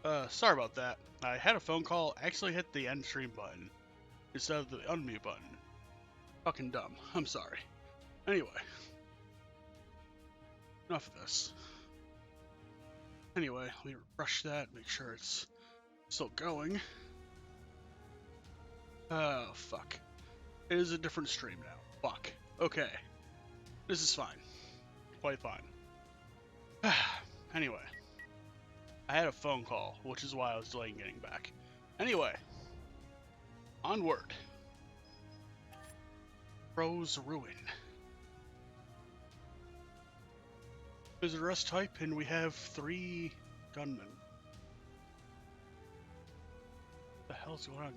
Sorry about that. I had a phone call, actually hit the end stream button instead of the unmute button. Fucking dumb. I'm sorry. Anyway. Enough of this. Anyway, let me refresh that, make sure it's still going. Oh, fuck. It is a different stream now. Fuck. Okay. This is fine. Quite fine. Anyway. I had a phone call, which is why I was delaying getting back. Anyway. Onward. Crow's Ruin. Visitor us type, and we have 3 gunmen. What the hell's going on?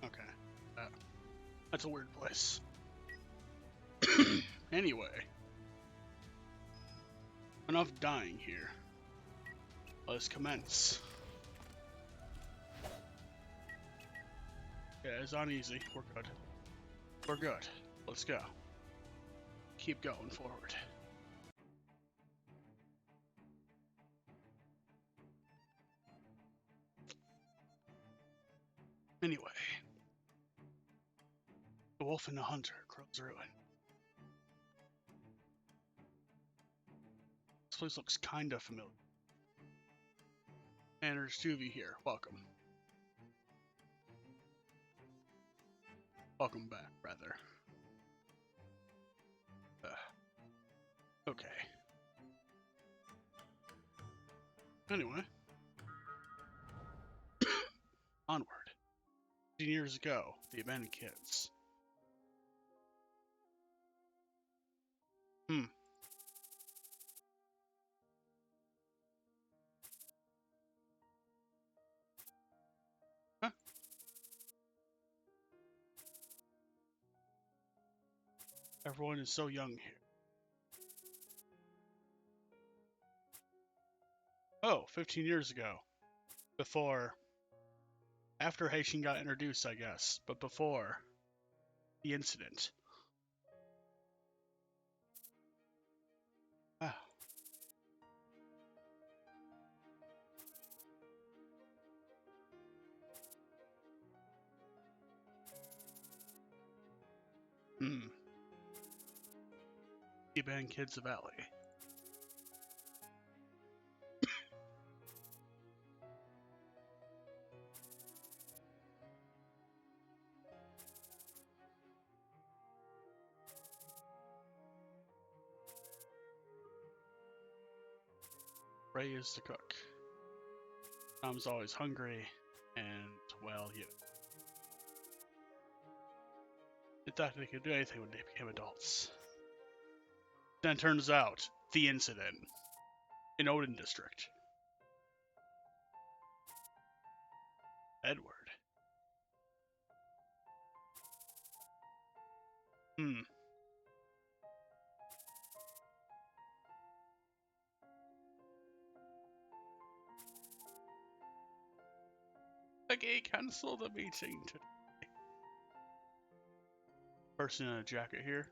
Okay. That's a weird place. Anyway. Enough dying here. Let's commence. Yeah, it's on easy. We're good. We're good. Let's go. Keep going forward. Anyway. The Wolf and the Hunter, Crow's Ruin. This place looks kinda familiar. And there's 2 of you here. Welcome. Welcome back, rather. Okay. Anyway. Onward. 15 years ago, the abandoned kids. Huh? Everyone is so young here. Oh, 15 years ago. Before. After Haitian got introduced, I guess. But before the incident. Ah. The abandoned kids of Valley. Ray is the cook. Tom's always hungry, and, well, you know. They thought they could do anything when they became adults. Then it turns out, the incident. In Odin District. Edward. Peggy, cancel the meeting today. Person in a jacket here.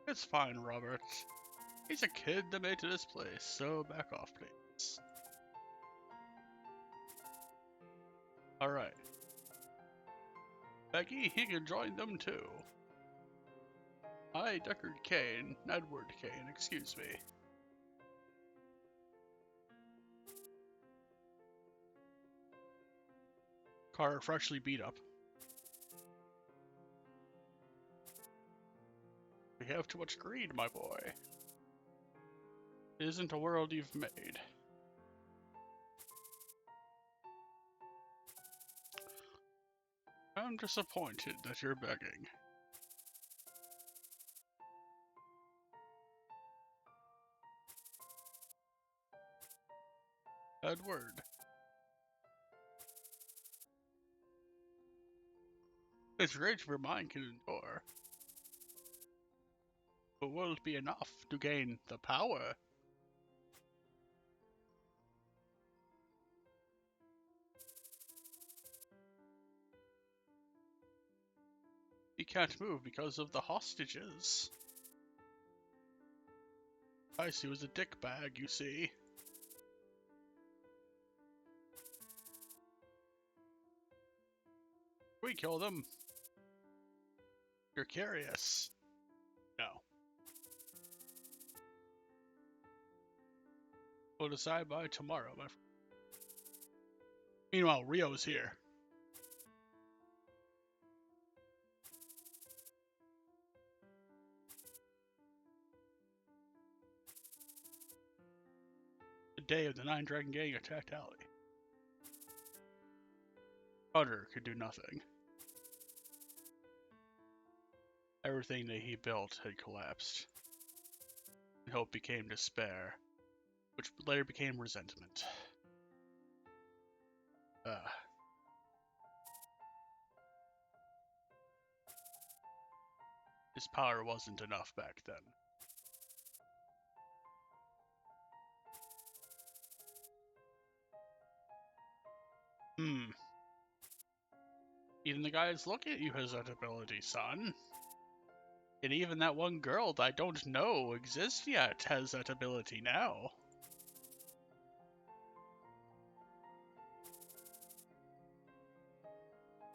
It's fine, Robert. He's a kid that made it to this place, so back off, please. Alright. Becky, he can join them too. Hi, Deckard Kane. Edward Kane, excuse me. Car freshly beat up. We have too much greed, my boy. It isn't a world you've made. I'm disappointed that you're begging. Edward. It's great if your mind can endure. But will it be enough to gain the power? He can't move because of the hostages. I see, was a dick bag, you see. We kill them. You're curious. No. We'll decide by tomorrow, my friend. Meanwhile, Rio's here. The day of the Nine Dragon Gang attacked Alley. Carter could do nothing. Everything that he built had collapsed. And hope became despair, which later became resentment. His power wasn't enough back then. Even the guys looking at you has that ability, son. And even that one girl that I don't know exists yet has that ability now.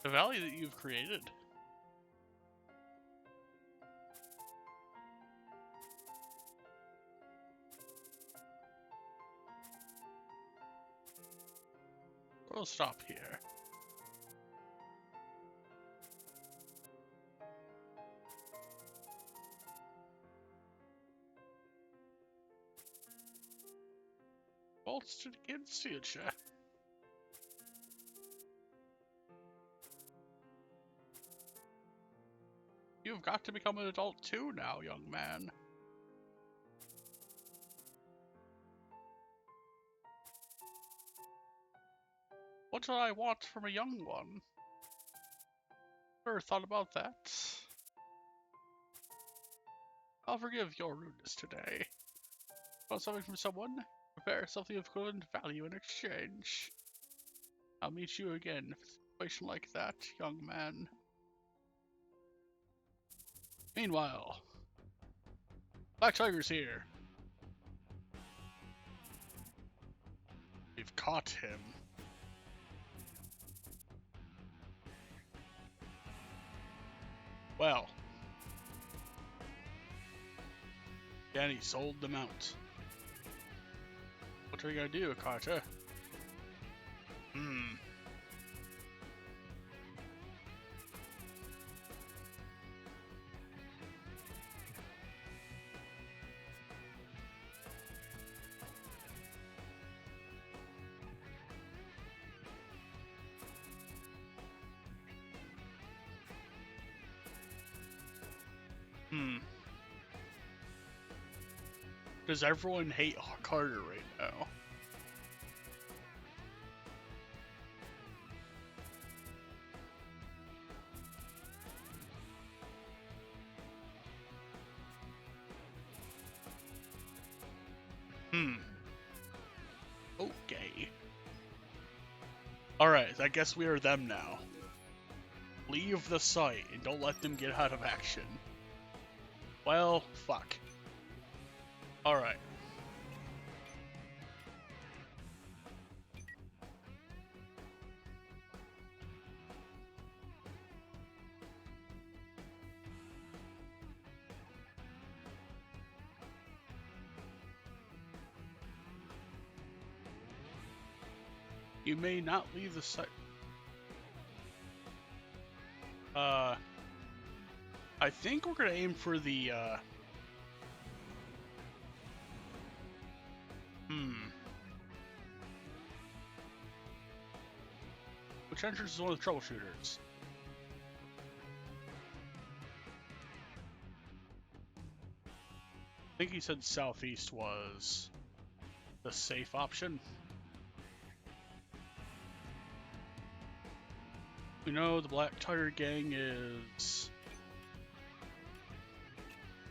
The valley that you've created. We'll stop here. Bolts against future. You've got to become an adult too now, young man. What do I want from a young one? Never thought about that. I'll forgive your rudeness today. Want something from someone? Prepare something of equivalent value in exchange. I'll meet you again in a situation like that, young man. Meanwhile, Black Tiger's here. We've caught him. Well. Danny sold them out. What are we gonna do, Carter? Does everyone hate Carter right now? Okay. Alright, I guess we are them now. Leave the site and don't let them get out of action. Well, fuck. Alright. You may not leave the site. I think we're gonna aim for the, Which entrance is one of the Troubleshooters? I think he said southeast was the safe option. We know the Black Tiger Gang is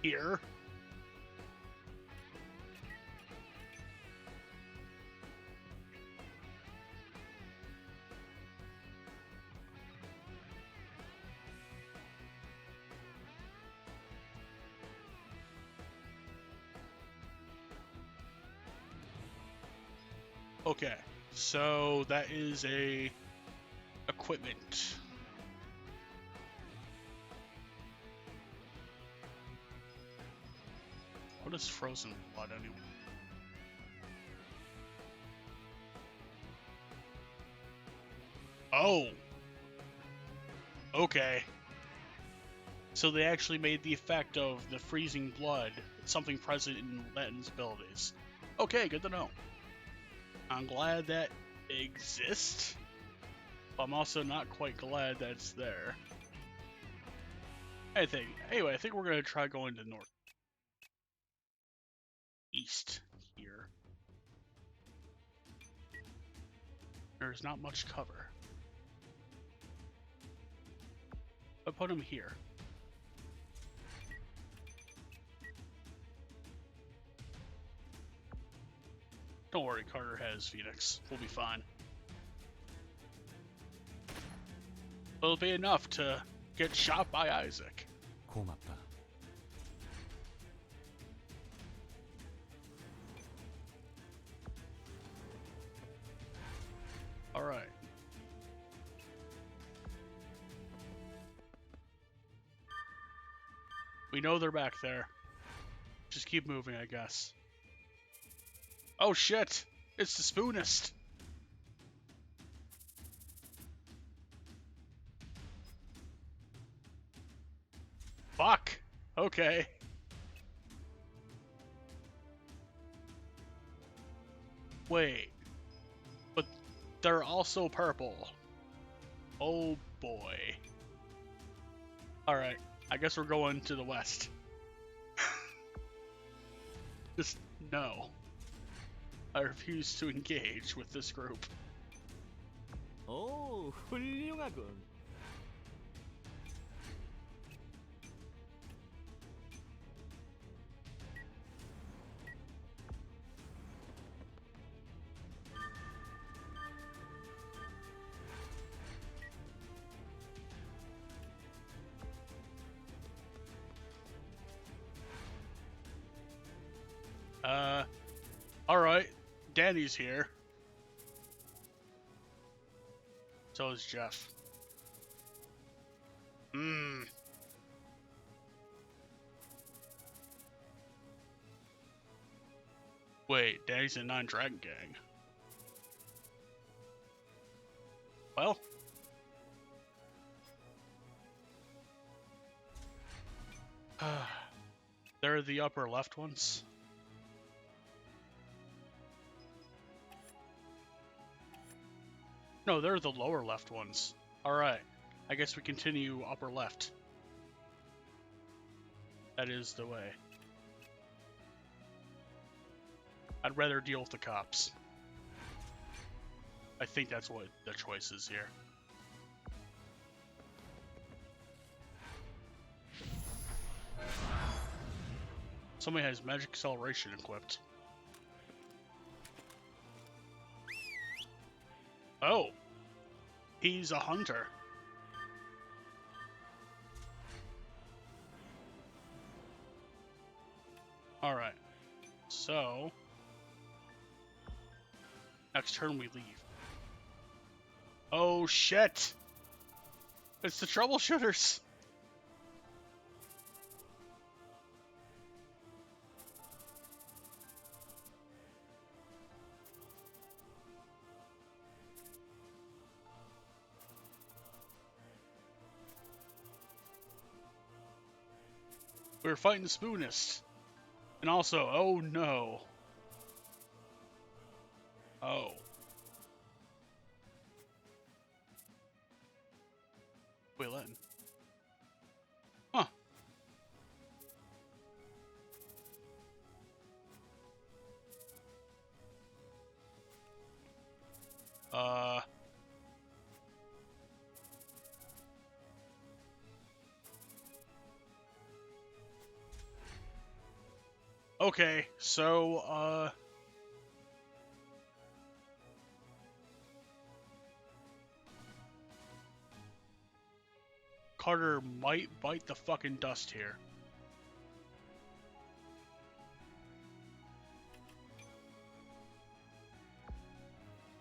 here. Okay, so that is a equipment. What is frozen blood anyway? Oh! Okay. So they actually made the effect of the freezing blood something present in Latin's abilities. Okay, good to know. I'm glad that exists, but I'm also not quite glad that it's there. Anyway, I think we're gonna try going to northeast here. There's not much cover. But put him here. Don't worry, Carter has Phoenix. We'll be fine. It'll be enough to get shot by Isaac. 고맙다. Alright. We know they're back there. Just keep moving, I guess. Oh shit! It's the Spoonist! Fuck! Okay. Wait. But they're also purple. Oh boy. Alright, I guess we're going to the west. Just no. I refuse to engage with this group. 오, 훌륭하군. Alright. Danny's here. So is Jeff. Wait, Danny's in Non-Dragon Gang. Well. They're the upper left ones. No, they're the lower left ones. Alright, I guess we continue upper left. That is the way. I'd rather deal with the cops. I think that's what the choice is here. Somebody has magic acceleration equipped. Oh! He's a hunter. Alright. So... next turn we leave. Oh shit! It's the Troubleshooters! We were fighting the Spoonist. And also, oh no. Oh. Wait, Latin. Huh. Okay, so, Carter might bite the fucking dust here.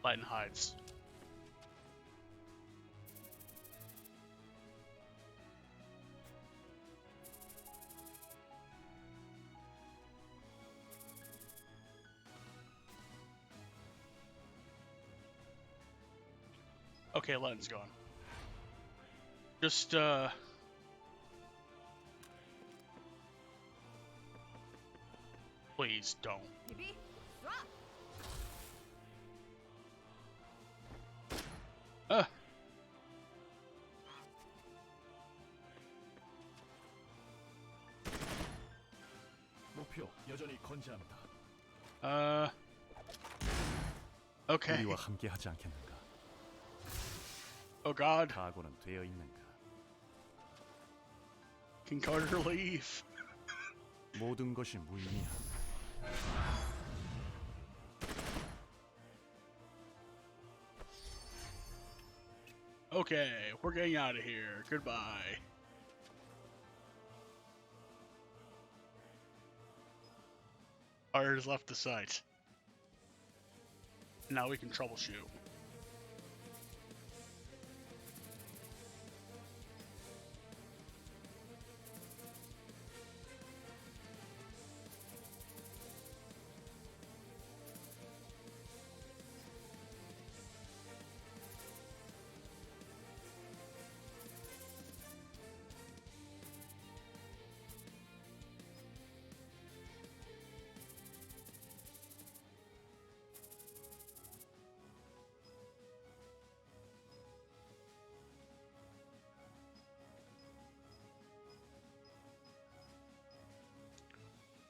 Light and hides. Okay, Len's gone. Just, please don't. 목표 여전히 건재합니다. Okay. 우리와 함께하지 않겠는가? Oh God. 각오는 되어 있는가? Can Carter leave? 모든 것이 무의미한. Okay, we're getting out of here. Goodbye. Carter's left the site. Now we can troubleshoot.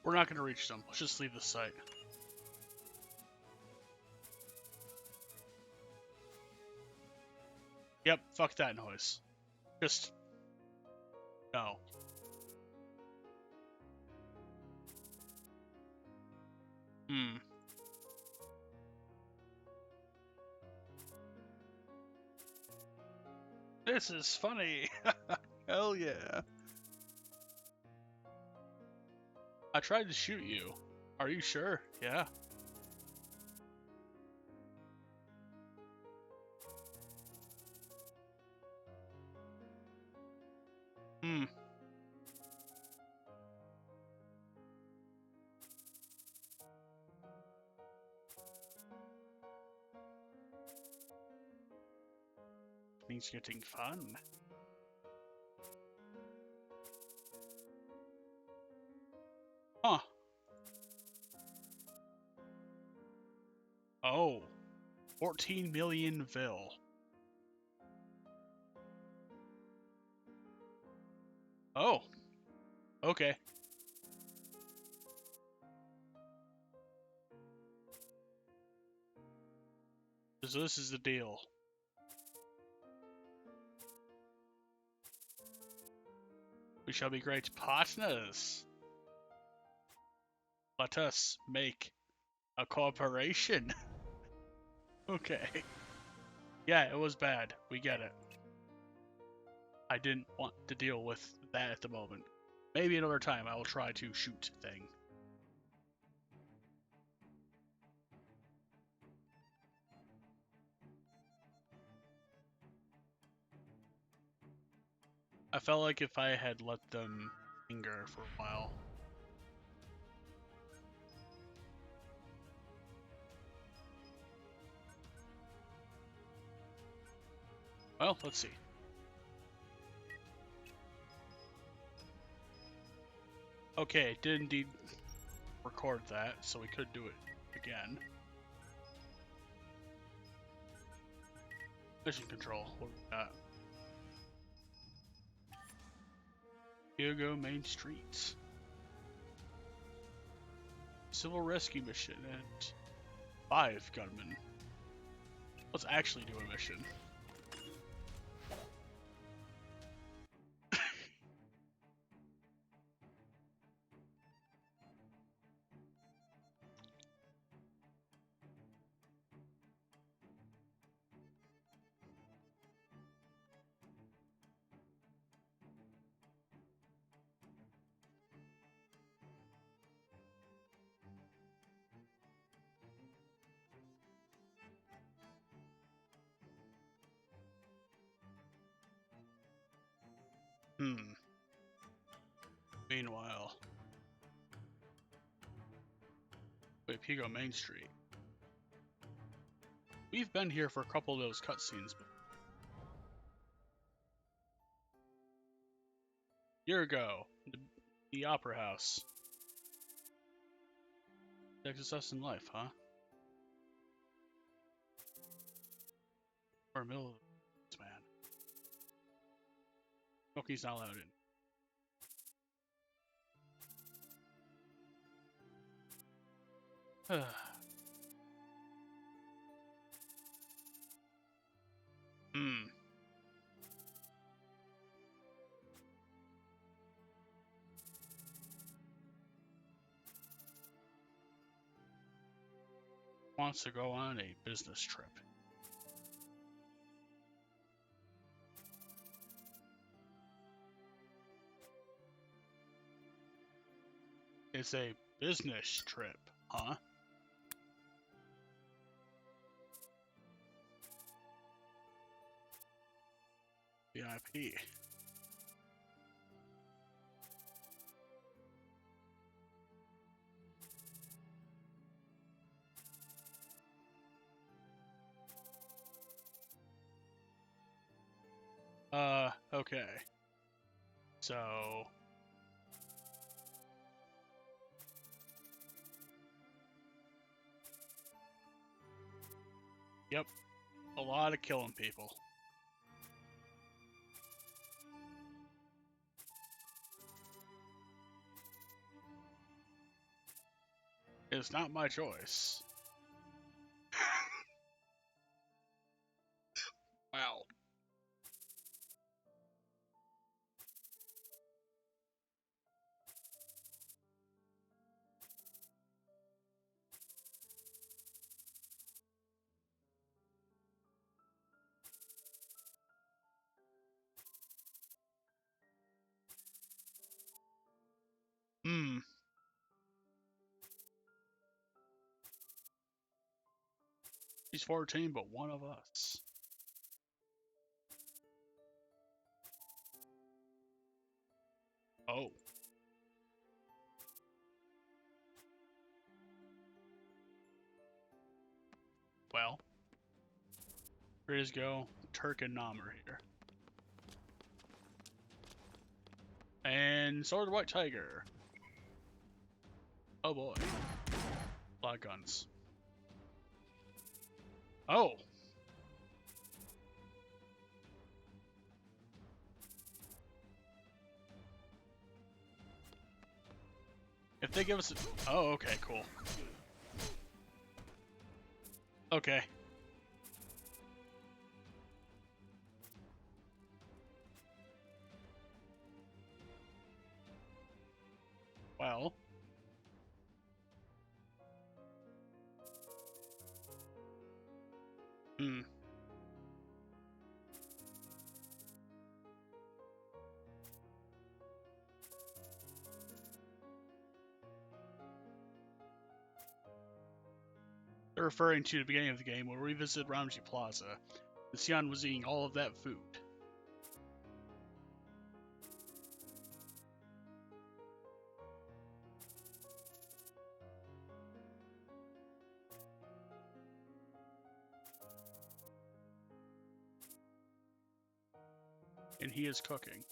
We're not going to reach them. Let's just leave the site. Yep, fuck that noise. Just... no. This is funny. Hell yeah. I tried to shoot you. Are you sure? Yeah. Things getting fun. Huh. Oh. 14 million vil. Oh. Okay. So this is the deal. We shall be great partners. Let us make a corporation. Okay. Yeah, it was bad. We get it. I didn't want to deal with that at the moment. Maybe another time I will try to shoot thing. I felt like if I had let them linger for a while. Well, let's see. Okay, it did indeed record that, so we could do it again. Mission control, what we got? Hugo Main Street. Civil rescue mission and 5 gunmen. Let's actually do a mission. Meanwhile, Pico Main Street. We've been here for a couple of those cutscenes. Year ago, the Opera House. Success in life, huh? Or middle of this, man. Smoking's not allowed in. Wants to go on a business trip. It's a business trip, huh? VIP. Okay. So... Yep. A lot of killing people. It's not my choice. Wow. He's 14, but one of us. Oh. Well. Here is go. Turk and Namr here. And Sword White Tiger. Oh boy. A lot of guns. Oh! If they give us a... Oh, okay, cool. Okay. Well... They're referring to the beginning of the game where we visited Ramji Plaza, and Sion was eating all of that food. And he is cooking.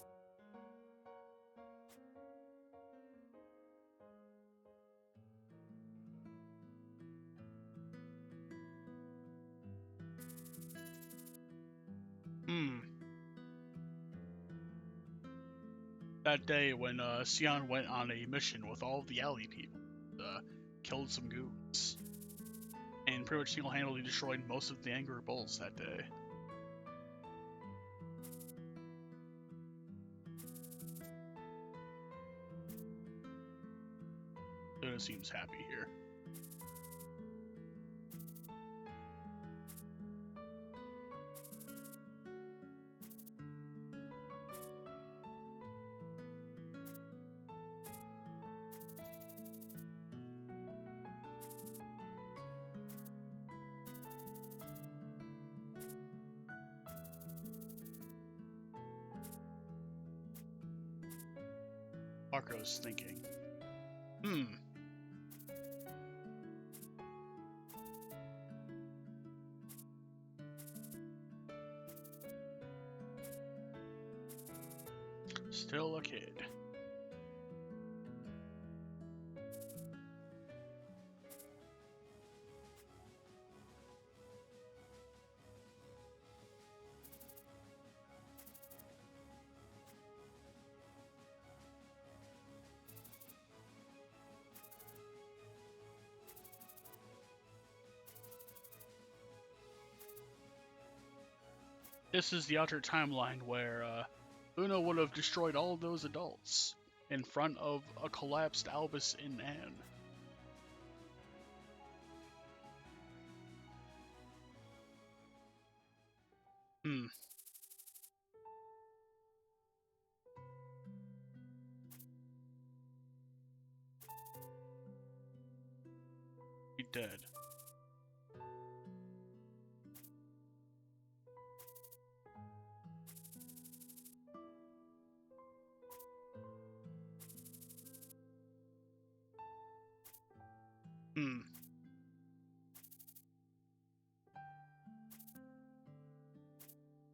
That day when Sion went on a mission with all of the alley people, killed some goons, and pretty much single-handedly destroyed most of the Angry Bulls that day. Luna seems happy here. Marco's thinking. Hmm. Still a kid. This is the outer timeline where Luna would have destroyed all of those adults in front of a collapsed Albus and Anne. Hmm. Be dead. Hmm.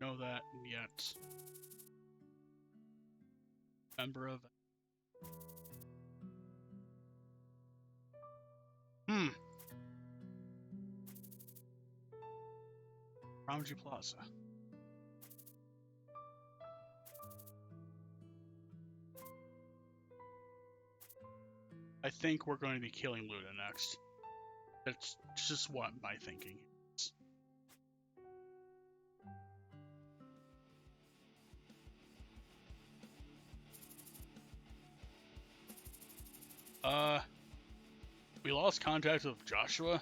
Know that yet. Member of. Hmm. Ramji Plaza. I think we're going to be killing Luna next. That's just what my thinking is. We lost contact with Joshua.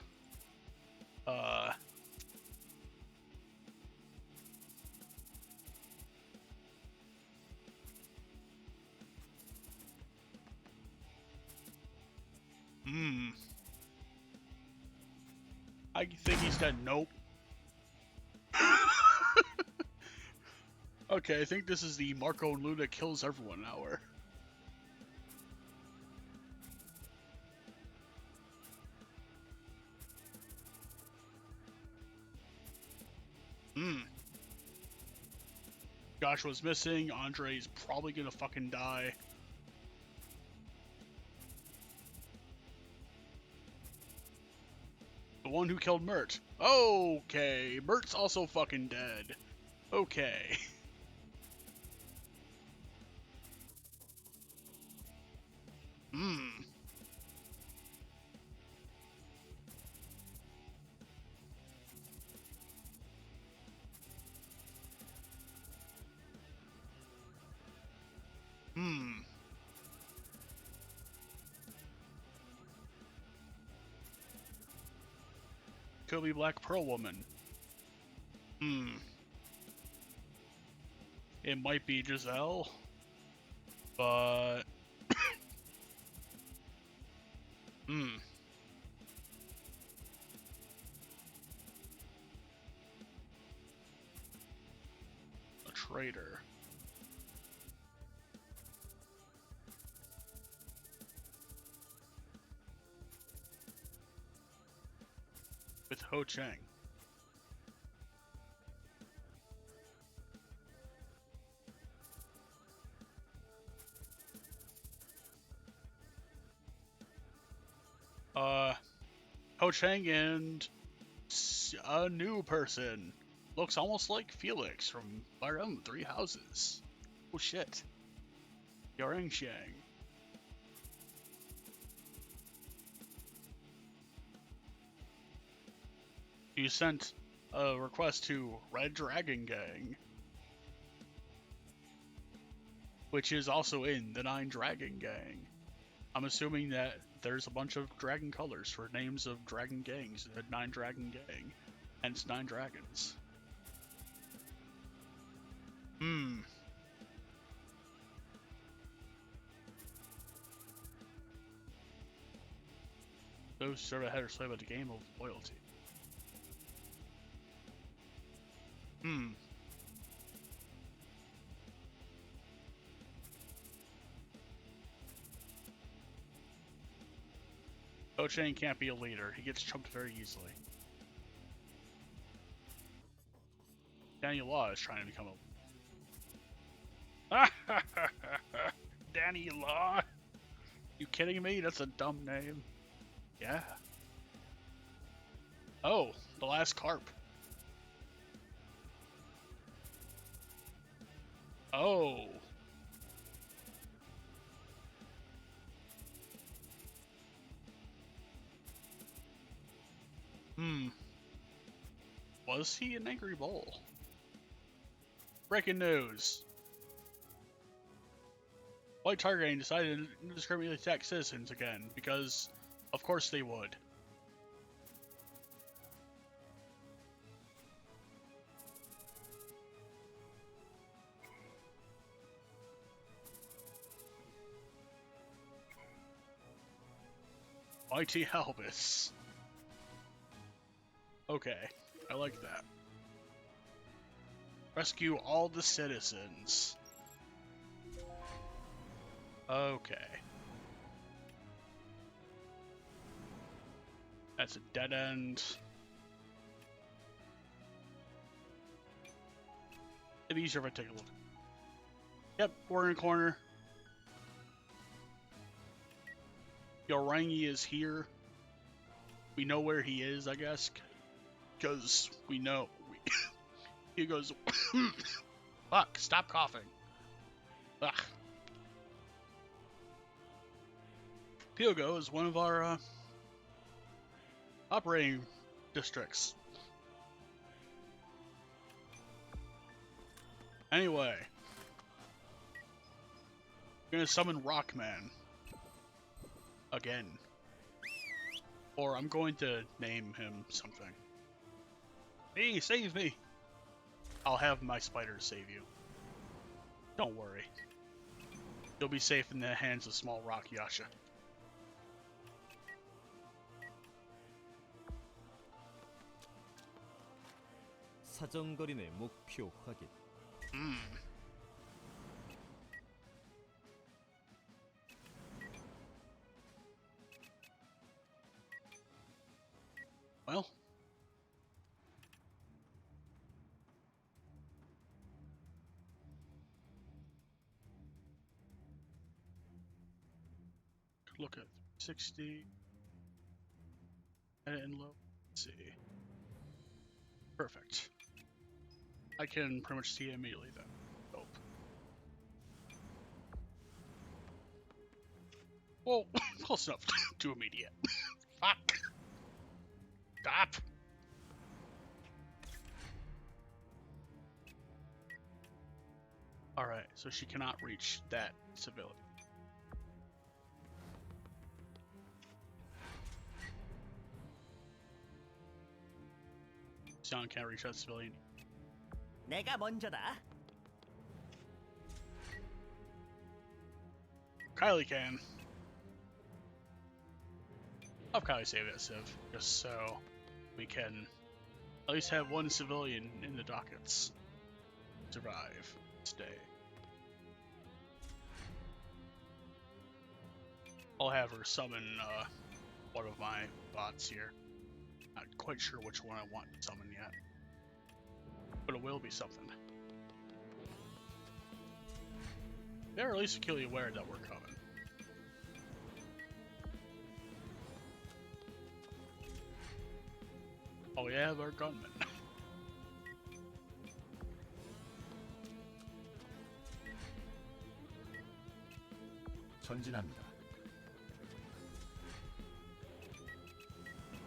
I think he's dead. Nope. Okay, I think this is the Marco and Luna kills everyone hour. Joshua's missing. Andre's probably gonna fucking die. The one who killed Mert. Okay, Mert's also fucking dead. Okay. Could be Black Pearl Woman. It might be Giselle, but a traitor. With Ho Chang. Ho Chang and a new person. Looks almost like Felix from Fire Emblem Three Houses. Oh shit. Yarang Shang. You sent a request to Red Dragon Gang, which is also in the Nine Dragon Gang. I'm assuming that there's a bunch of dragon colors for names of dragon gangs. The Nine Dragon Gang, hence 9 dragons. Those serve a head or slave at the game of loyalty. Ochane can't be a leader. He gets chumped very easily. Danny Law is trying to become a... Danny Law? You kidding me? That's a dumb name. Yeah. Oh, the last carp. Oh. Was he an angry bull? Breaking news. White Tiger Gang decided to indiscriminately attack citizens again, because of course they would. Mighty Albus. Okay, I like that. Rescue all the citizens. Okay. That's a dead end. It'd be easier if I take a look. Yep, we're in a corner. Yorangi is here. We know where he is, I guess. Because we know. He goes, fuck, stop coughing. Ugh. Pyogo is one of our operating districts. Anyway, I'm gonna summon Rockman again, or I'm going to name him something. Hey, save me! I'll have my spiders save you. Don't worry. You'll be safe in the hands of small rock Yasha. 사정거리내 목표 확인. Well. Look at 60. Edit and load. Let's see. Perfect. I can pretty much see it immediately then. Dope. Well, close enough to immediate. Fuck. Stop. Alright, so she cannot reach that civilian. Xian can't reach that civilian. 내가 먼저다. Kylie can. I'll have Kylie save that civ, just so we can at least have one civilian in the dockets. Survive. Stay. I'll have her summon one of my bots here. Not quite sure which one I want to summon yet. But it will be something. They're at least acutely aware that we're coming. Oh yeah, they're gunmen. 전진합니다.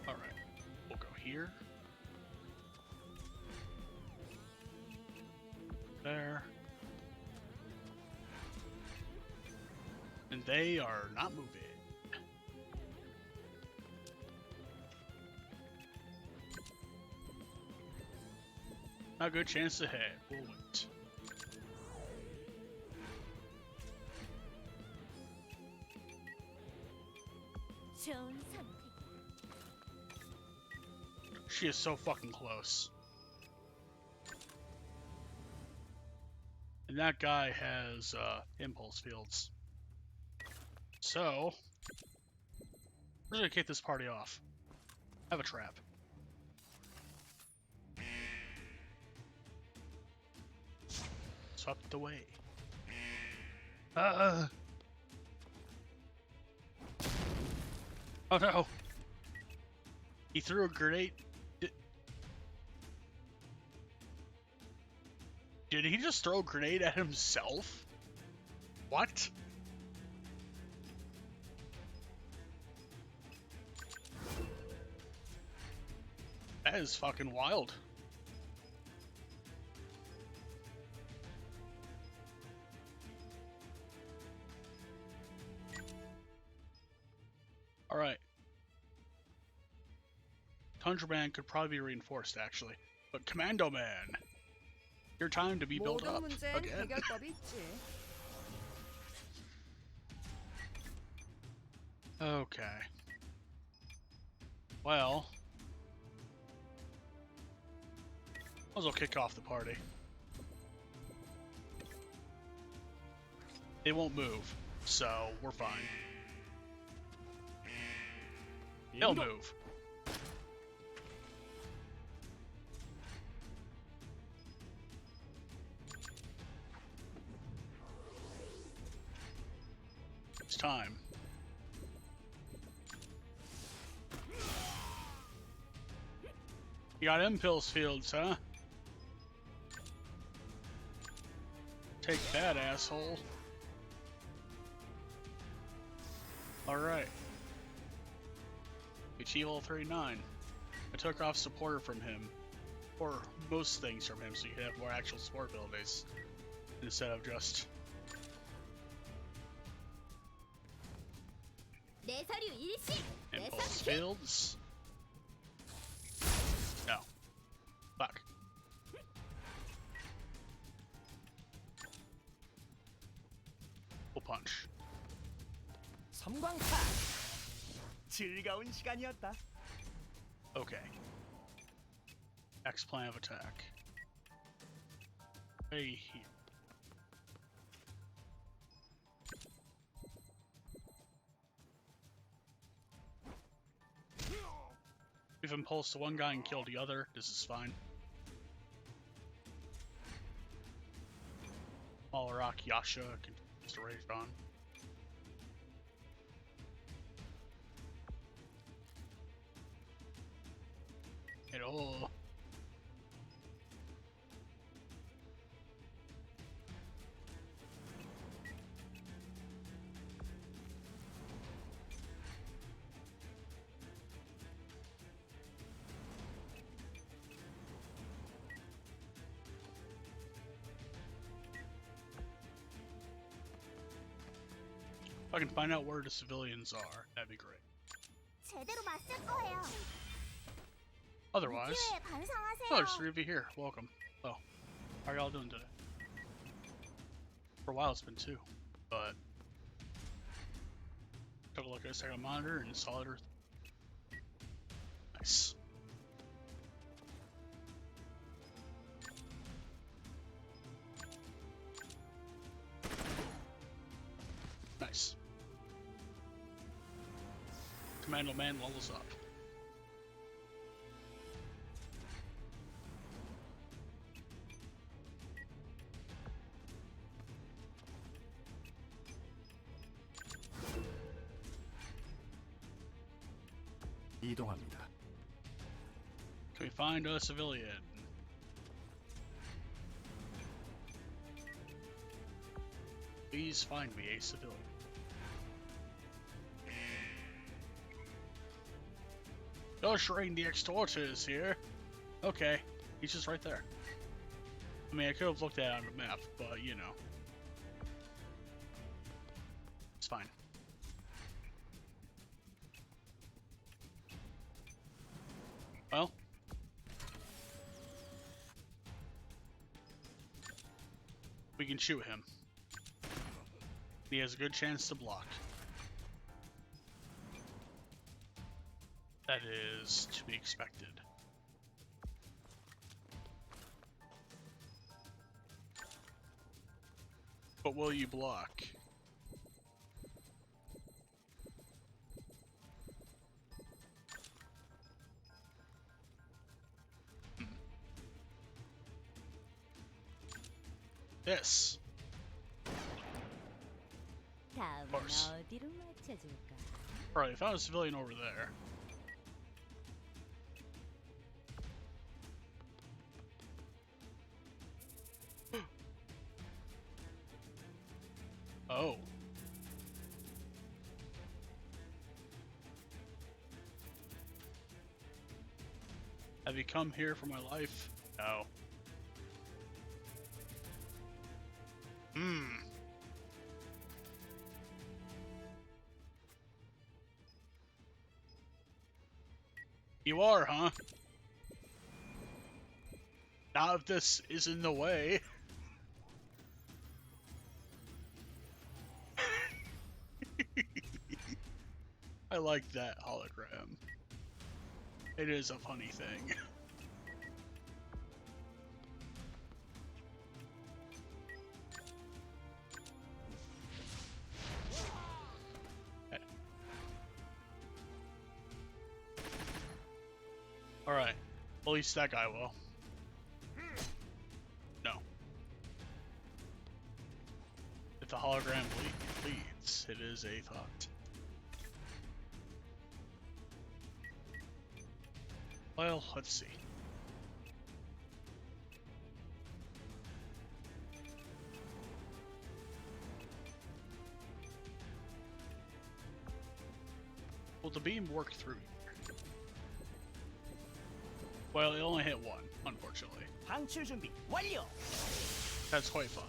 Alright, we'll go here. There. And they are not moving. Not a good chance to hit. We'll wait. She is so fucking close. And that guy has impulse fields. So We're gonna kick this party off. Have a trap. Swept away. Oh no! He threw a grenade. Did he just throw a grenade at himself? What? That is fucking wild. Alright. Tundra Man could probably be reinforced, actually. But Commando Man! Your time to be built up again. Okay. Well, might as well kick off the party. They won't move, so we're fine. They'll move. It's time. You got impulse fields, huh? Take that, asshole. Alright. Achieve level 39. I took off supporter from him. Or most things from him so you can have more actual support abilities. Instead of just... impulse fields. No. Fuck. Full punch. 섬광타. 즐거운 시간이었다. Okay. Next plan of attack. Right here. We've impulsed one guy and killed the other. This is fine. Malarak Yasha continues to rage on. Hello. If I can find out where the civilians are, that'd be great. Otherwise, oh, there's three of you here. Welcome. Oh, how are y'all doing today? For a while it's been two, but took a look at a second monitor and solid earth. Nice. Nice. Commando Man levels up. 이동합니다. Can we find a civilian? Please find me a civilian. Ushering the extorters here. Okay, he's just right there. I mean, I could have looked at it on the map, but you know. It's fine. Well. We can shoot him. He has a good chance to block. That is to be expected. But will you block? This. 다음은 course. 어디로 맞춰줄까? Alright, I found a civilian over there. Oh. Have you come here for my life? No. Hmm. You are, huh? Now if this is in the way. I like that hologram. It is a funny thing. Alright. At least that guy will. No. If the hologram leads, it is a thought. Well, let's see. Will the beam work through here? Well, it only hit one, unfortunately. 방출 준비 완료. That's quite fine.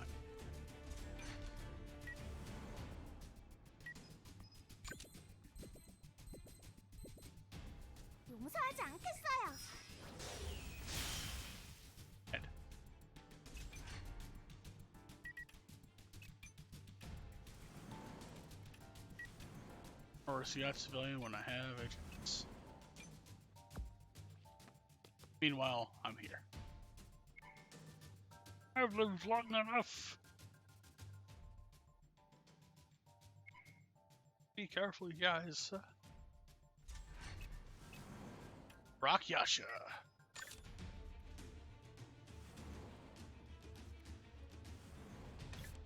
용서하지 않겠어요. Head. Or CF civilian when I have a chance. Meanwhile, I'm here. I've lived long enough. Be careful, you guys. Rock Yasha.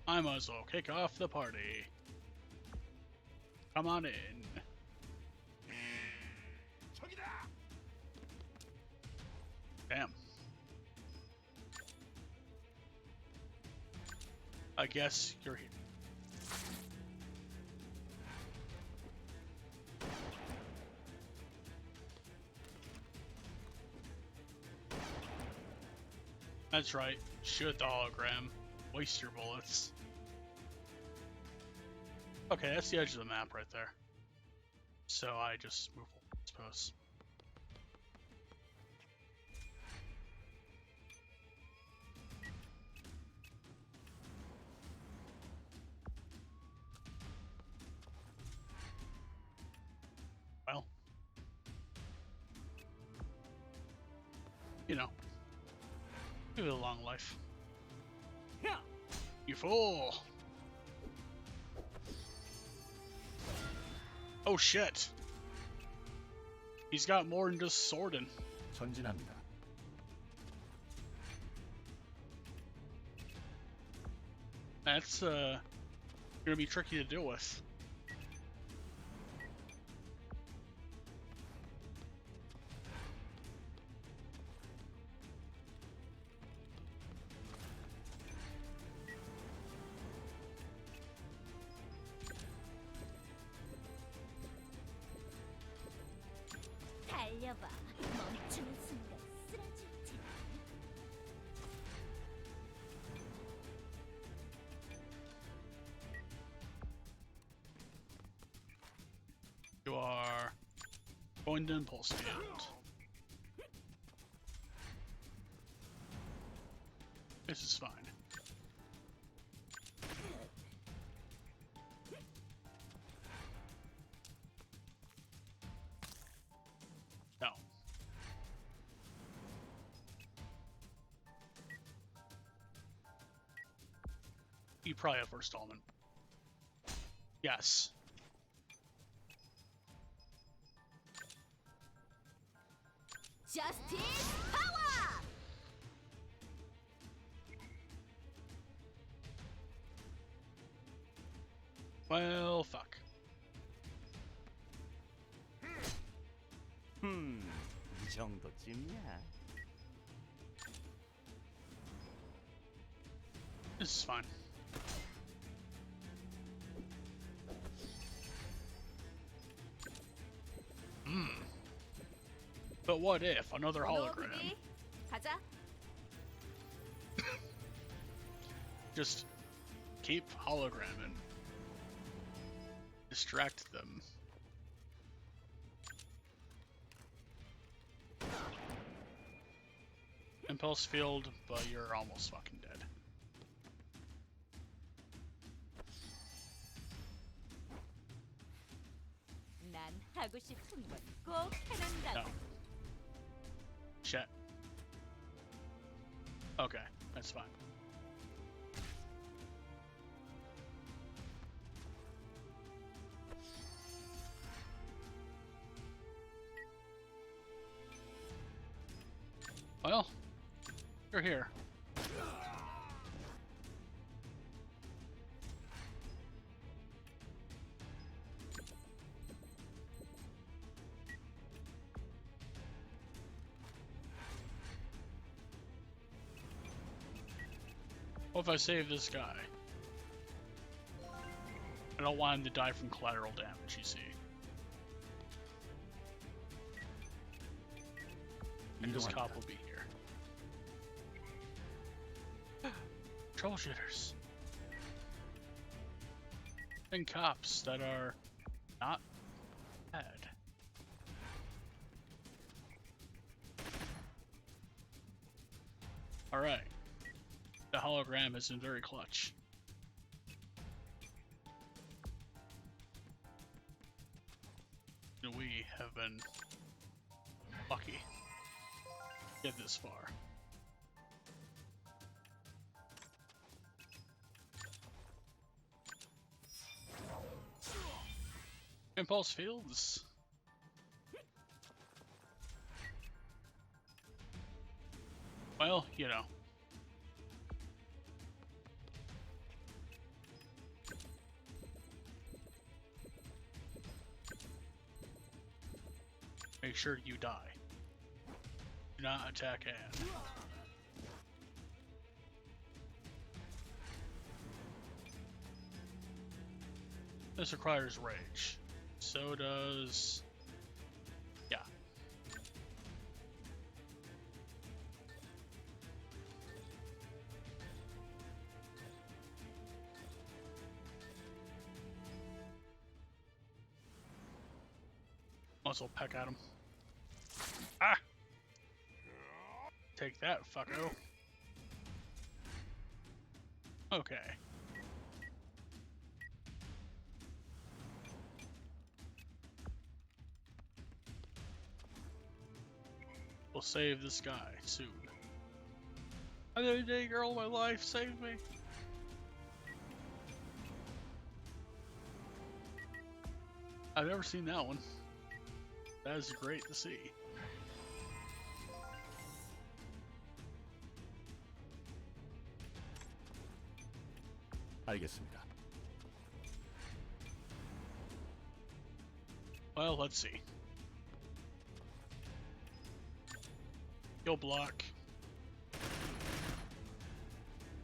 I might as well kick off the party. Come on in. Damn. I guess you're here. That's right. Shoot the hologram. Waste your bullets. Okay, that's the edge of the map right there. So I just move forward, I suppose. Well, you know, give it a long life. Yeah. You fool! Oh shit! He's got more than just swording. 전진합니다. That's gonna be tricky to deal with. 달려봐. 멈추는 순간 쓰러질 테니. You are going to impulse field. This is fine. No. You probably have first element. Yes. Justice power. Well, fuck. 이 정도쯤이야. This is fine. But what if another hologram? 가자. Just keep hologramming. Distract them. Impulse field, but you're almost fucking dead. 난 하고 싶은 건 꼭 해낸다. No. Shit. Okay, that's fine. Well, you're here. What if I save this guy? I don't want him to die from collateral damage, you see. And this cop will be here. Troubleshooters. And cops that are not bad. Alright. The hologram has been very clutch. We have been lucky to get this far. Impulse fields. Well, you know. Make sure you die. Do not attack Anne. This requires rage. So does... yeah. Also peck at him. Ah! Take that, fucko. Okay. We'll save this guy soon. Another day, girl, my life, save me. I've never seen that one. That is great to see. 알겠습니다. Well, let's see. You'll block.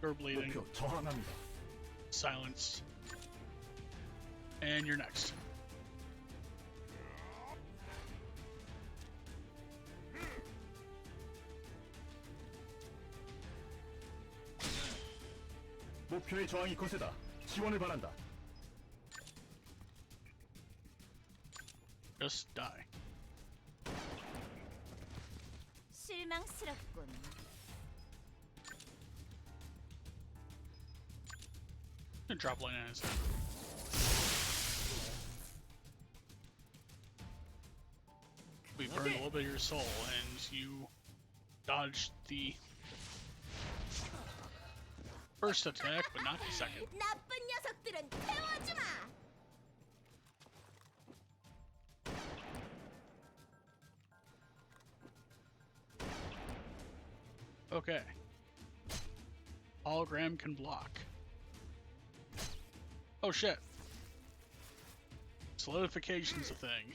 You're bleeding. 목표 정확합니다. Silenced. And you're next. 목표의 저항이 거세다. 지원을 바란다. Just die. 실망스럽군. And drop line in his head. We burned a little bit of your soul, and you dodged the first attack, but not the second. 나쁜 녀석들은 태워주마. Okay. Hologram can block. Oh shit. Solidification's a thing.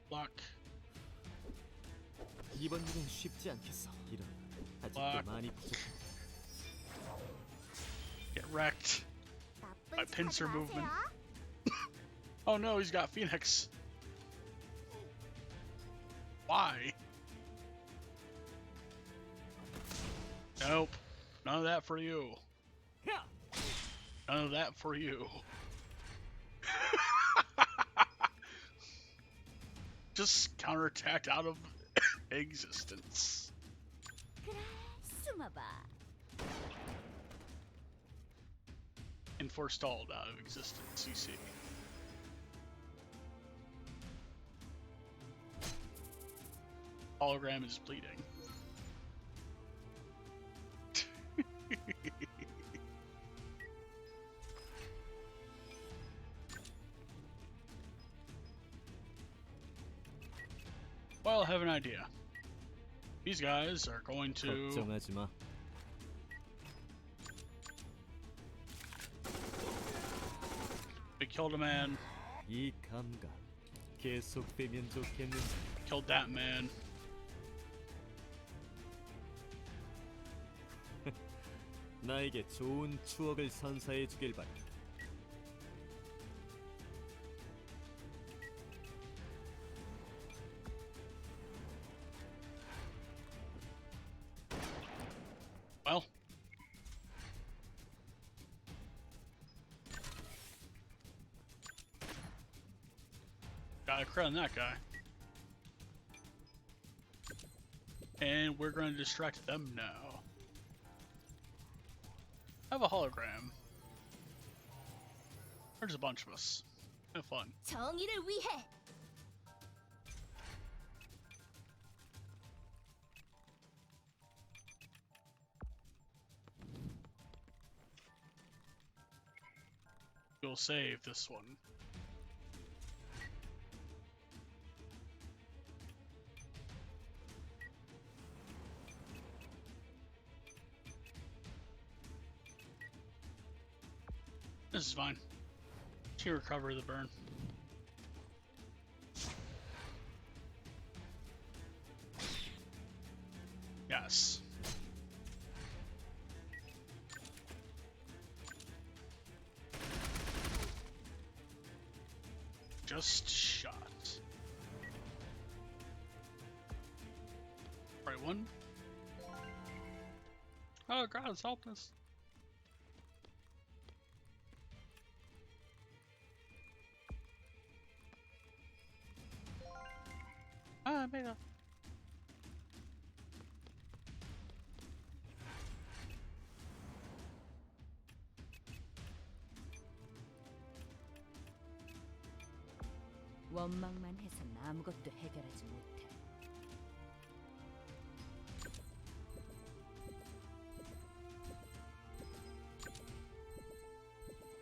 Block. 이번 일은 쉽지 않겠어. 이런 아직도 와. 많이 부족해. Get wrecked. My 나쁜 pincer 척하지 movement. 마세요. Oh no, he's got Phoenix. Why? Nope. None of that for you. None of that for you. Just counterattacked out of existence. 그래, 숨어봐. And forestalled out of existence, you see. Hologram is bleeding. Well, I have an idea. These guys are going to... 걱정하지 마. They killed a man, 이 감각 계속되면 좋겠는데. killed that man. 나에게 좋은 추억을 선사해 주길 바래. Well. Got a crit on that guy. And we're going to distract them now. I have a hologram. There's a bunch of us. Have fun. 정의를 위해. You'll save this one. This is fine. She recover the burn. Yes. Just shot. Right one. Oh god, it's helped us. Ah, I made a... 원망만 해선 아무것도 해결하지 못해.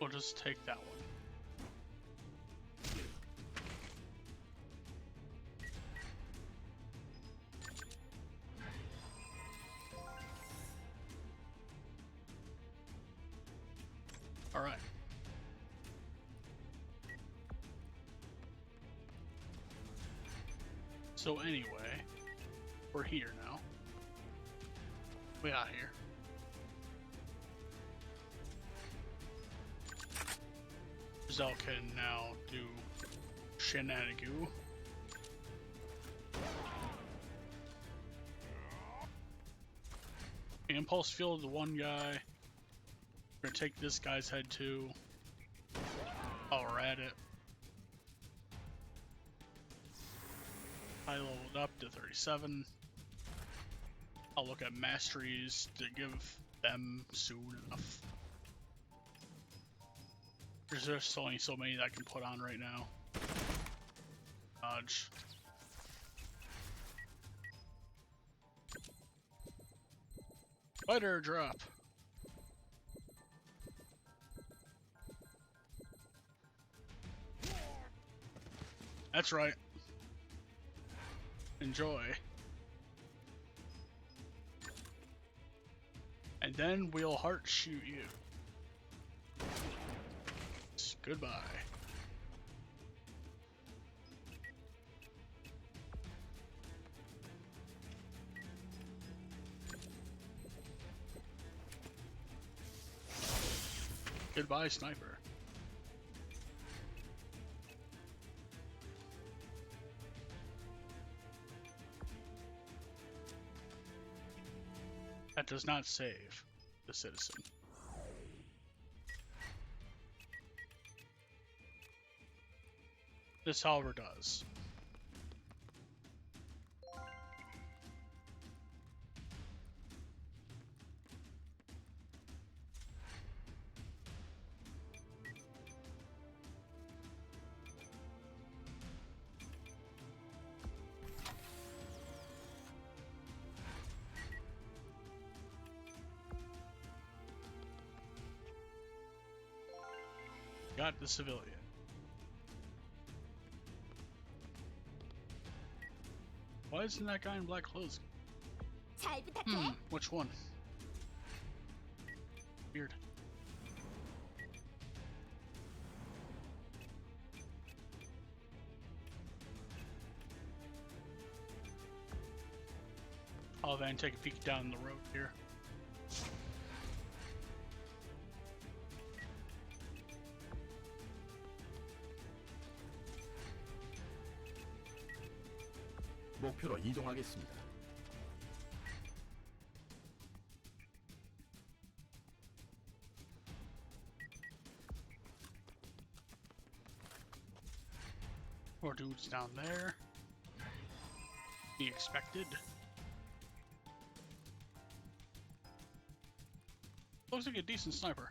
We'll just take that one. All right. So anyway, we're here now. We out here. Zell can now do shenanigan. Impulse field the one guy. We're gonna take this guy's head too. While we're at it. I leveled up to 37. I'll look at masteries to give them soon enough. There's just only so many that I can put on right now. Dodge. Spider drop. That's right. Enjoy. And then we'll heart shoot you. Goodbye. Goodbye, sniper. That does not save the citizen. This, however, does. Got the civilian. Why isn't that guy in black clothes? 잘 부탁해. Which one? Weird. I'll then take a peek down the road here. 목표로 이동하겠습니다. More dudes down there. Be expected. Looks like a decent sniper.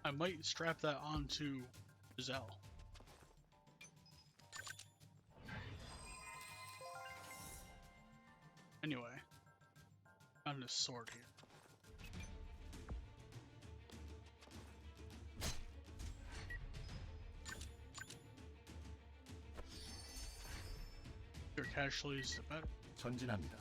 I might strap that onto Giselle. Anyway, found this sword here. Your casualties, the better. 전진합니다.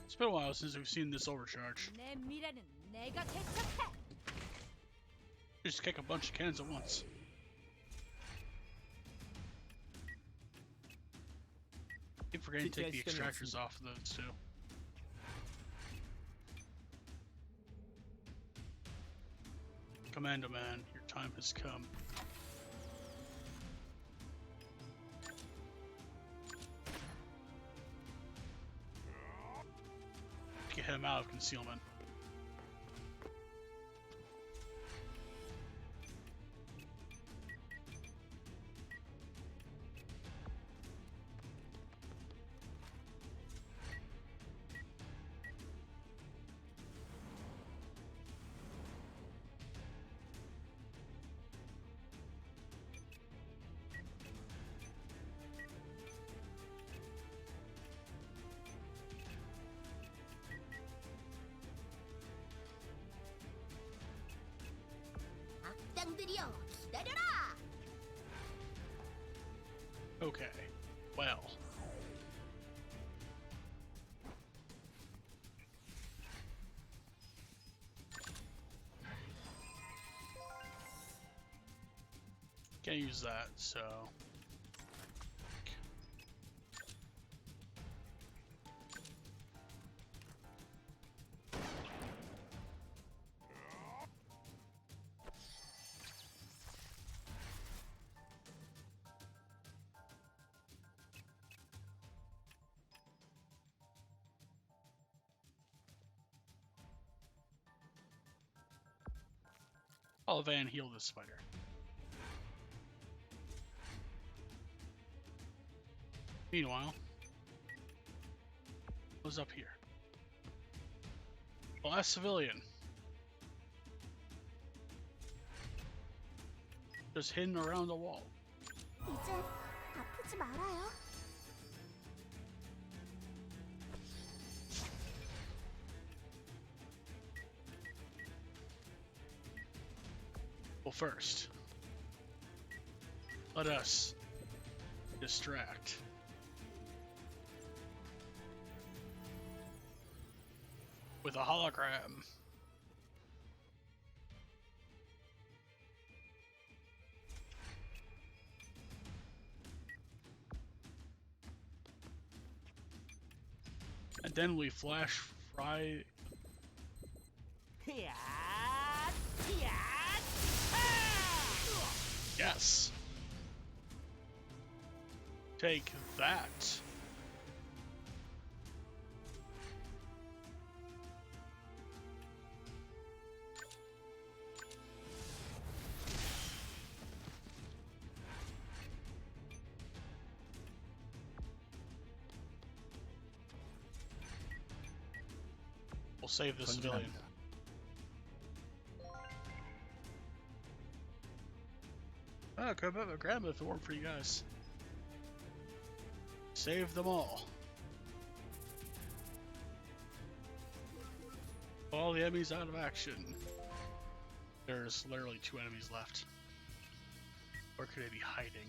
It's been a while since we've seen this overcharge. 내 미래는 내가 개척해. Just kick a bunch of cannons at once. Keep forgetting to take the extractors off of those too. Commando man, your time has come. Get him out of concealment. 악당들이여 기다려라. Okay, well. Can't use that, so. I'll Van heal this spider. Meanwhile, what's up here? The last civilian. Just hidden around the wall. 이제 아프지 말아요. Well, first, let us distract. With a hologram. And then we flash fry. Yes. Take that. We'll save the civilian. 전진합니다. Oh, could grab it if it weren't for you guys. Save them all. All the enemies out of action. There's literally 2 enemies left. Where could they be hiding?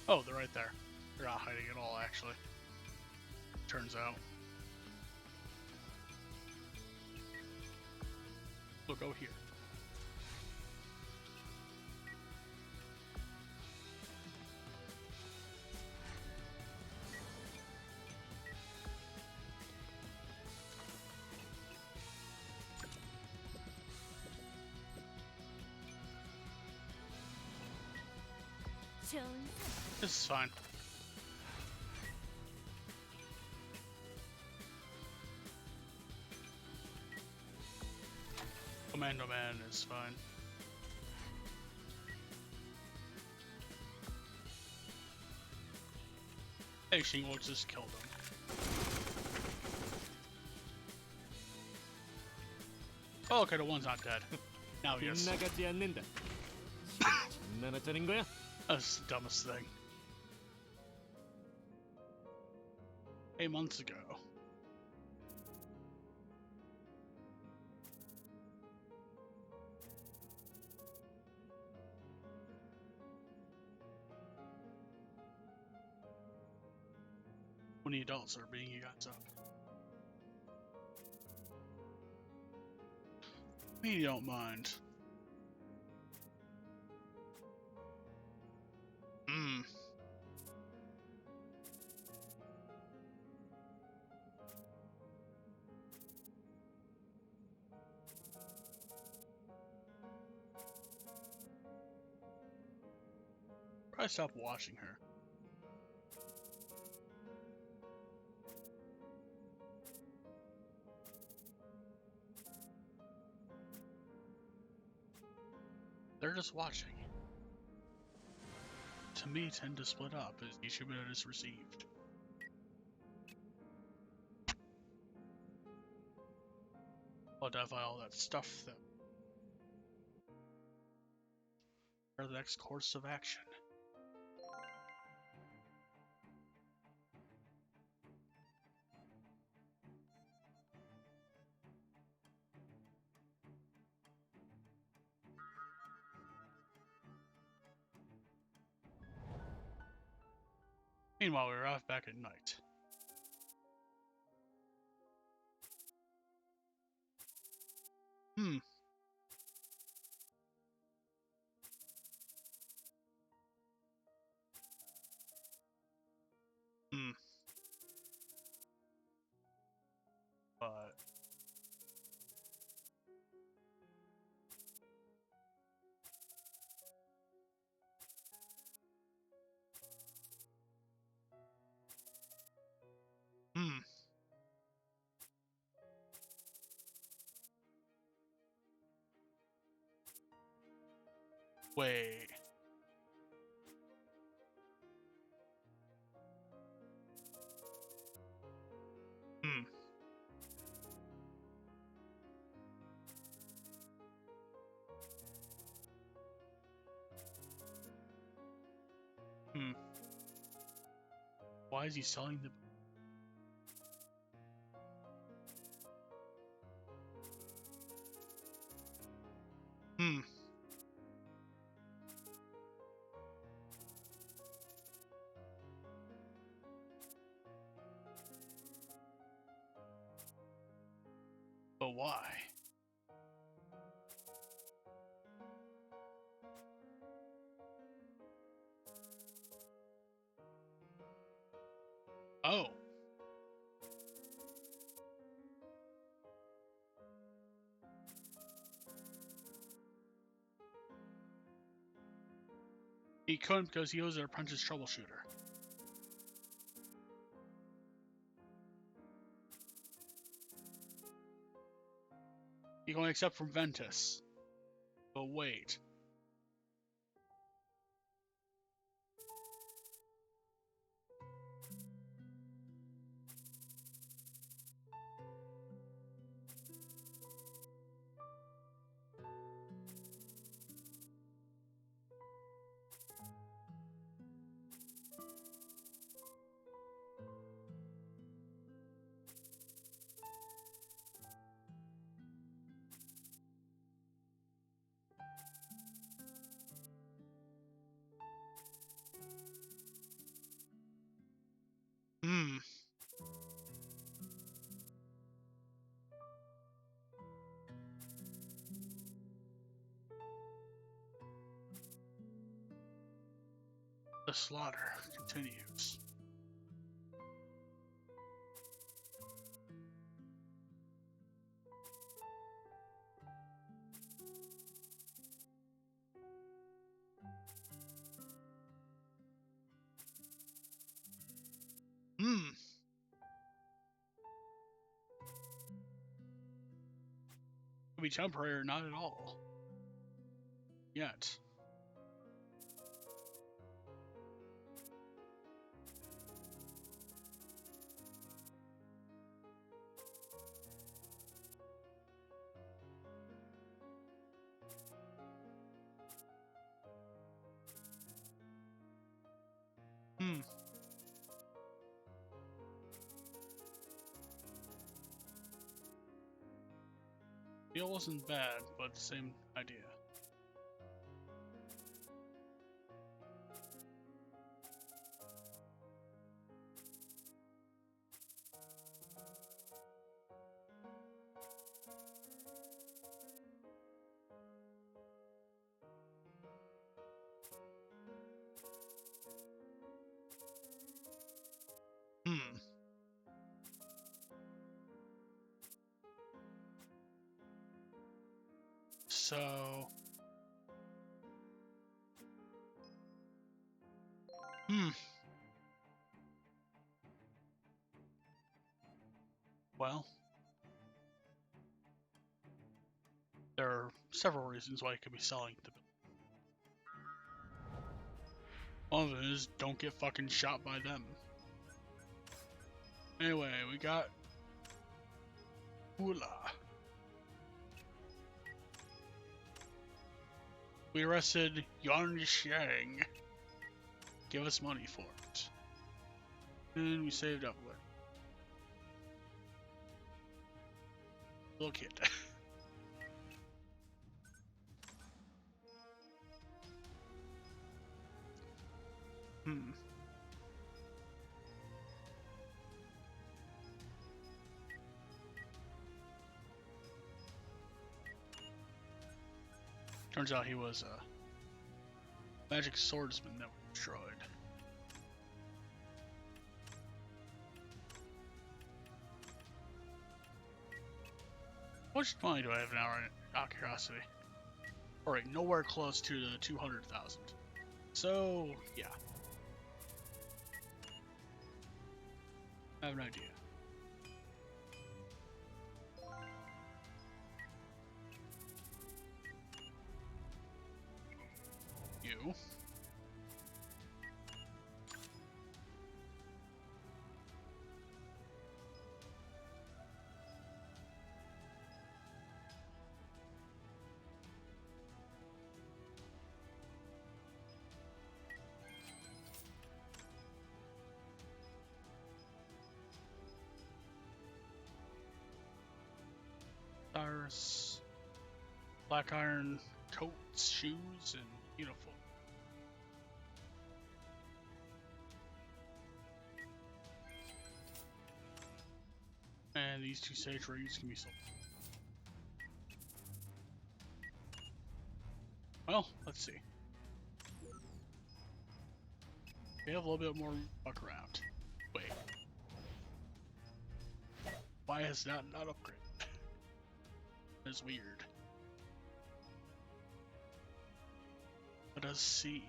Oh, they're right there. They're not hiding at all, actually. Turns out. We'll go here. 좋은 This is fine. Commando Man is fine. Hey, Shingo just killed him. Oh, okay, the one's not dead. Now he is. 빗나가지 않는다. 장난하자는 거야? That's the dumbest thing. 8 months ago. When the adults are beating you guys up. Me don't mind. Hmm. Probably stop watching her. They're just watching. To me, tend to split up as each minute is received. I'll identify all that stuff that for the next course of action. Meanwhile, we arrive back at night. Hmm. Hmm. But hmm. Wait. Hmm. Hmm. Why is he selling the... Hmm. But why? Oh. He couldn't because he was an apprentice troubleshooter. He can only accept from Ventus. But wait. Hmm. The slaughter continues. Hmm. Could be temporary or not at all. Yet. Hmm. Deal wasn't bad, but the same idea. Hmm. So... Hmm. Well... There are several reasons why you could be selling the... One of them is don't get fucking shot by them. Anyway, we got... Hula. We arrested Yuan Xiang. Give us money for it. And we saved up with little kid. Hmm. Turns out he was a magic swordsman that was destroyed. How much money do I have now? Out of curiosity. Alright, nowhere close to the 200,000. So, yeah. I have an idea. You. armors, black iron coats, shoes, and uniform. And these 2 sage rings can be sold. Well, let's see. We have a little bit more luck around. Wait. Why has that not upgraded? That's weird. Let us see.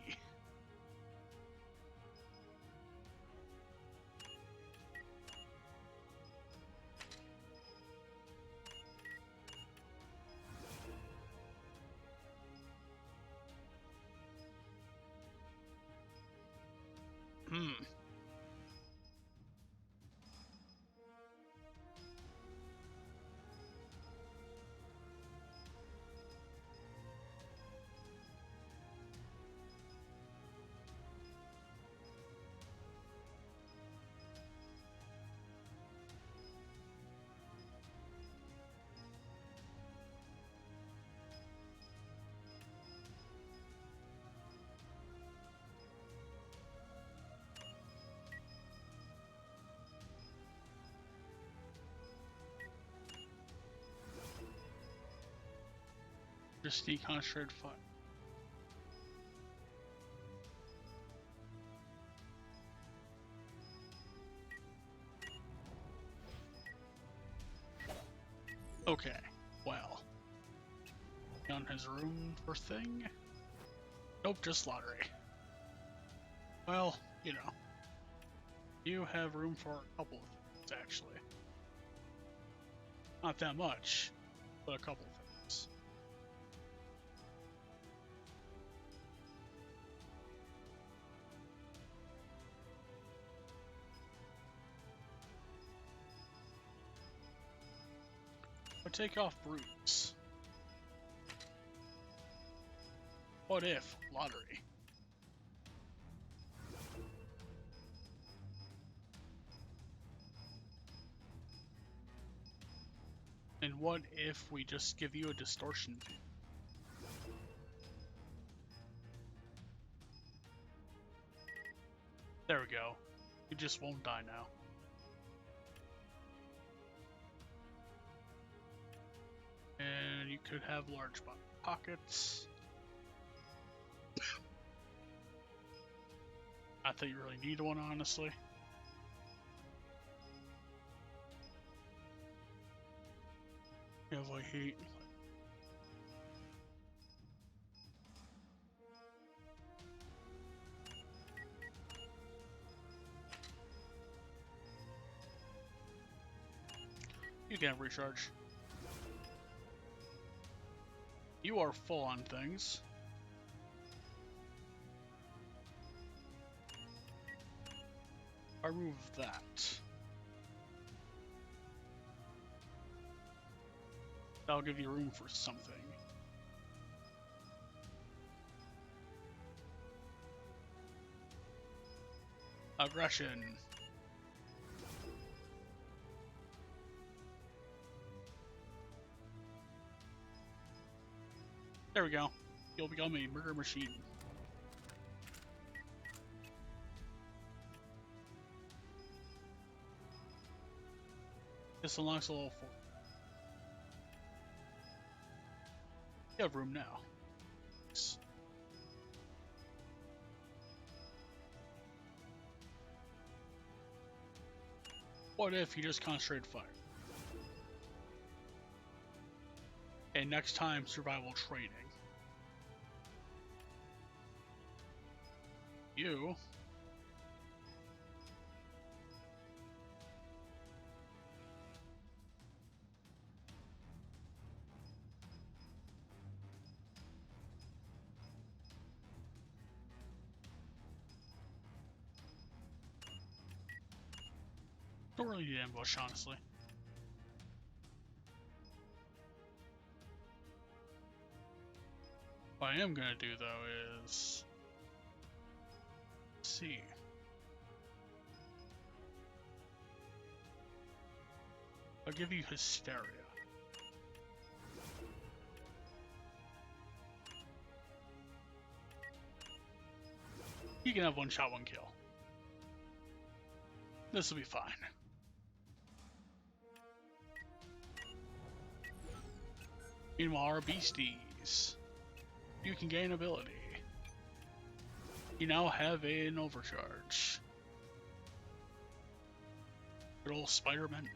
Just deconcentrated fire. Okay, well. Gun has room for thing? Nope, just lottery. Well, you know. You have room for a couple of things, actually. Not that much, but a couple of things. But take off brutes. What if lottery? And what if we just give you a distortion fee? There we go. You just won't die now. And you could have large pockets. Not that you really need one, honestly. You have like heat. You can have recharge. You are full on things. I remove that. That'll give you room for something. Aggression. There we go. You'll become a murder machine. This unlocks a level 4. You have room now. What if you just concentrated fire? And next time, survival training. You don't really need ambush, honestly. What I am gonna do though is see. I'll give you hysteria. He can have one shot, one kill. This will be fine. Meanwhile, our beasties. You can gain ability. You now have an overcharge. Good old Spider-Man.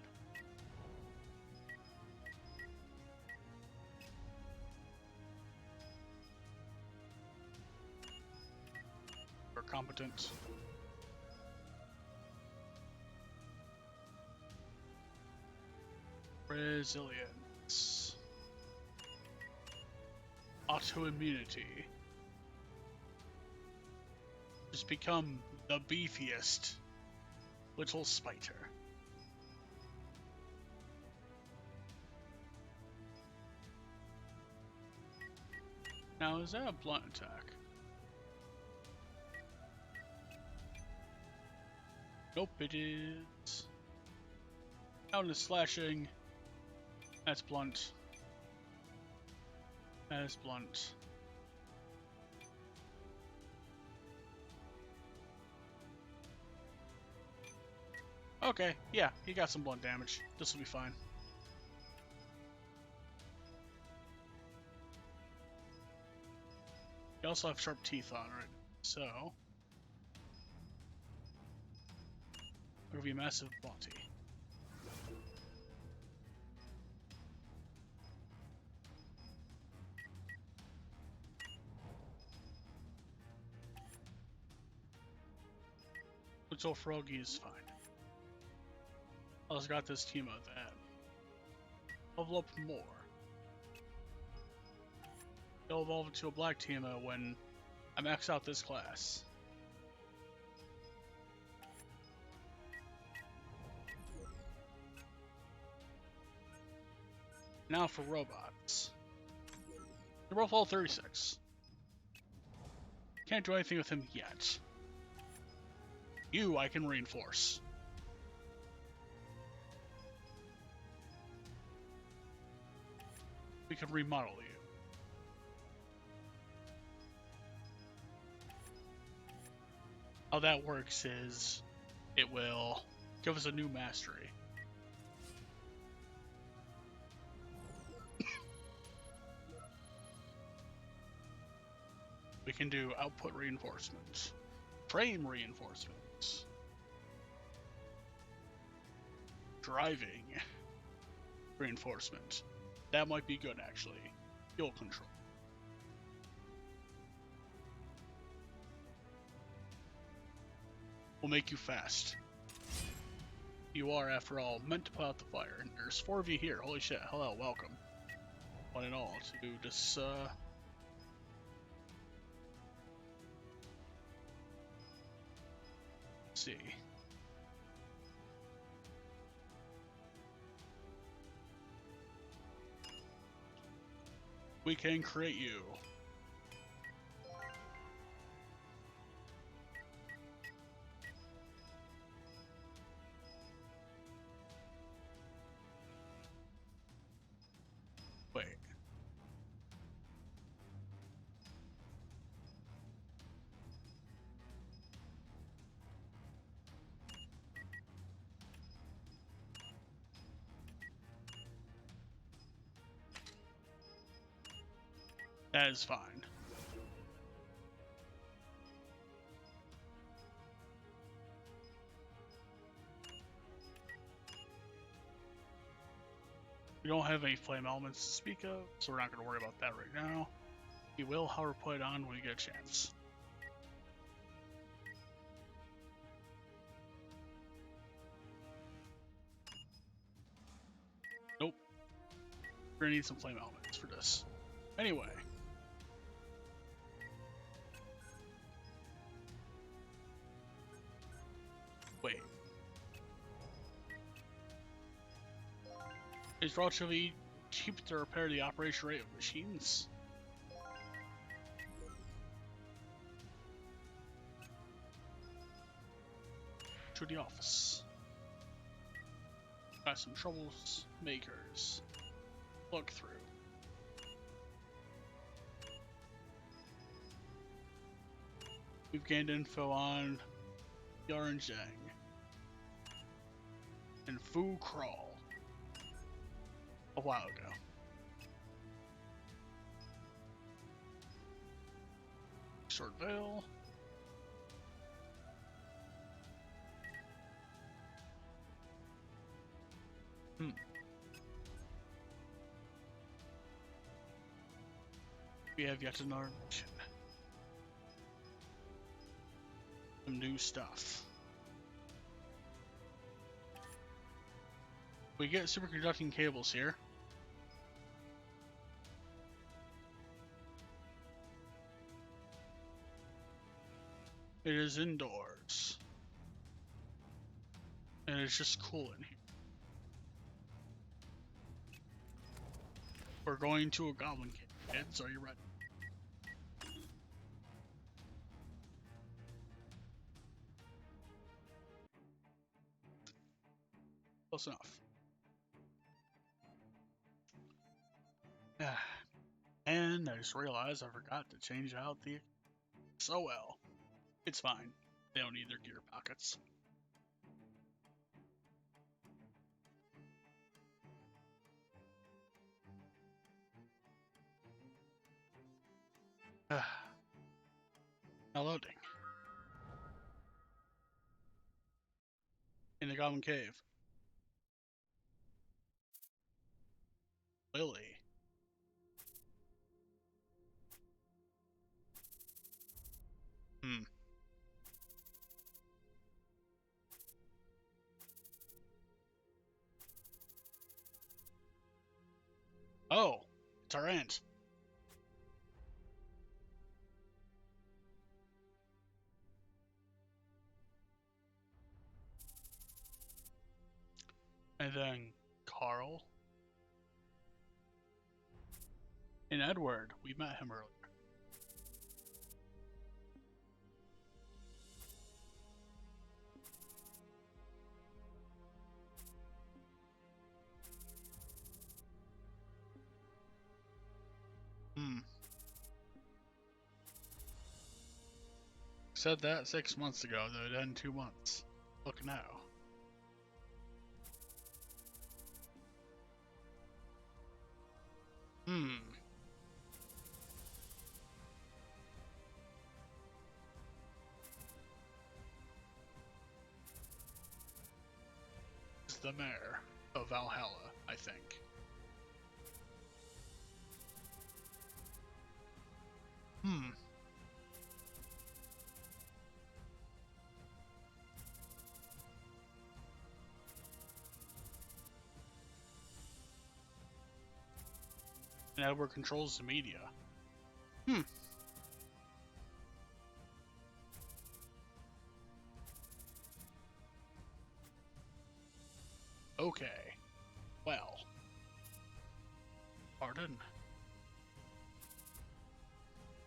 We're competent. Resilience. Autoimmunity. Just become the beefiest little spider. Now, is that a blunt attack? Nope, it is. Down to slashing. That's blunt. That is blunt. Okay, yeah, he got some blunt damage. This will be fine. You also have sharp teeth on, right? So it'll be a massive body. Little Froggy is fine. I also got this team of that. Level up more. They'll evolve into a black Teemo when I max out this class. Now for robots. They're both all 36. Can't do anything with him yet. You I can reinforce. We can remodel you. How that works is it will give us a new mastery. We can do output reinforcements, frame reinforcements, driving reinforcement. That might be good actually. Fuel control. Will make you fast. You are, after all, meant to put out the fire. And there's 4 of you here. Holy shit. Hello, welcome. One and all to this, let's see. We can create you. Wait. That is fine. We don't have any flame elements to speak of, so we're not going to worry about that right now. We will, however, put it on when we get a chance. Nope. We're going to need some flame elements for this. Anyway. Wait. It's relatively cheap to repair the operation rate of machines. To the office. Got some troublemakers. Look through. We've gained info on Yarn Zhang and Fu Crawl a while ago. Short Veil. We have yet another mission. Some new stuff. We get superconducting cables here. It is indoors. And it's just cool in here. We're going to a goblin cave. Kids, are you ready? Close enough. And I just realized I forgot to change out the... So well. It's fine. They don't need their gear pockets. Now loading. In the Goblin Cave. Lily. Oh, it's our aunt. And then Carl. And Edward. We met him earlier. Said that 6 months ago, though it ended 2 months. Look now. This is the mayor of Valhalla, I think. And Edward controls the media. Okay. Well. Pardon.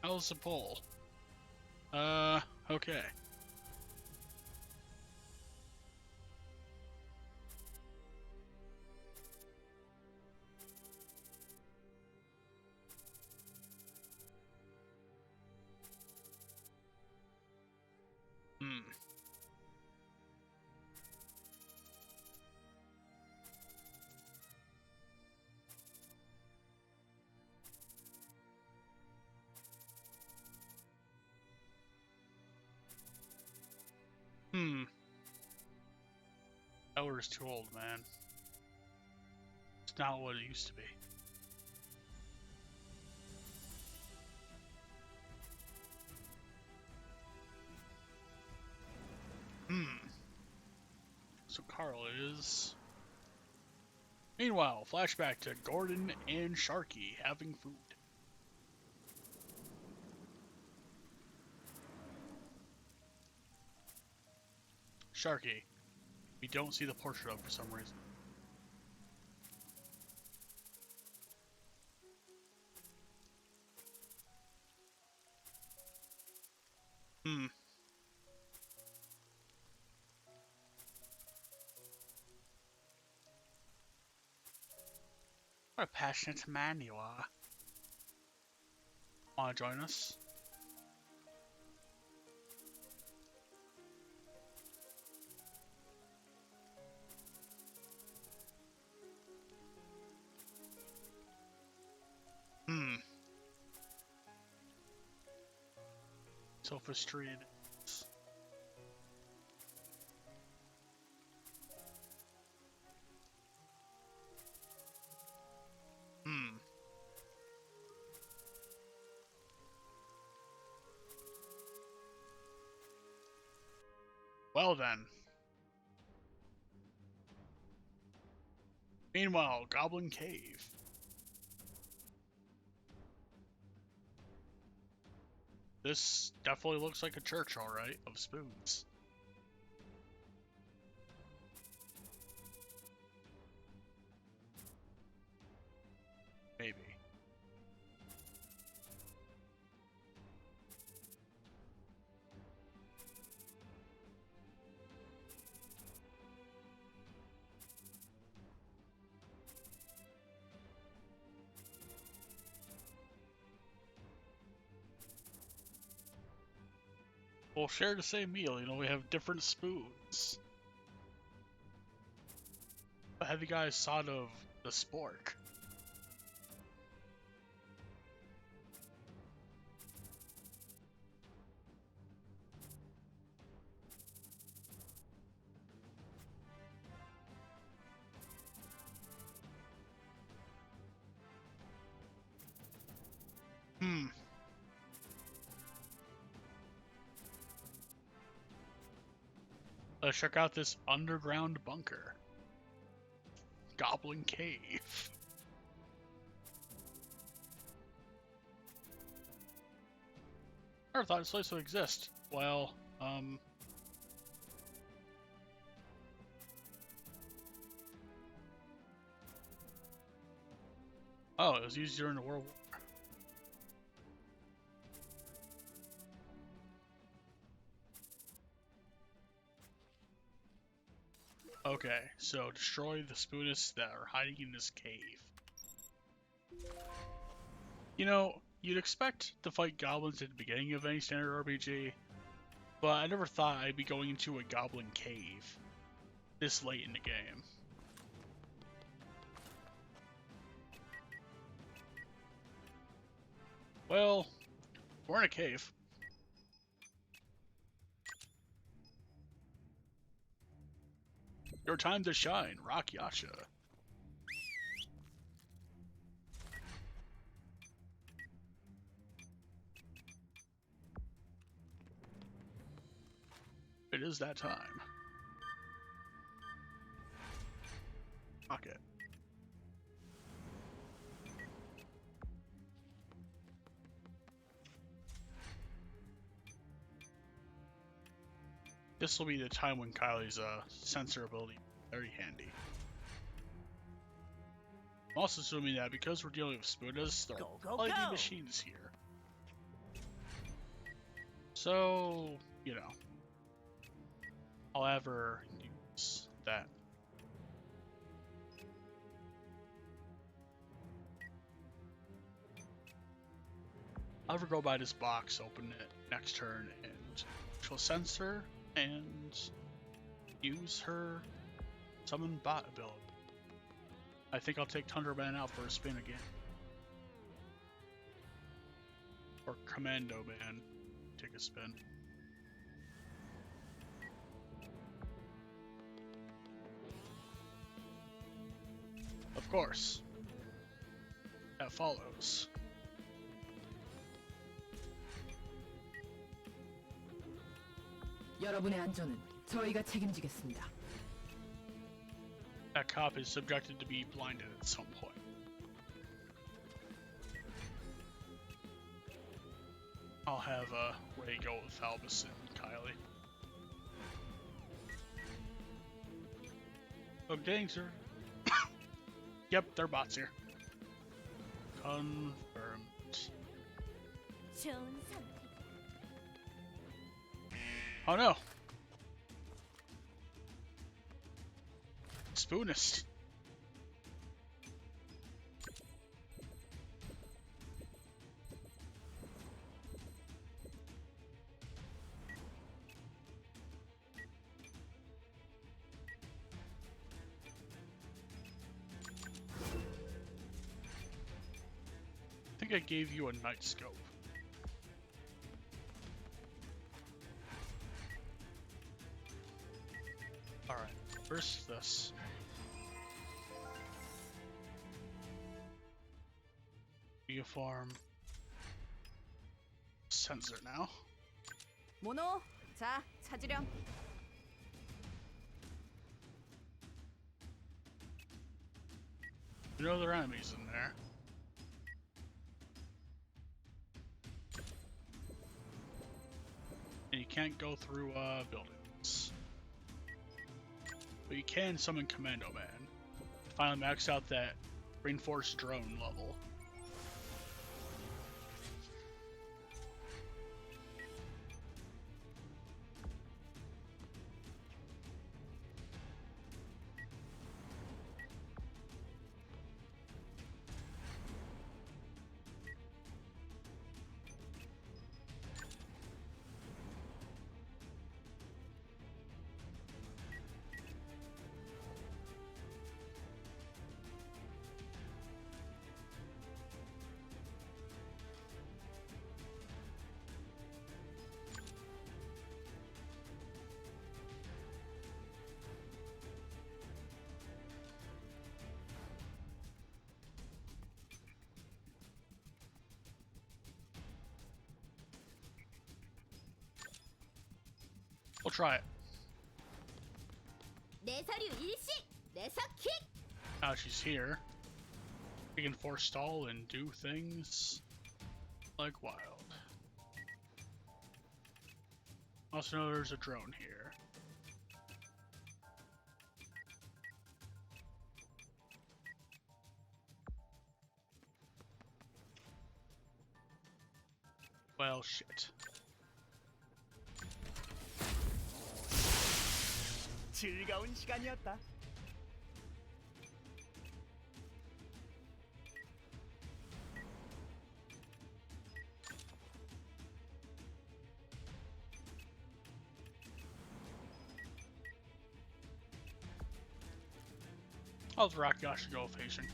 How's the poll? Okay. Edward's too old, man. It's not what it used to be. So Carl is... Meanwhile, flashback to Gordon and Sharky having food. Sharky. We don't see the portrait of for some reason. What a passionate man you are. Wanna join us? sophistry it is. Well then. Meanwhile, Goblin Cave. This definitely looks like a church, alright, of spoons. Maybe. We'll share the same meal, you know, we have different spoons. But have you guys thought of the spork? Let's check out this underground bunker. Goblin Cave. I never thought this place would exist. Well, oh, it was used during the World War. Okay, so destroy the Spoonists that are hiding in this cave. You know, you'd expect to fight goblins at the beginning of any standard RPG, but I never thought I'd be going into a goblin cave this late in the game. Well, we're in a cave. Your time to shine, Rock Yasha. It is that time. Pocket. This will be the time when Kylie's sensor ability very handy. I'm also assuming that because we're dealing with Spoonists, there will probably be machines here. So, you know, I'll ever use that. I'll ever go by this box, open it next turn, and she'll sensor and use her summon bot ability. I think I'll take Thunder Man out for a spin again. Or Commando Man, take a spin. Of course. That follows. 여러분의 안전은 저희가 책임지겠습니다. That cop is subjected to be blinded at some point. I'll have Ray go with Albus and Kylie. Oh, dang, sir. Yep, they're bots here. Confirmed. 좋은 선택. Oh no! Spoonist. I think I gave you a night scope. Alright, first this. Uniform. Sensor now. 모노, 자, 찾으렴. You know there are enemies in there. And you can't go through buildings. But you can summon Commando Man. Finally max out that reinforced drone level. We'll try it. 내 서류 일시, 내 서킥. Now she's here. We can forestall and do things like wild. Also know there's a drone here. Well, shit. 즐거운 시간이었다. How's Rakyasha go facing?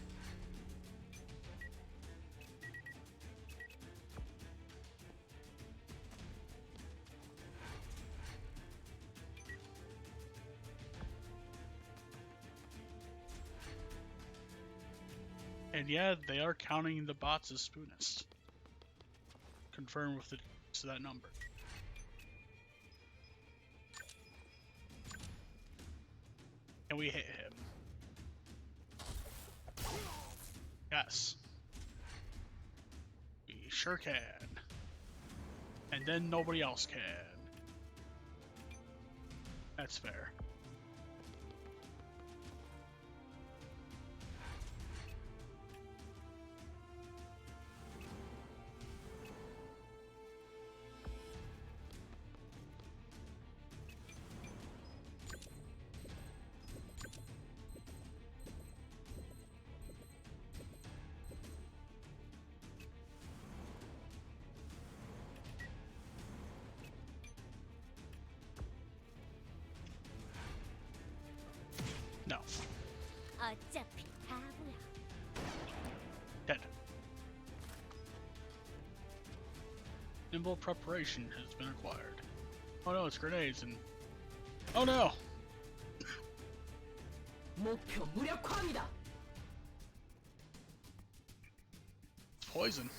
And yeah, they are counting the bots as Spoonists. Confirm with the to that number. Can we hit him? Yes. We sure can. And then nobody else can. That's fair. No. 어차피 바보야. Dead. Nimble preparation has been acquired. Oh no, it's grenades and... Oh no! 목표 무력화합니다. It's poison.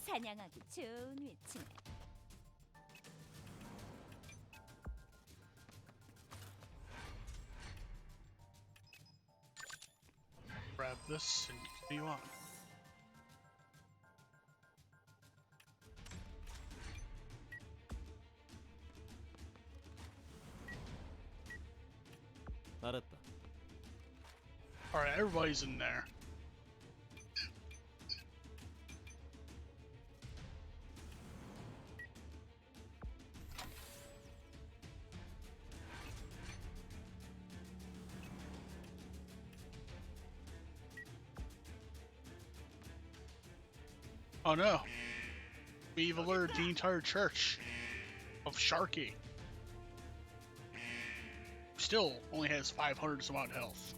사냥하기 좋은 위치네. Grab this and continue on. 알았다. Alright, everybody's in there. Oh no. We've alerted the entire church of Sharky. still only has 500 some odd health.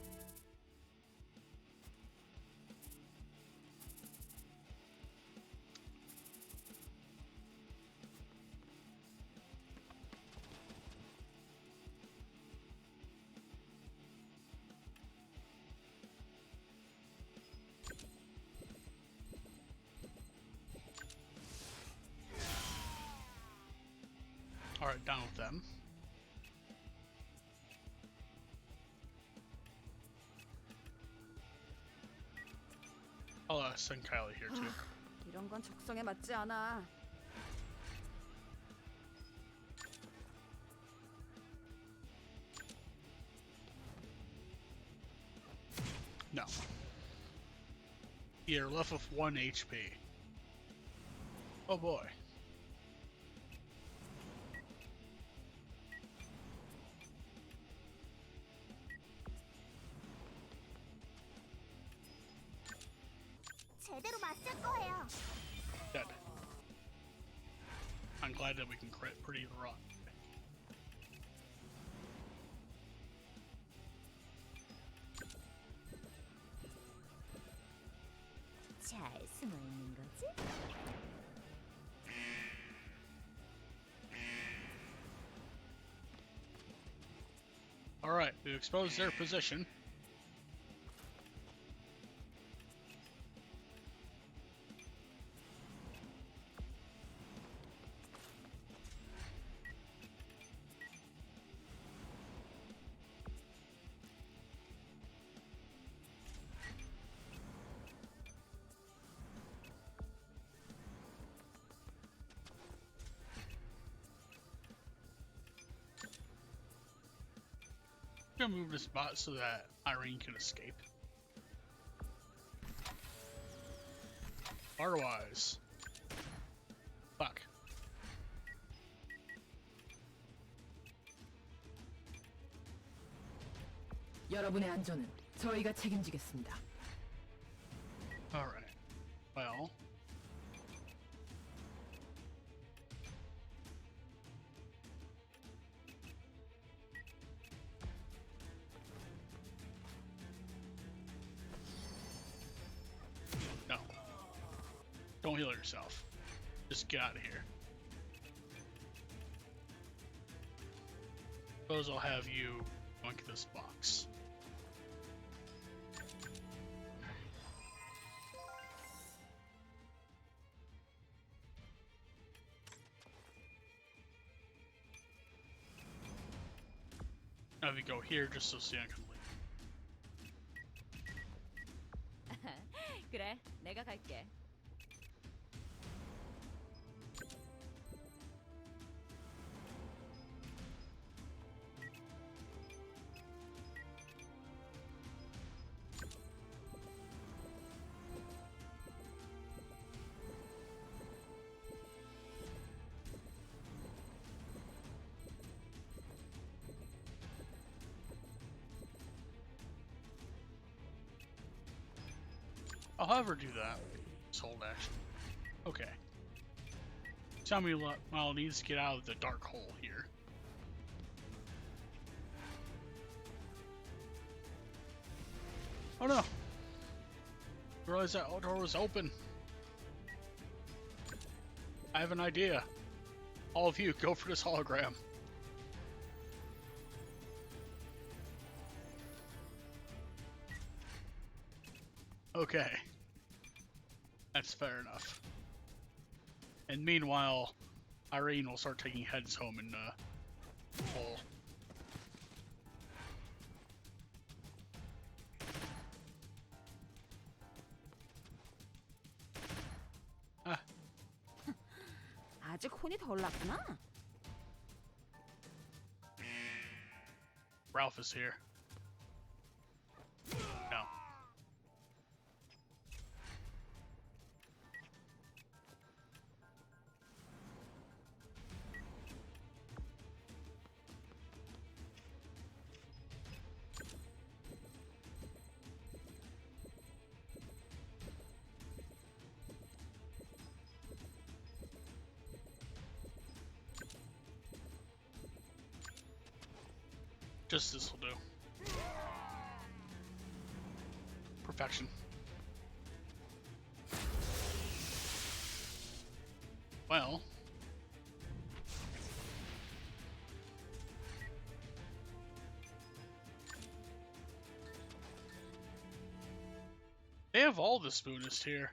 Alright, down with them. I'll send Kylie here too. 이런 건 적성에 맞지 않아. No. You're left with 1 HP. Oh boy. 제대로 맞을 거예요. Dead. I'm glad that we can crit pretty rough. 잘 숨어 있는 거지? Alright, we've exposed their position. I'm gonna move this bot so that Irene can escape. Otherwise, fuck. 여러분의 안전은 저희가 책임지겠습니다. Alright. Well. No. Don't heal yourself. Just get out of here. Suppose I'll have you monkey this box. Now we go here just so Sian can leave. 그래, 내가 갈게. I'll have her do that. Just hold action. Okay. Tell me what Mile needs to get out of the dark hole here. Oh no! I realized that door was open. I have an idea. All of you, go for this hologram. Okay. That's fair enough. And meanwhile, Irene will start taking heads home in the hole. Ah, 아직 혼이 덜 났구나. Ralph is here. No. Just this will do. Perfection. Well. They have all the Spoonists here,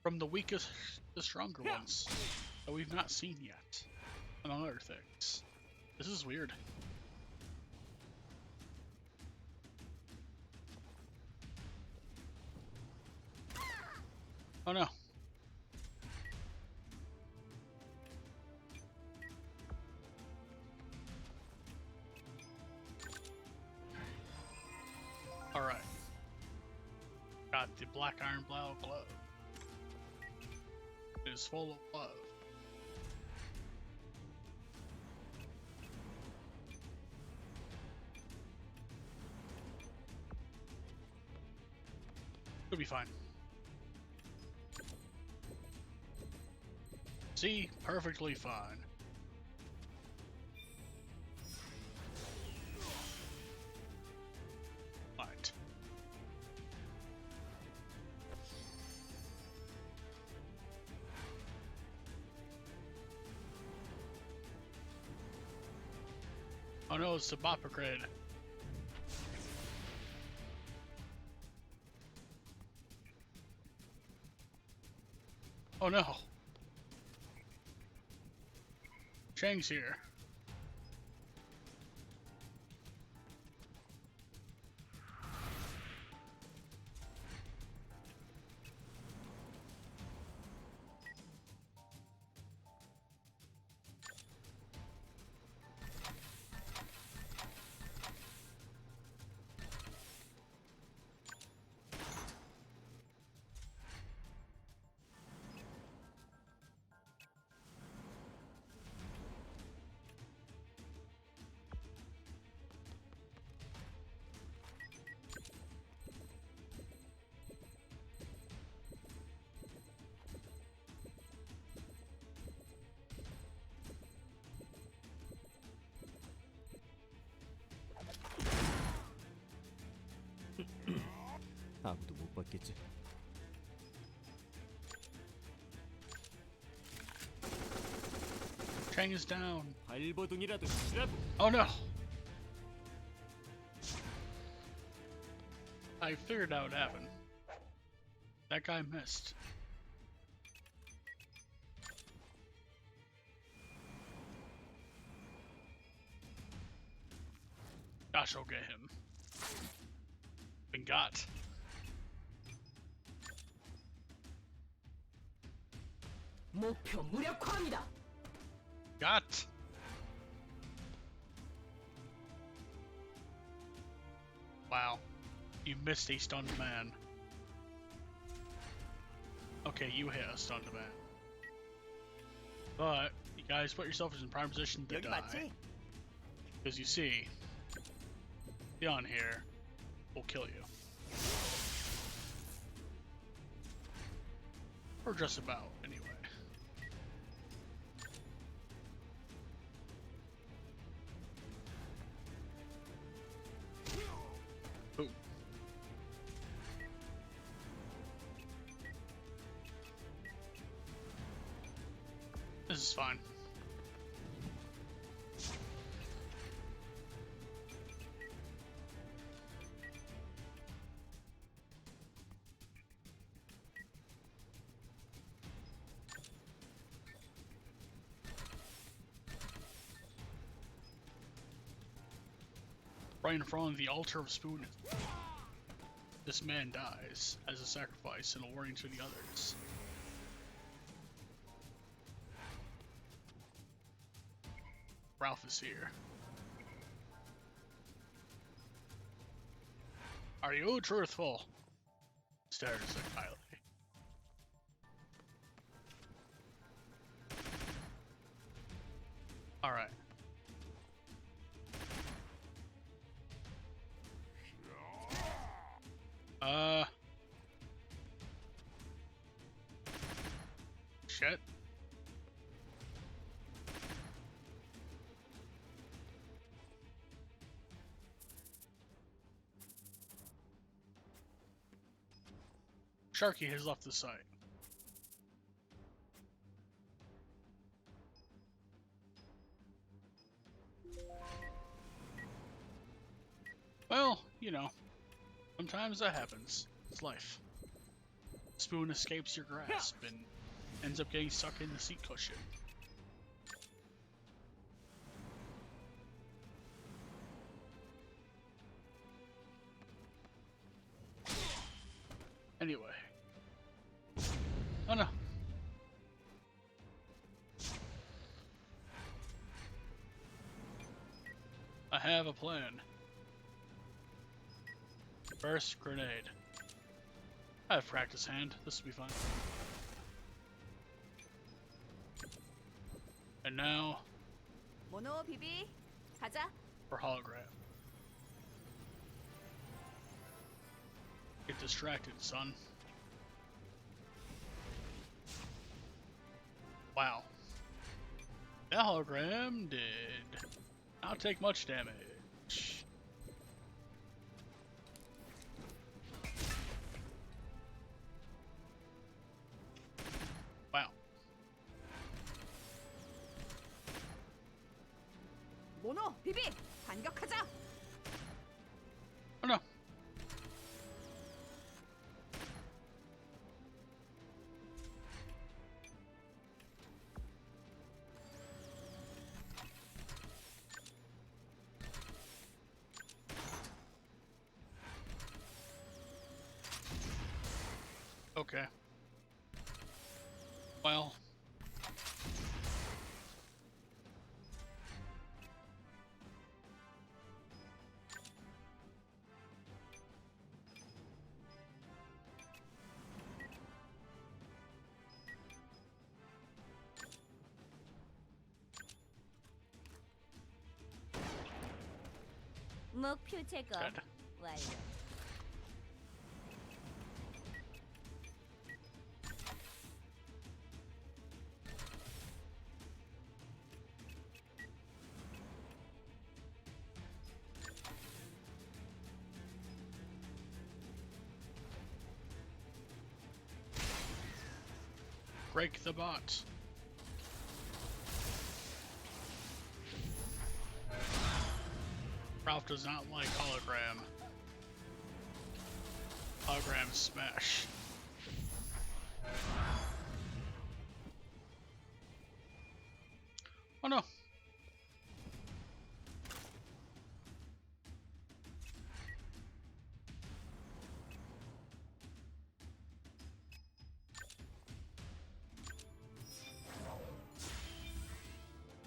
from the weakest to the stronger ones, that we've not seen yet, among other things. This is weird. Oh no. Alright. Got the black iron glove. It is full of love. It'll be fine. See? Perfectly fine. Right. Oh no, it's the Boppercred. Oh no. Chang's here. 아무도 못 봤겠지. Chang is down. 발버둥이라도 치라고. Oh no. I figured that would happen. That guy missed. Gosh, I'll get him. Been got. 목표 무력화합니다. Got. Wow. You missed a stunned man. Okay, you hit a stunned man. But, you guys put yourselves in prime position to die. Because you see, beyond here will kill you. Or just about, anyway. Ooh. This is fine. Right in front of the altar of Spoonism, this man dies as a sacrifice and a warning to the others. Ralph is here. Are you truthful? Stares at Kylie. Alright. Shit. Sharky has left the site. Well, you know, sometimes that happens. It's life. Spoon escapes your grasp and ends up getting stuck in the seat cushion. Anyway. Oh no. I have a plan. First, grenade. I have practice hand. This will be fine. And now 모노 비비 가자. for hologram. Get distracted, son. Wow. That hologram did not take much damage. Wow. 모노 비비 반격하자. Oh no. Okay. Well. 목표 제거 Good. 완료. Break the bot. Ralph does not like hologram. Hologram smash. Oh no.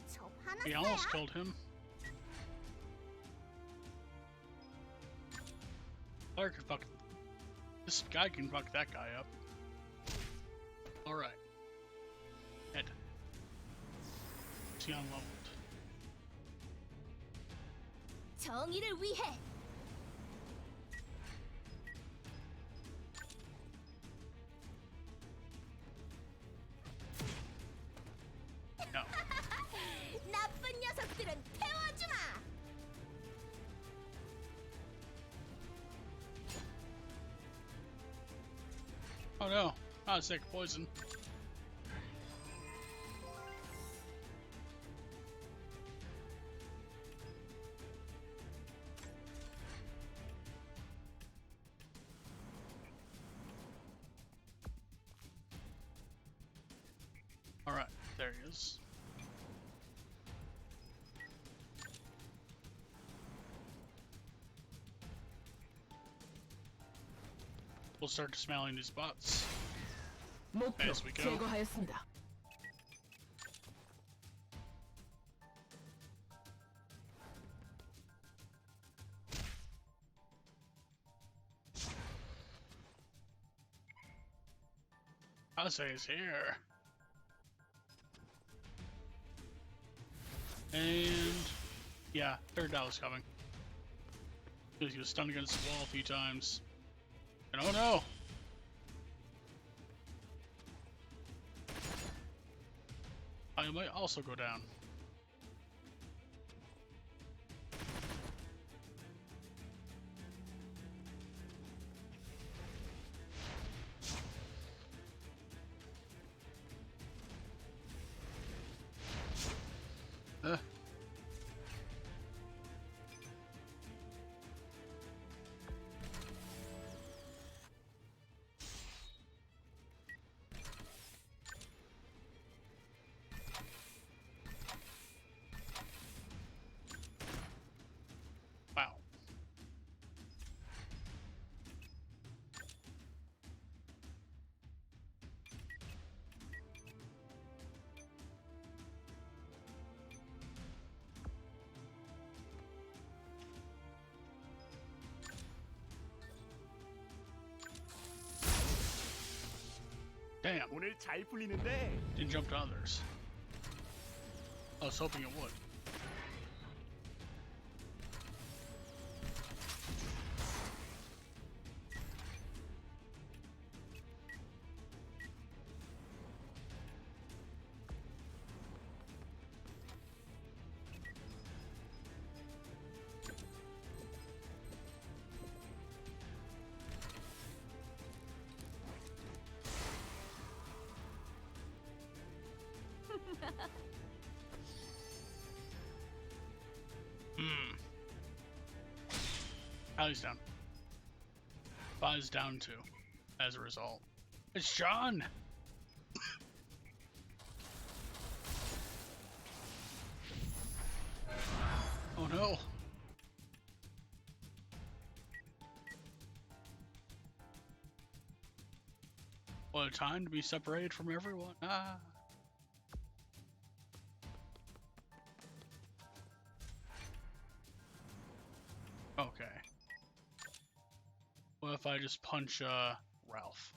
저 He 화났어요? almost killed him. Or could fuck. This guy can fuck that guy up. Alright. Head. Is he unleveled? 정의를 위해. No. 나쁜 녀석들은 태워주마. Oh no. Not a sick poison. Alright, there he is. We'll start dismantling these bots. 목표 As we go. 제거하였습니다. I'll say he's here. And yeah, figured that was coming. Because he was stunned against the wall a few times. And oh no! I might also go down. Huh. Wow. Damn, 오늘 잘 풀리는데. didn't jump to others. I was hoping it would. Alley's down. Five's down 2 as a result. It's John! Oh no. What a time to be separated from everyone. Ah. Okay. What if I just punch Ralph?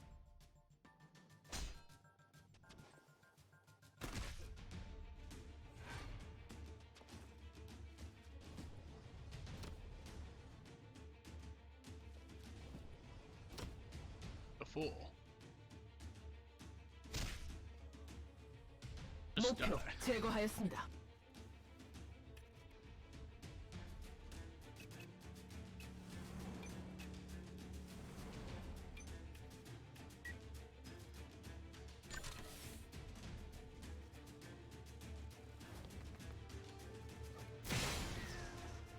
The fool. Just die. 목표 제거하였습니다.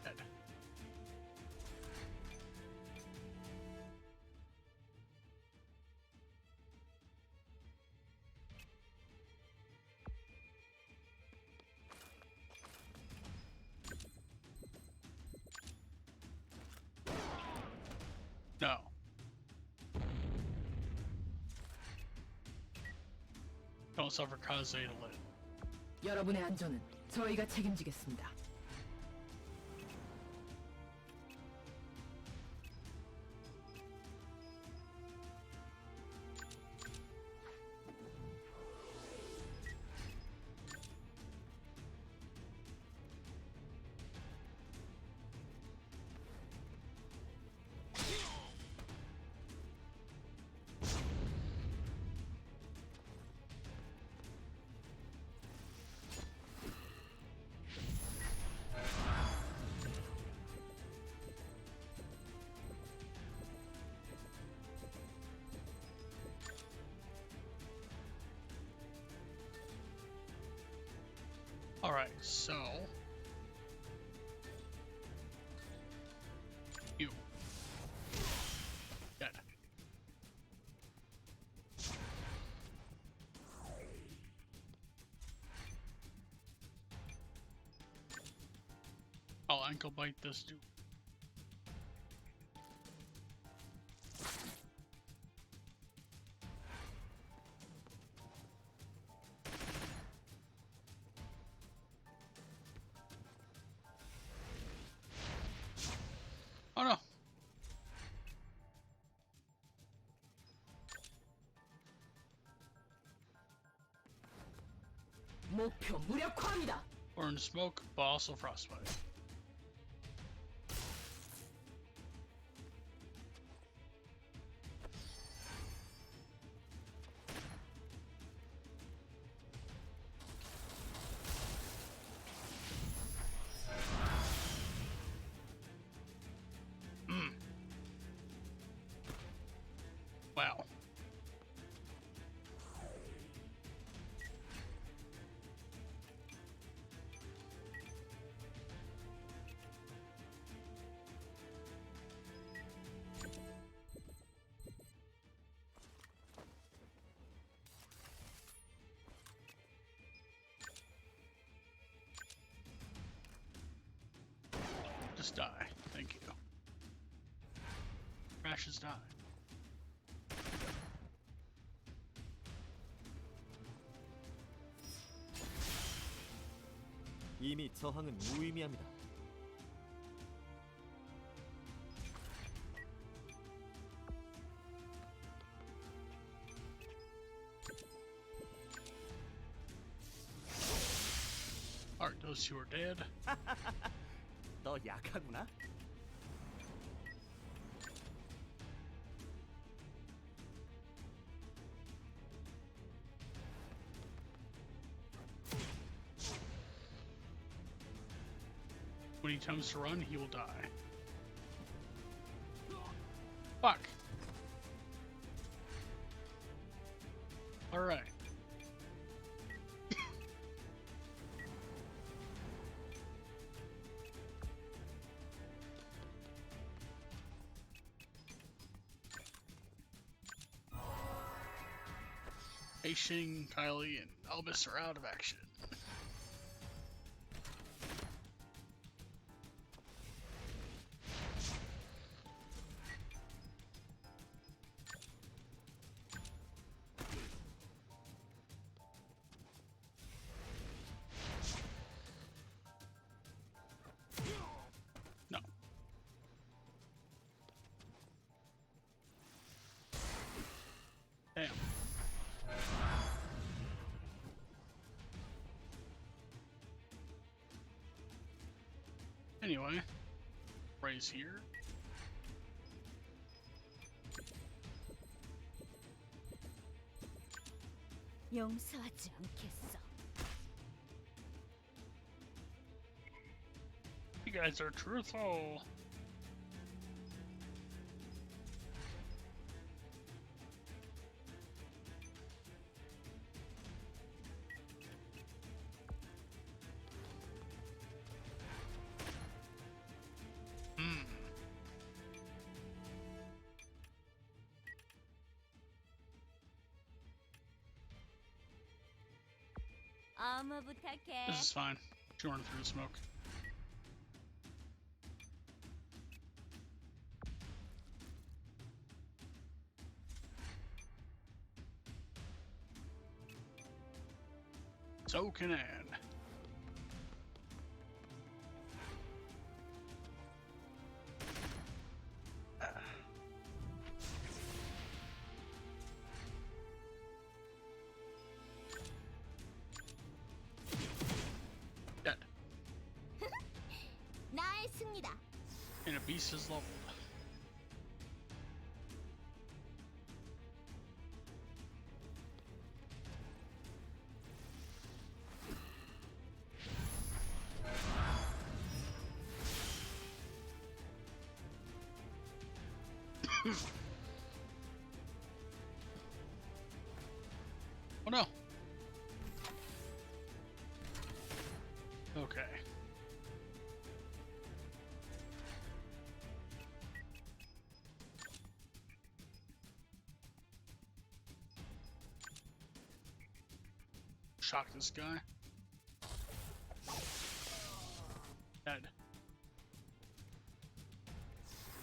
Dead. No. Don't suffer cause they to live. 여러분의 안전은 저희가 책임지겠습니다. Alright, so... You. Dead. I'll ankle bite this dude. Oh no. 목표 무력화합니다. Burn smoke, but also frostbite. Wow. Just die. Thank you. Crashes die. 이미 저항은 무의미합니다. Alright, those two are dead. 너 약하구나. When he attempts to run, he will die. Fuck. Alright. Aishing, Kylie, and Albus are out of action. No. Damn. Anyway, Ray's here. 용서하지 않겠어. You guys are truthful. 어머 부탁해. This is fine. She'll run through the smoke. So can Anne. Dead. 나의 승리다. And a beast is leveled. Oh no. Okay. Shock this guy. Dead.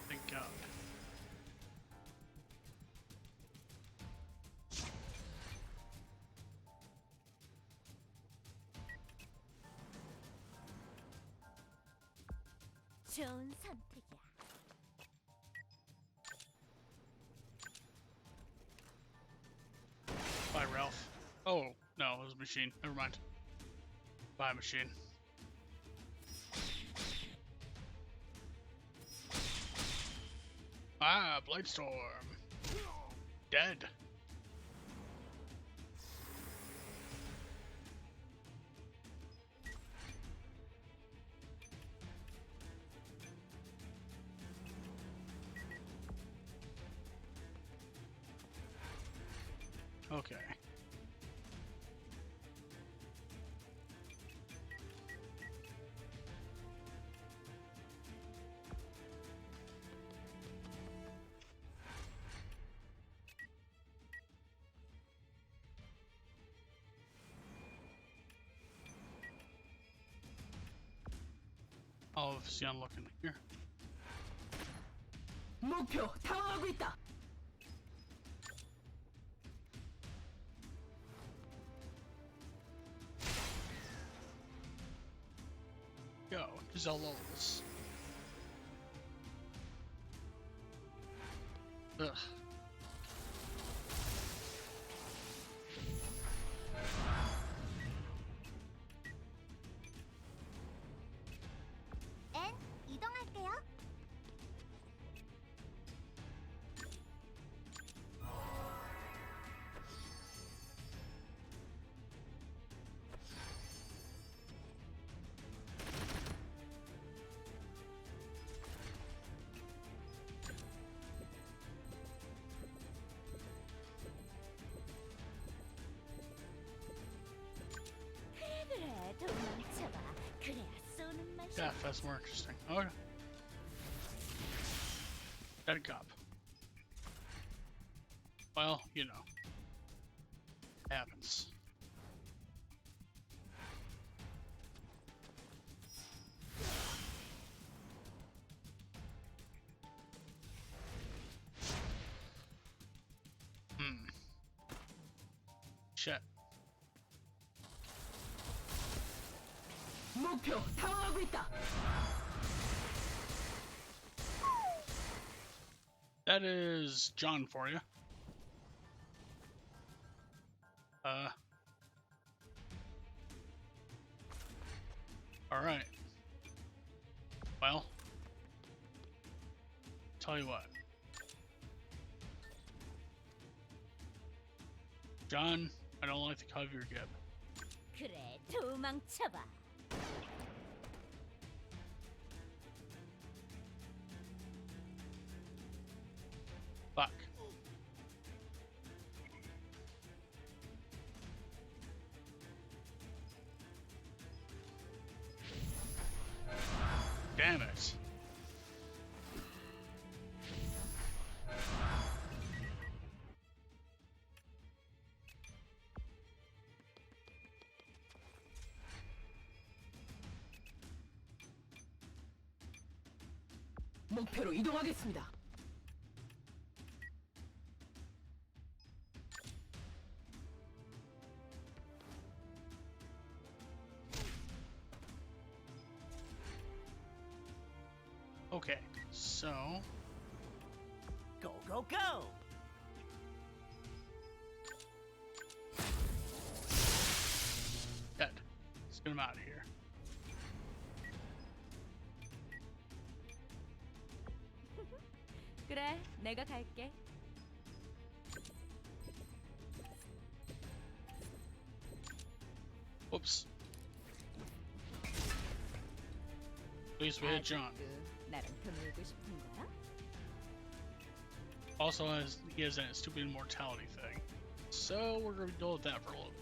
Thank God. 좋은 선택이야. Bye, Ralph. Oh, no, it was a machine. Never mind. Bye, machine. Ah, Blightstorm. Dead. Okay. I'll see I'm looking here. 목표 당황하고 있다. Go, Giselle. Ugh. 엔 이동할게요. 그래, 도망쳐봐. 그래야 쏘는 맛이. Yeah, that's more interesting. Okay. Dead cop. Well, you know. Happens. Shit. 목표 당황하고 있다. That is John for you. Alright. Well. Tell you what. John, I don't like the cut of your gib. 그래, 도망쳐봐. Fuck. Damn it. 목표로 이동하겠습니다. Okay, so Go, go, go! dead. Let's get him out of here. 그래, 내가 갈게. Whoops. At least we hit John. 아직도 나랑 더 놀고 싶은 거야? Also, he has that stupid immortality thing. So we're gonna deal with that for a little bit.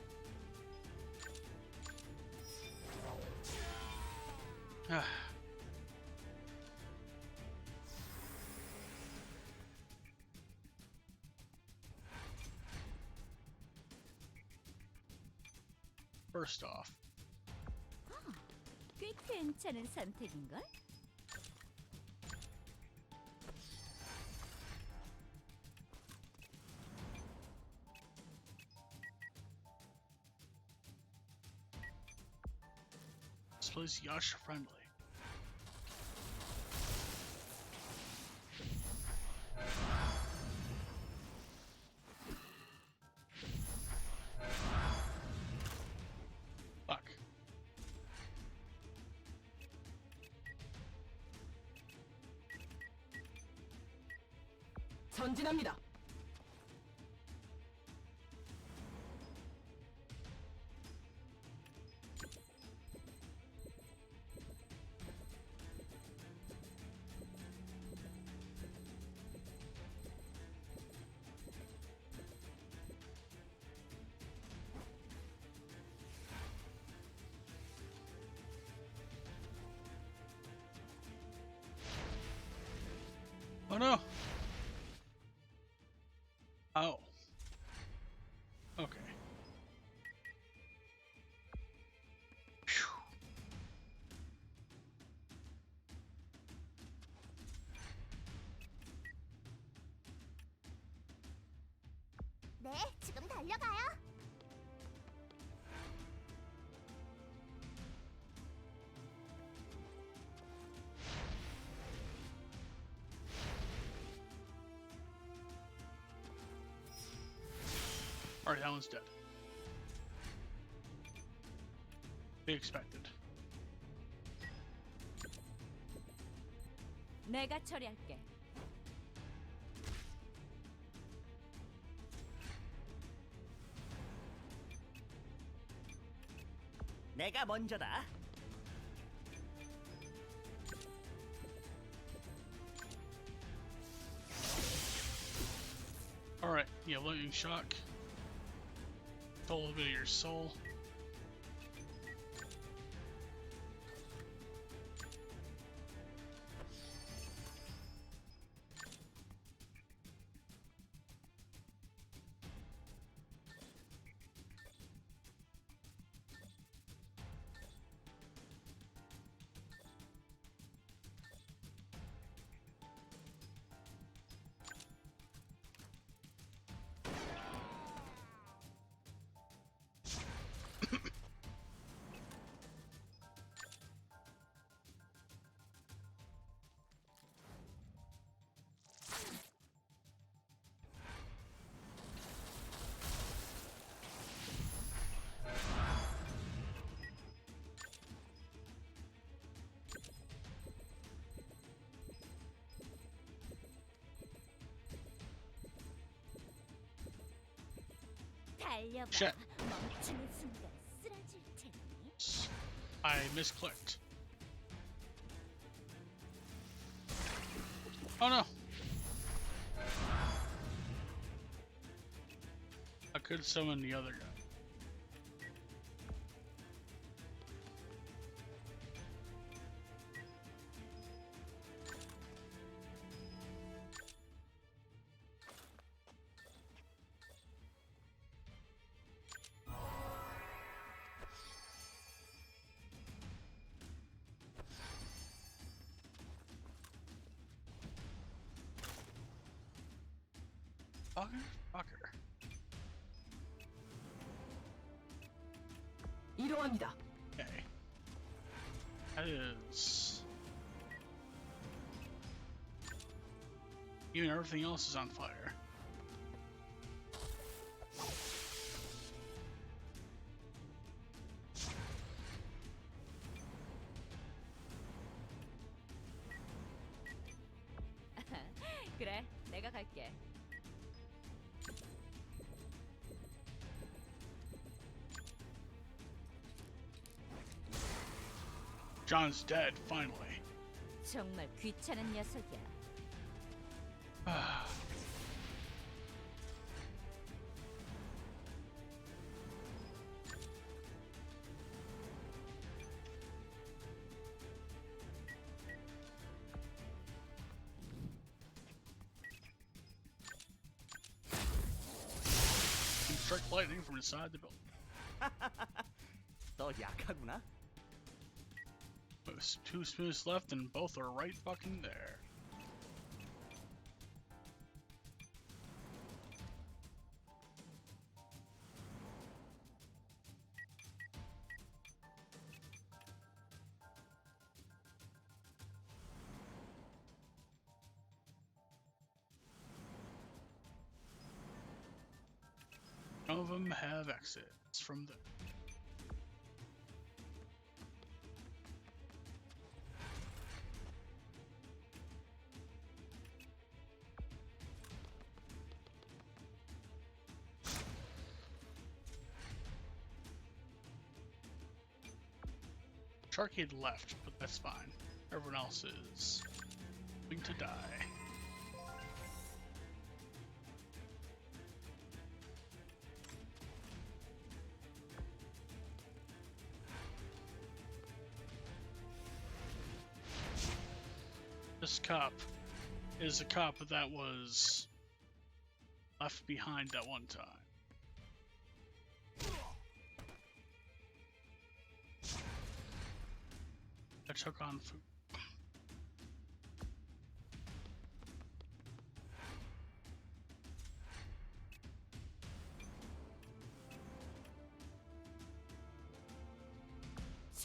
First off, 꽤 괜찮은 선택인걸? this place is Yasha friendly. Fuck. 전진합니다. Oh no! Oh. Okay. Phew. 네, 지금 달려가요. Alright, that one's dead. Be expected. 내가 처리할게. 내가 먼저다. Alright, yeah, lightning shock. Stole a little bit of your soul. 달려봐. Shit. 멈추는 순간 쓰러질 테니. I misclicked. Oh no! I could summon the other guy. Fucker. 이동합니다. Okay. That is... Even everything else is on fire. 그래, 내가 갈게. John's dead, finally. 정말 귀찮은 녀석이야. Strike lightning from inside the building. 너 약하구나. There's 2 spoons left and both are right fucking there. None of them have exits from the... Sharky had left, but that's fine. Everyone else is going to die. This cop is a cop that was left behind at one time. I took on food.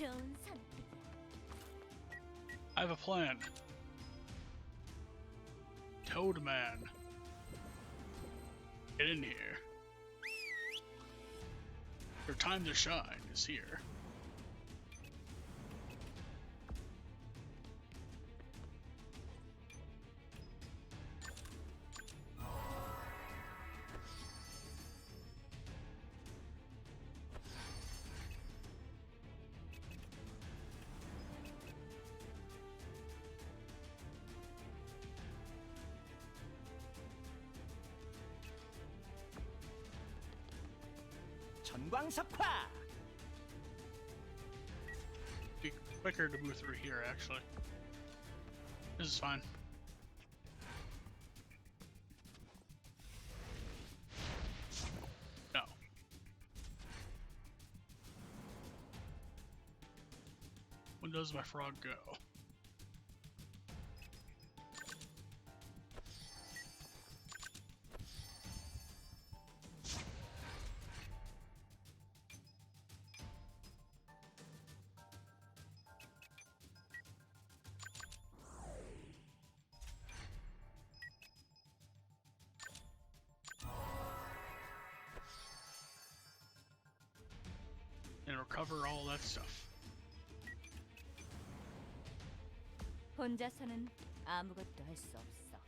좋은 선택. I have a plan. Toadman. Get in here. Your time to shine is here. 전광석화. Be quicker to move through here, actually. This is fine. No. When does my frog go? And recover all that stuff. 혼자서는 아무것도 할 수 없어.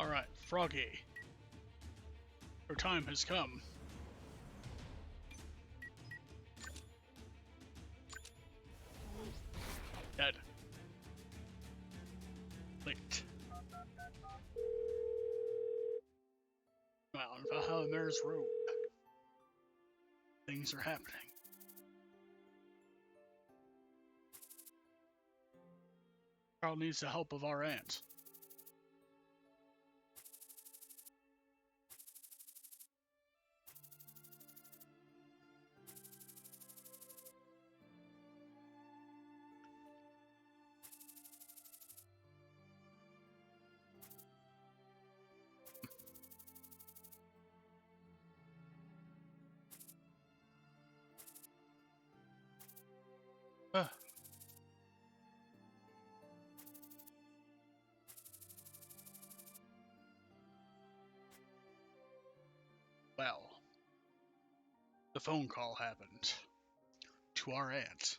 Alright, Froggy. Your time has come. Dead. Licked. Well, in Valhallamir's room. Things are happening. Carl needs the help of our aunt. Well, the phone call happened to our aunt.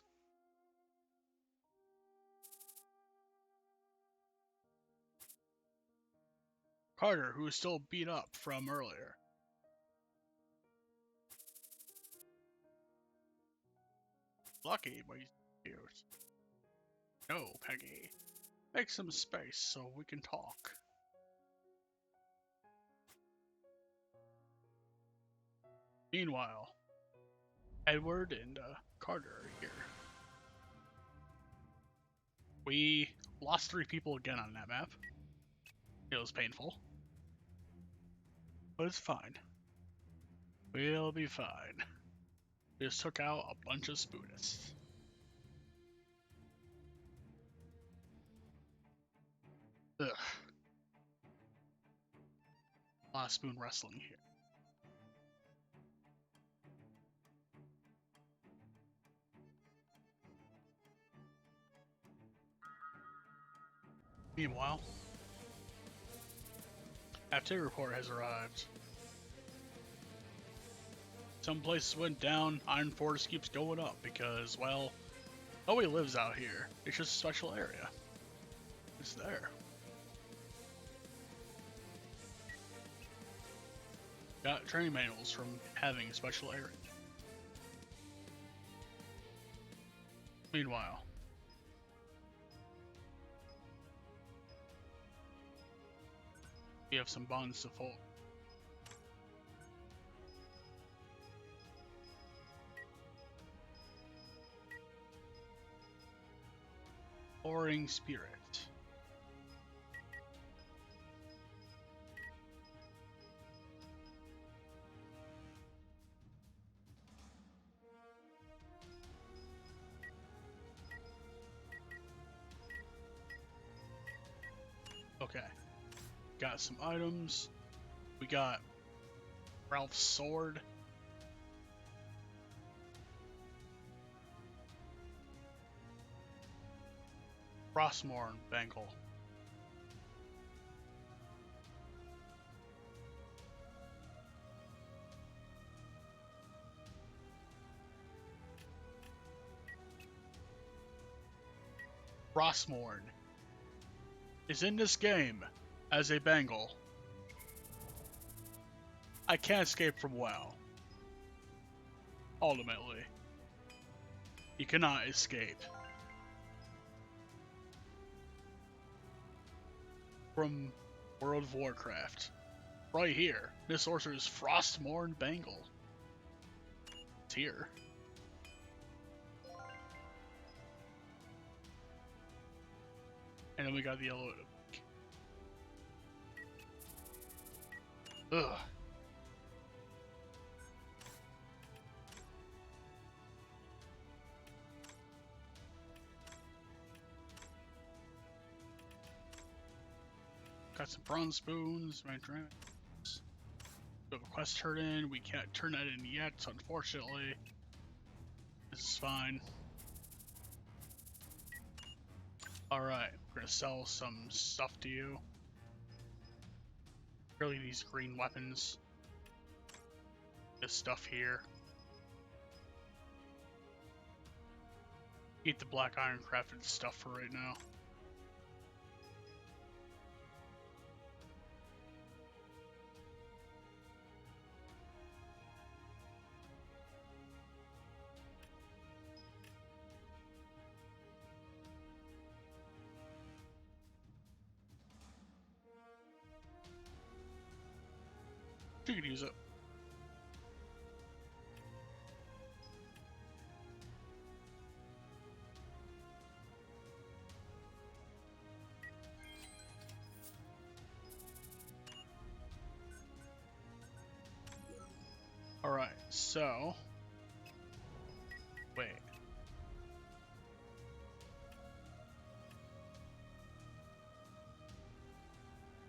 Carter, who is still beat up from earlier. Lucky, but he's cute. No, Peggy. Make some space so we can talk. Meanwhile, Edward and Carter are here. We lost 3 people again on that map. It was painful. But it's fine. We'll be fine. We just took out a bunch of Spoonists. Ugh. A lot of spoon wrestling here. Meanwhile, activity report has arrived. Some places went down, Iron Force keeps going up because, well, nobody lives out here. It's just a special area. It's there. Got training manuals from having a special area. Meanwhile, we have some bonds to fold. Soaring Spirit. Okay. Got some items. We got Ralph's sword. Frostmourne Bengal. Frostmourne is in this game as a Bengal. I can't escape from WoW. Ultimately, you cannot escape from World of Warcraft. Right here, this sorcerer is Frostmourne Bengal. It's here. And then we got the yellow. Ugh. Got some bronze spoons, my dreams. We have a quest turn in. We can't turn that in yet, unfortunately. This is fine. Alright, we're gonna sell some stuff to you. Really, these green weapons. This stuff here. Eat the black iron crafted stuff for right now. You could use it. Alright, so... Wait.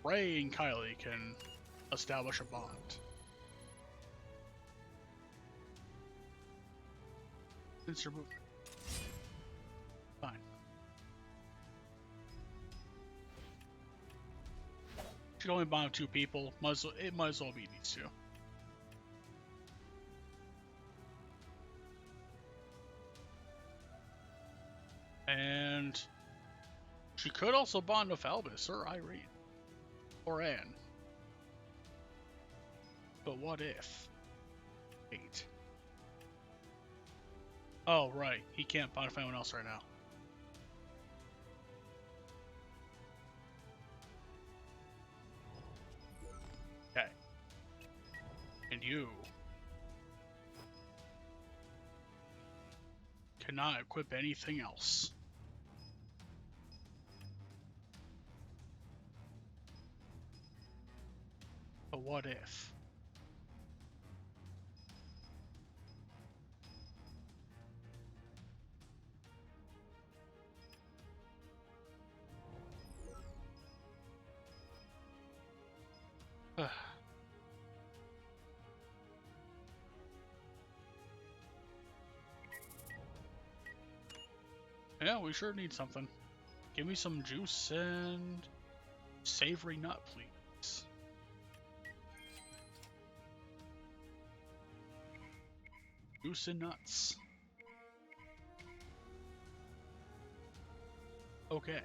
Ray and Kylie can establish a bond. Since you're moving. Fine. Should only bond with 2 people. It might as well be these 2. And she could also bond with Albus or Irene. Or Anne. But what if? 8. Oh, right. He can't bond with anyone else right now. Okay. And you cannot equip anything else. But what if? Yeah, we sure need something. Give me some juice and savory nut, please. Juice and nuts. Okay.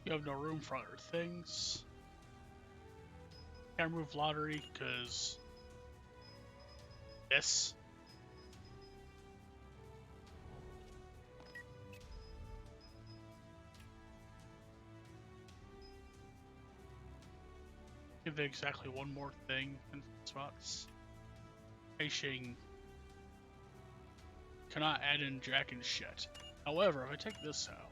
You have no room for other things. Can't remove lottery because this. Give it exactly one more thing in spots. Facing cannot add in jack and shit. However, if I take this out,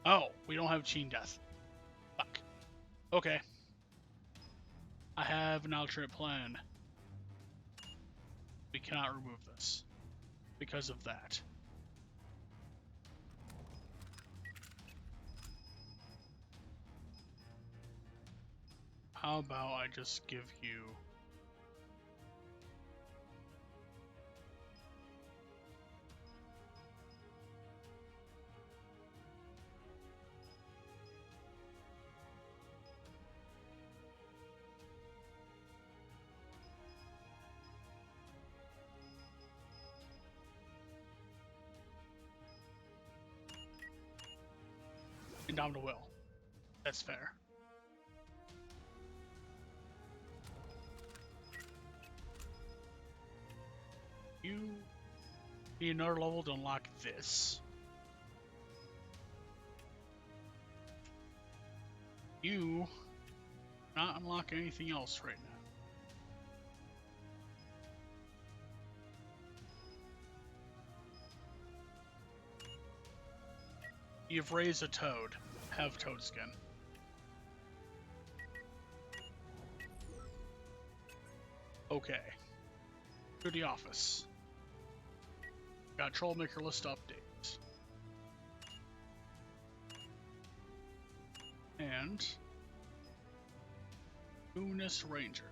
Oh, we don't have chain death. Fuck. Okay. I have an alternate plan. We cannot remove this because of that. How about I just give you... Indomitable Will. That's fair. You need another level to unlock this. You not unlock anything else right now. You've raised a toad. Have toad skin. Okay. To the office. Got Troublemaker list updates. And Spoonism Ranger.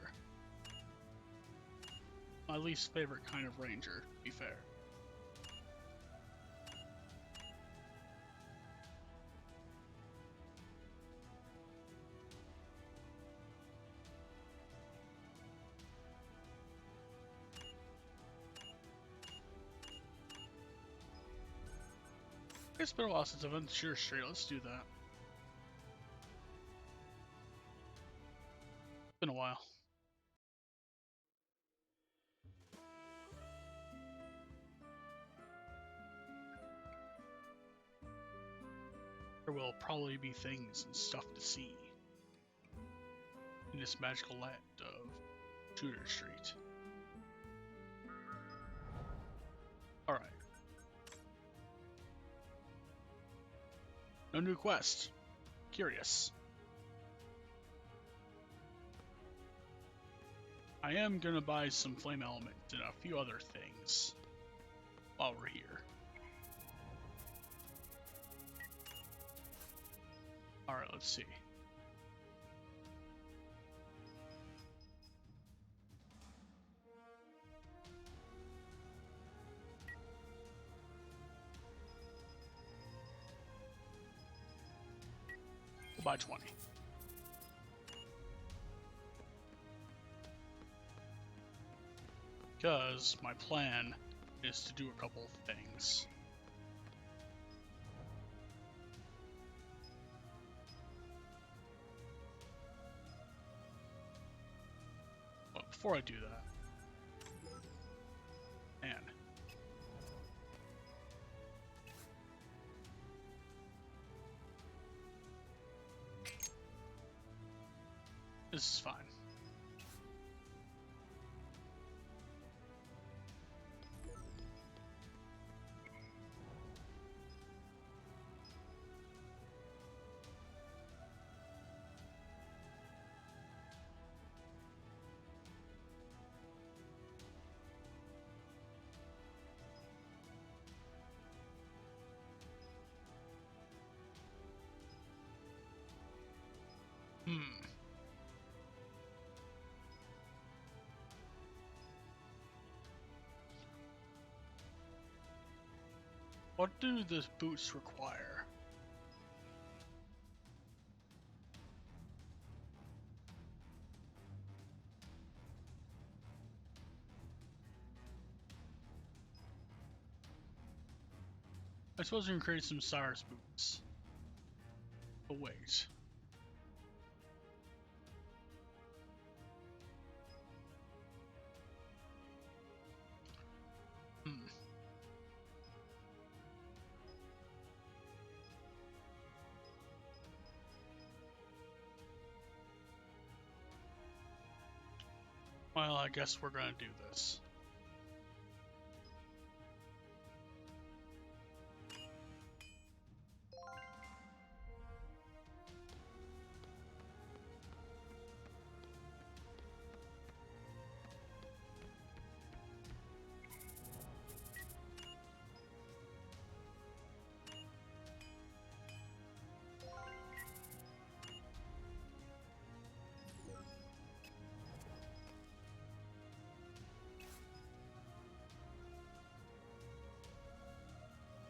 My least favorite kind of ranger, to be fair. It's been a while since I've been Sure Street. Let's do that. It's been a while. There will probably be things and stuff to see in this magical land of Shooter Street. Alright. No new quest. Curious. I am gonna buy some flame element and a few other things while we're here. Alright, let's see. We'll buy 20. Because my plan is to do a couple of things. But before I do that, man, this is fine. What do the boots require? I suppose we can create some Cyrus boots. But wait. Well, I guess we're gonna do this.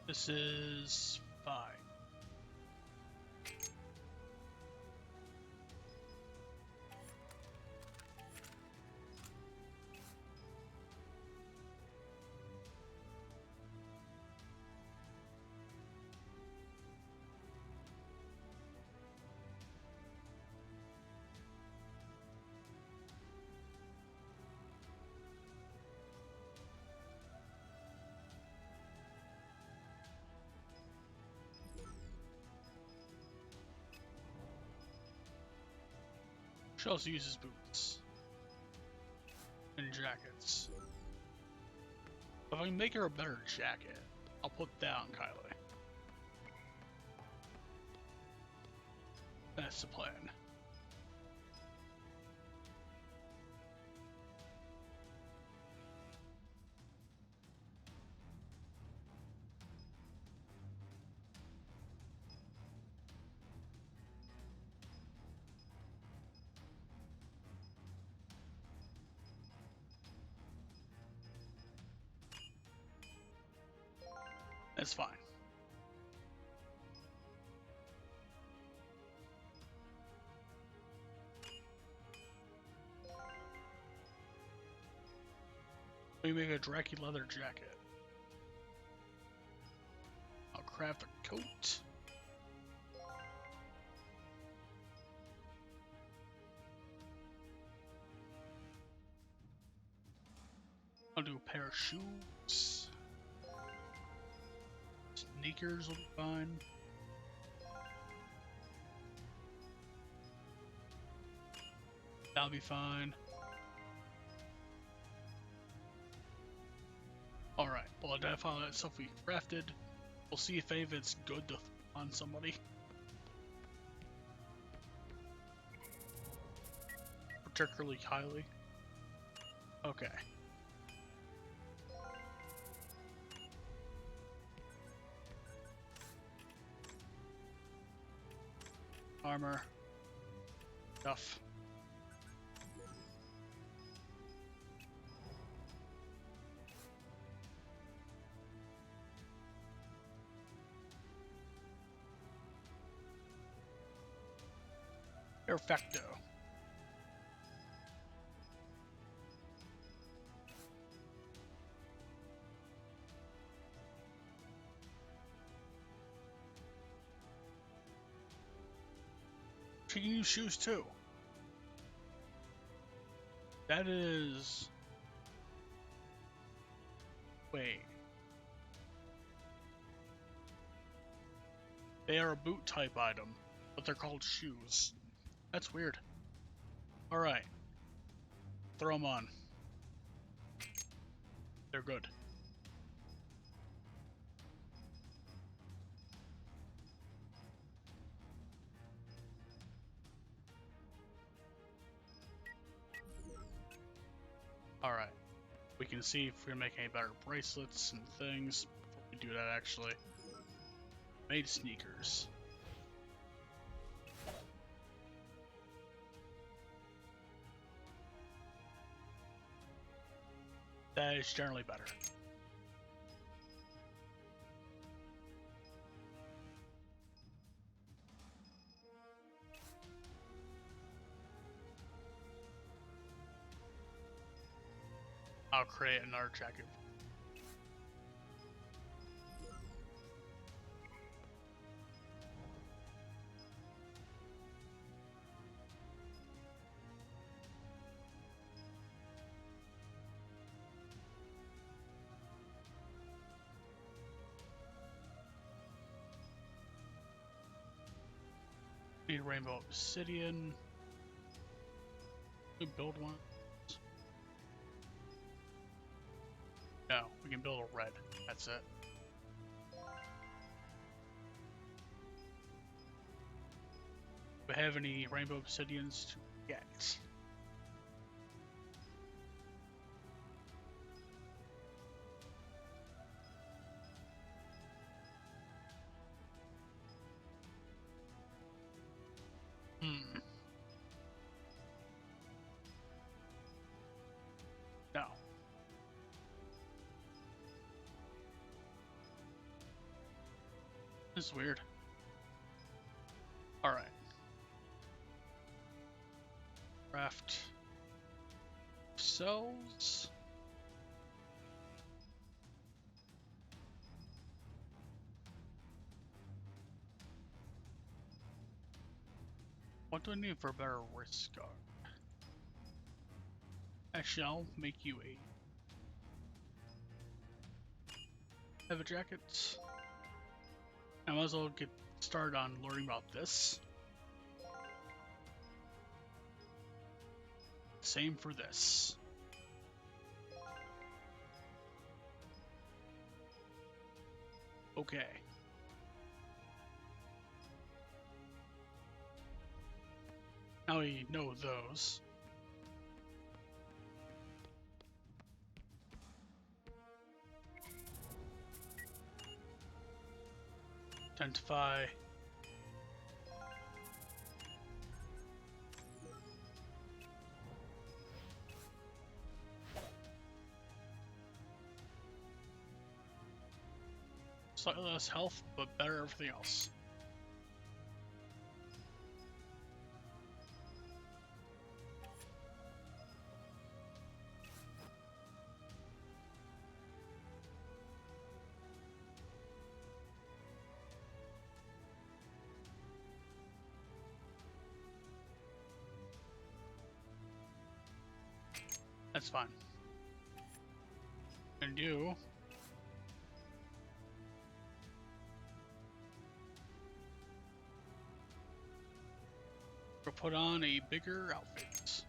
This is fine. She also uses boots and jackets. If I can make her a better jacket, I'll put that on Kylie. That's the plan. That's fine. We make a Draki leather jacket. I'll craft a coat. I'll do a pair of shoes. Sneakers will be fine. That'll be fine. Alright, we'll identify all that stuff we crafted. We'll see if any of it's good to on somebody. Particularly Kylie. Okay. Armor. Stuff. Perfecto. She can use shoes too. That is... Wait. They are a boot type item, but they're called shoes. That's weird. Alright. Throw them on. They're good. Alright. We can see if we can make any better bracelets and things. Before we do that, actually. Made sneakers. That is generally better. I'll create another jacket. Need rainbow obsidian. We build one. No, we can build a red. That's it. Do we have any rainbow obsidians to get? No. This is weird. Alright. Craft cells. What do I need for a better wrist guard? Actually, I'll make you a heavy jacket. I might as well get started on learning about this. Same for this. Okay. Now we know those. Identify. Slightly less health, but better everything else. That's fine. And you... will put on a bigger outfit.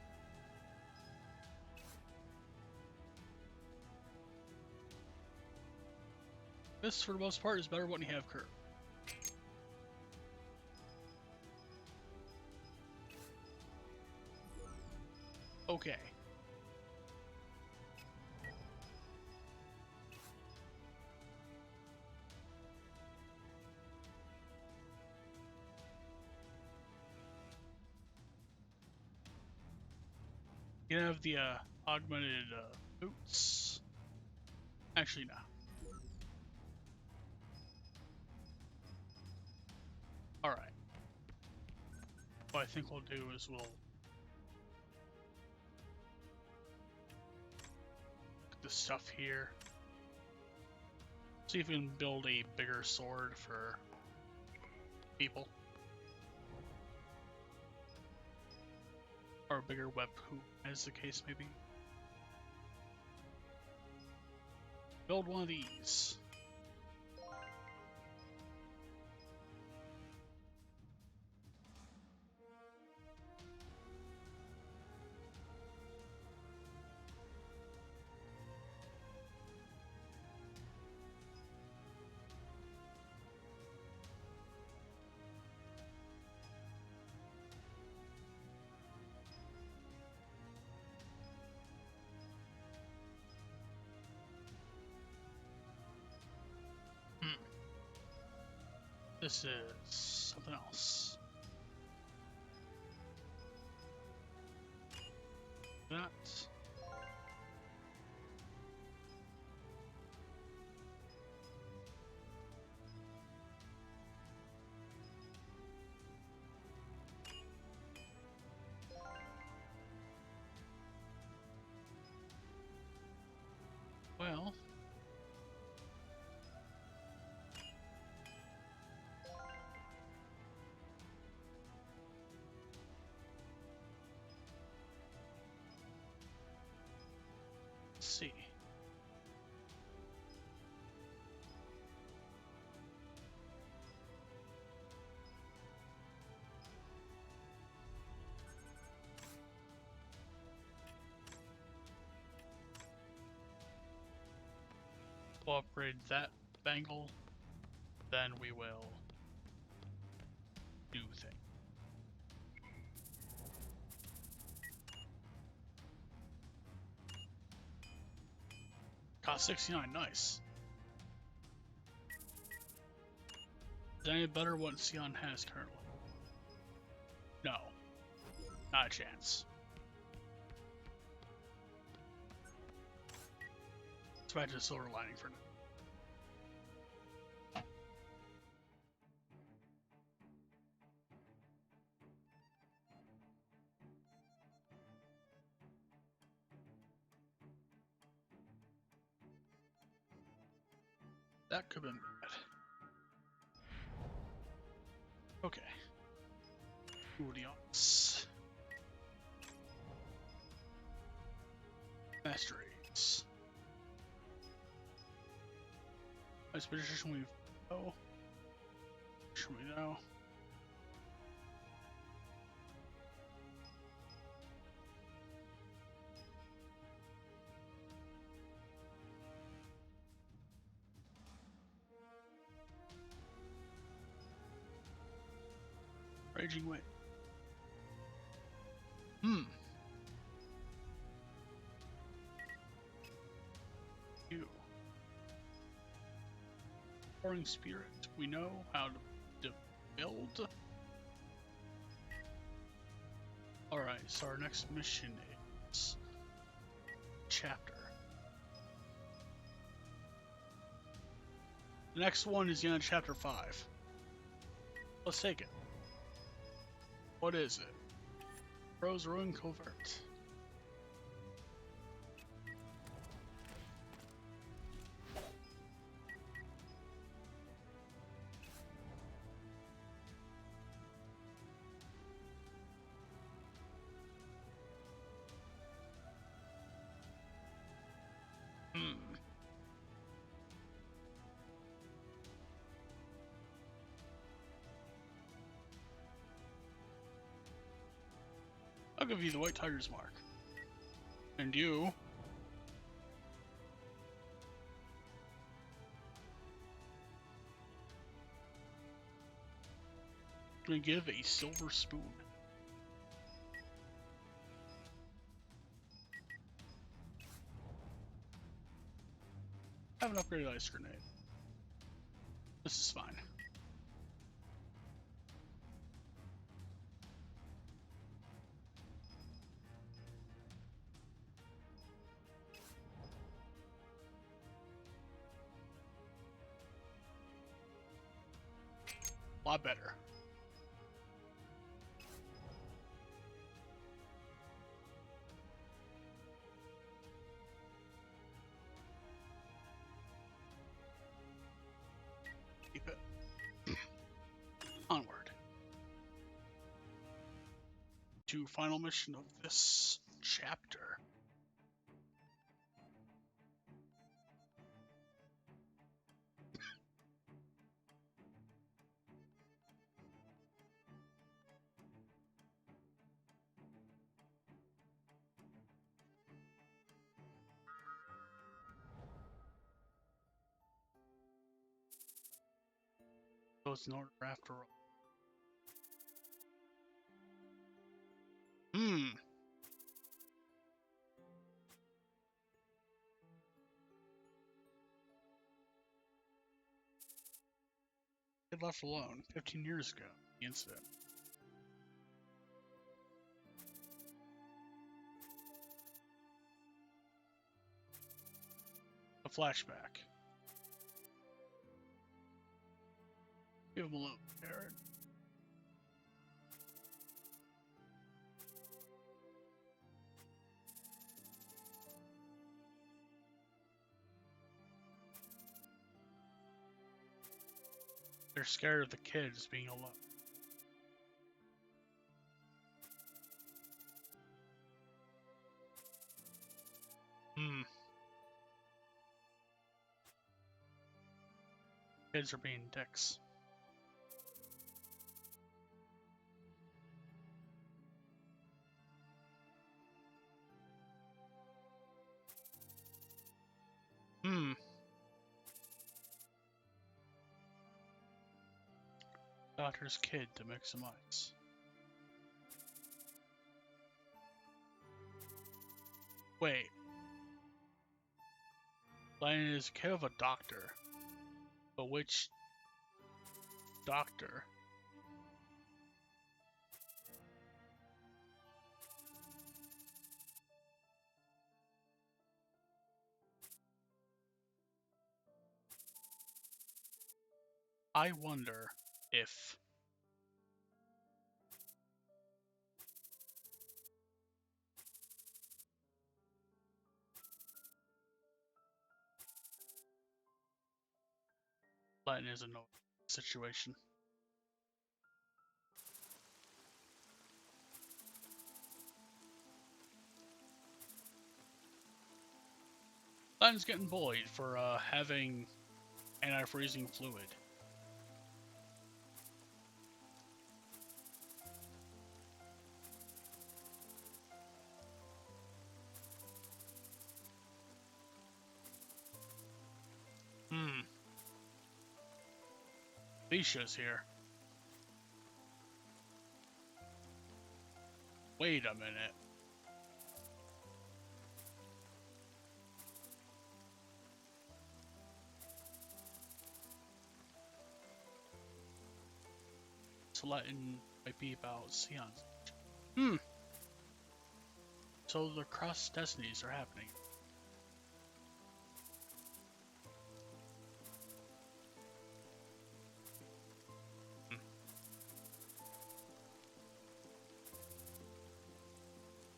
This, for the most part, is better when you have curve. Okay. You can have the augmented boots. Actually, no. Alright. What I think we'll do is we'll put the stuff here. See if we can build a bigger sword for people. Or a bigger web hoop, as the case may be. Build one of these. This is something else. That. Well. See. We'll upgrade that bangle, then we will do things. Cost 69, nice. Is that any better what Sion has currently? No. Not a chance. Let's try to silver lining for now. That could have been bad. Okay. Audience. Master Aids. Expedition we know. Sure we know. Raging Wind. You. Roaring Spirit. We know how to build. Alright, so our next mission is chapter. The next one is the end of chapter 5. Let's take it. What is it? Rose Ruin Covert. I'll give you the White Tiger's mark. And you... I'm gonna give a silver spoon. I have an upgraded ice grenade. This is fine. A lot better. Keep it. Onward. To final mission of this chapter. So it's an order after all. It left alone 15 years ago, the incident. A flashback. Give him a look, Aaron. They're scared of the kids being alone. Kids are being dicks. Doctor's kid to make some ice. Wait. Lennon is kid of a doctor. But which doctor? I wonder if Latin is a no situation. Latin's getting bullied for having antifreezing fluid. Alicia's here. Wait a minute. So Latin might be about Sion's. So the cross destinies are happening.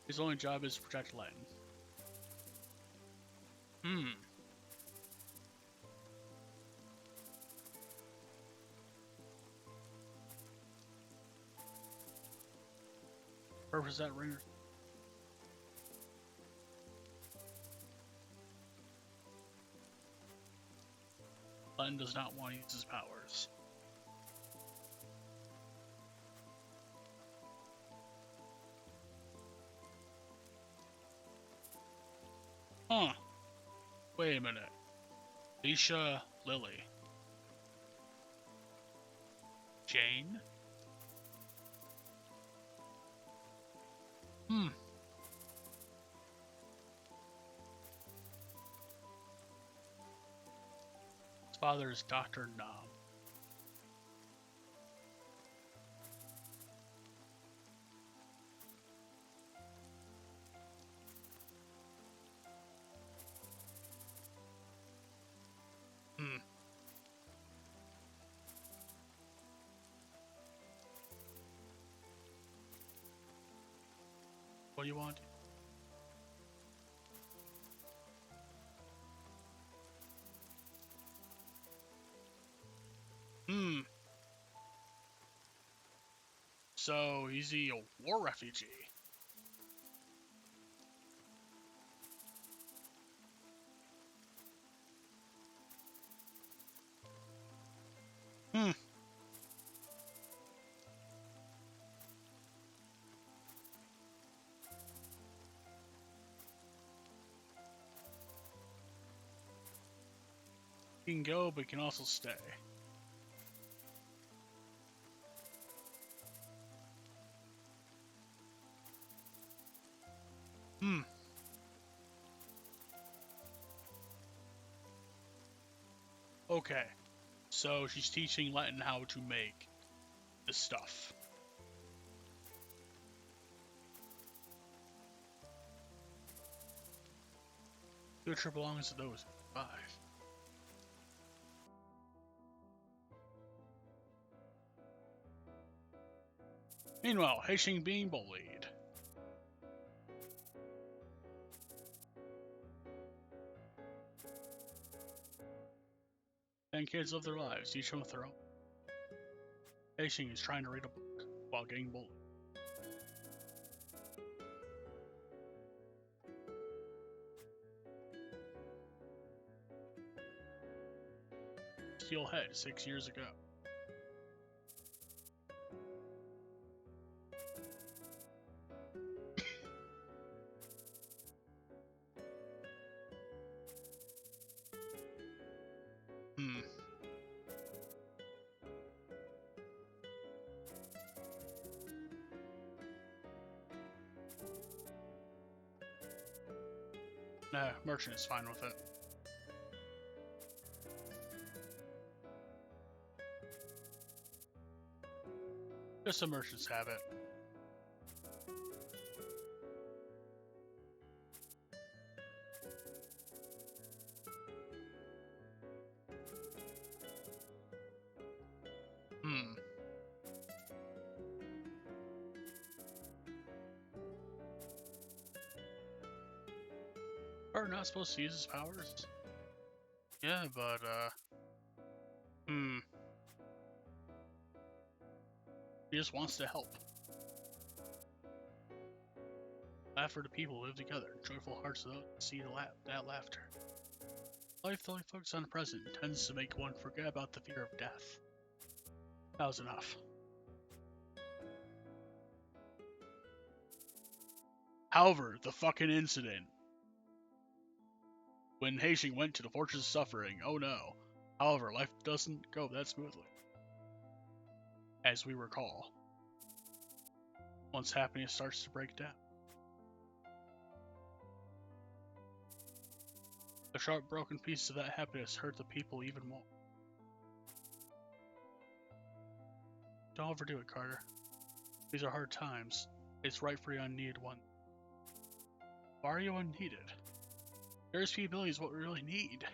His only job is to protect Latin. Purpose that ringer. Latin does not want to use his powers. Huh. Wait a minute. Alicia, Lily. Jane? His father is Dr. Nam. What do you want? So, is he a war refugee? He can go, but he can also stay. Okay, so she's teaching Latin how to make this stuff. Future belongs to those who survive. Meanwhile, Haishing being bullied. And kids live their lives, each one with their own. Haishing is trying to read a book while getting bullied. Steelhead 6 years ago. Nah, Merchant is fine with it. Just a merchant's habit. Are not supposed to use his powers? Yeah, but, He just wants to help. Laugh for the people who live together. Joyful hearts of those who see that laughter. Life that only focuses on the present tends to make one forget about the fear of death. That was enough. However, the fucking incident. When Heijing went to the Fortress of Suffering, oh no. However, life doesn't go that smoothly. As we recall. Once happiness starts to break down. The sharp broken pieces of that happiness hurt the people even more. Don't overdo it, Carter. These are hard times. It's right for the unneeded one. Why are you unneeded? Your SP ability is what we really need.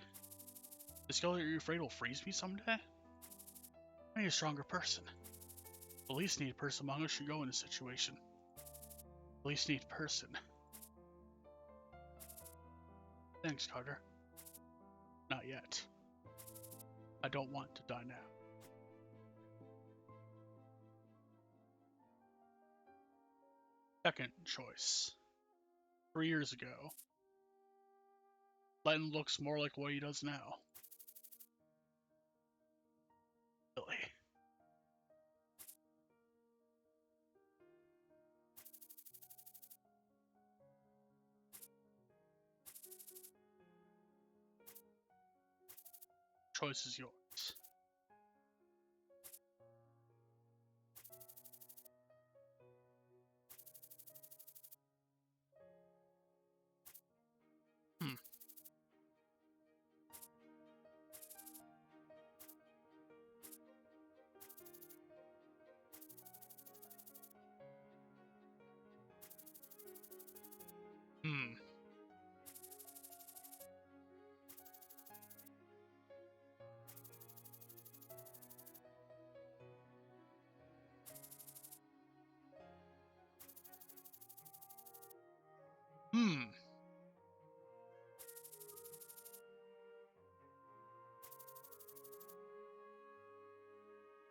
The skill that you're afraid will freeze me someday? I need a stronger person. The least needed person among us should go in this situation. The least needed person. Thanks, Carter. Not yet. I don't want to die now. Second choice. 3 years ago. Len looks more like what he does now. Really. Choice is yours. Hmm. Hmm.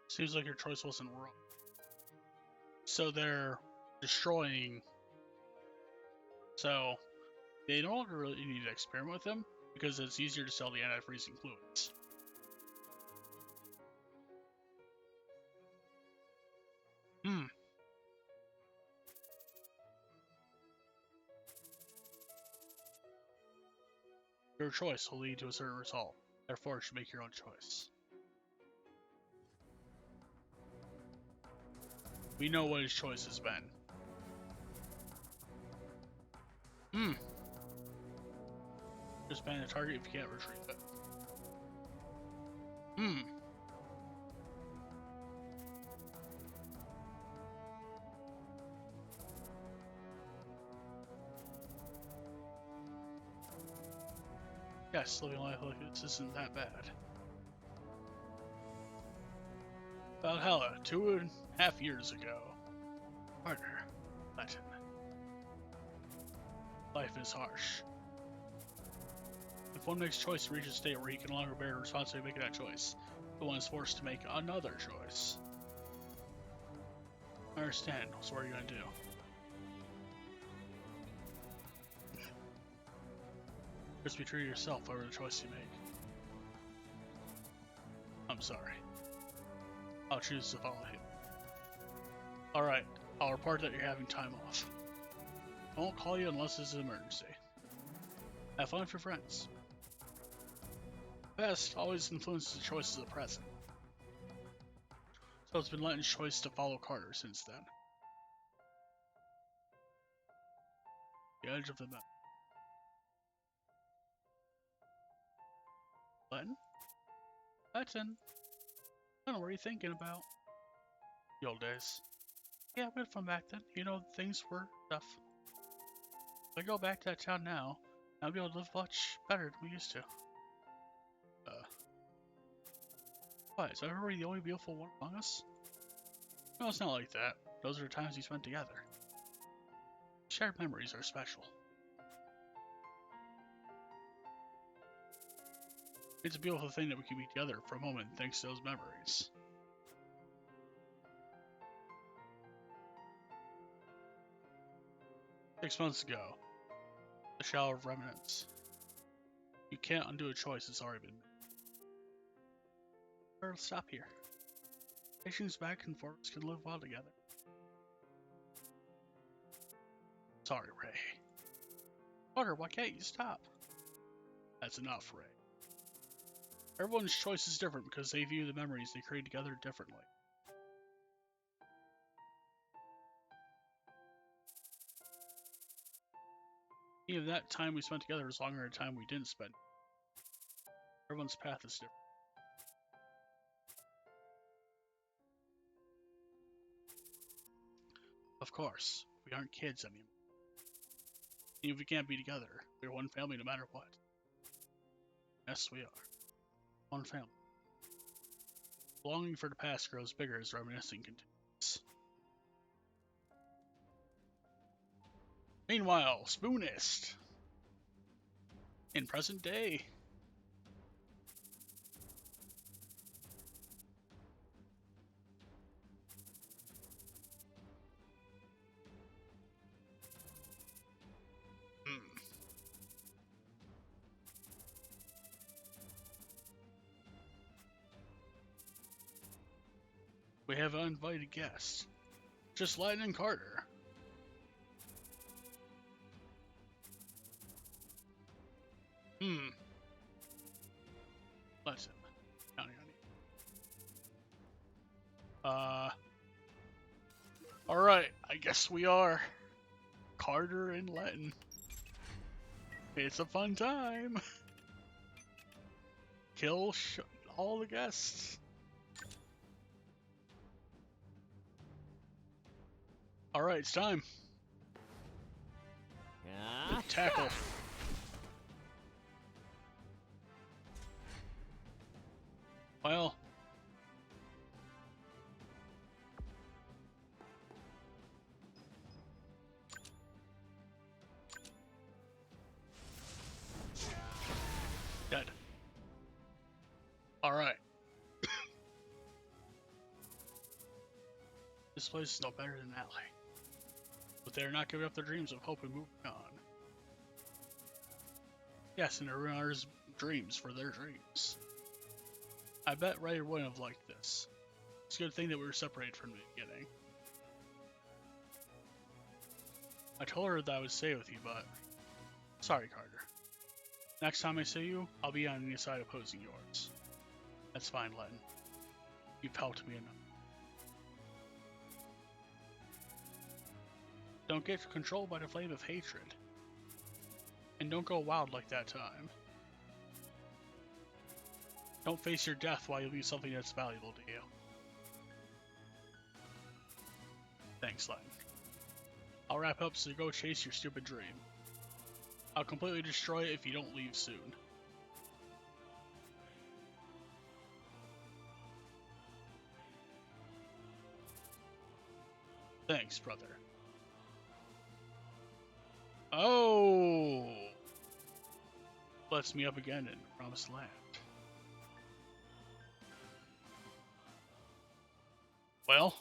Seems like your choice wasn't wrong. So they're destroying. So they no longer really need to experiment with them because it's easier to sell the anti-freezing fluids. Hmm. Your choice will lead to a certain result. Therefore, you should make your own choice. We know what his choice has been. Just ban the target if you can't retrieve it. Yes, living life like this isn't that bad. Valhalla, 2.5 years ago. Harder. Latin. Life is harsh. If one makes a choice to reach a state where he can no longer bear the responsibility of making that choice, the one is forced to make another choice. I understand, so what are you gonna do? Just be true to yourself over the choice you make. I'm sorry. I'll choose to follow him. Alright, I'll report that you're having time off. I won't call you unless it's an emergency. Have fun with your friends. The past always influences the choices of the present. So it's been Lenton's choice to follow Carter since then. The edge of the map. Lenton? Lenton? I don't know what you're thinking about. The old days. Yeah, we had fun back then. You know, things were tough. If I go back to that town now, I'll be able to live much better than we used to. What, is everybody the only beautiful one among us? No, it's not like that. Those are the times we spent together. Shared memories are special. It's a beautiful thing that we can be together for a moment thanks to those memories. 6 months ago. The Shadow of Remnants. You can't undo a choice that's already been made. Or stop here. Nations back and forth can live well together. Sorry, Ray. Bugger, why can't you stop? That's enough, Ray. Everyone's choice is different because they view the memories they create together differently. Even that time we spent together is longer than time we didn't spend. Everyone's path is different. Of course, we aren't kids anymore. Even if we can't be together, we're one family no matter what. Yes, we are. One family. The longing for the past grows bigger as reminiscing continues. Meanwhile, Spoonist. In present day. We have an uninvited guest. Just Lightning and Carter. Bless him. Counting on you. Alright, I guess we are. Carter and Letton. It's a fun time. Kill all the guests. Alright, it's time. 야, Tackle. Well. Dead. Alright. This place is no better than Alley. But they're not giving up their dreams of hope and moving on. Yes, and everyone has dreams for their dreams. I bet Ray wouldn't have liked this. It's a good thing that we were separated from the beginning. I told her that I would stay with you, but... Sorry, Carter. Next time I see you, I'll be on the side opposing yours. That's fine, Letton. You've helped me enough. Don't get controlled by the flame of hatred. And don't go wild like that time. Don't face your death while you lose something that's valuable to you. Thanks, Letton. I'll wrap up so go chase your stupid dream. I'll completely destroy it if you don't leave soon. Thanks, brother. Oh! Let's meet up again in Promised Land. Well,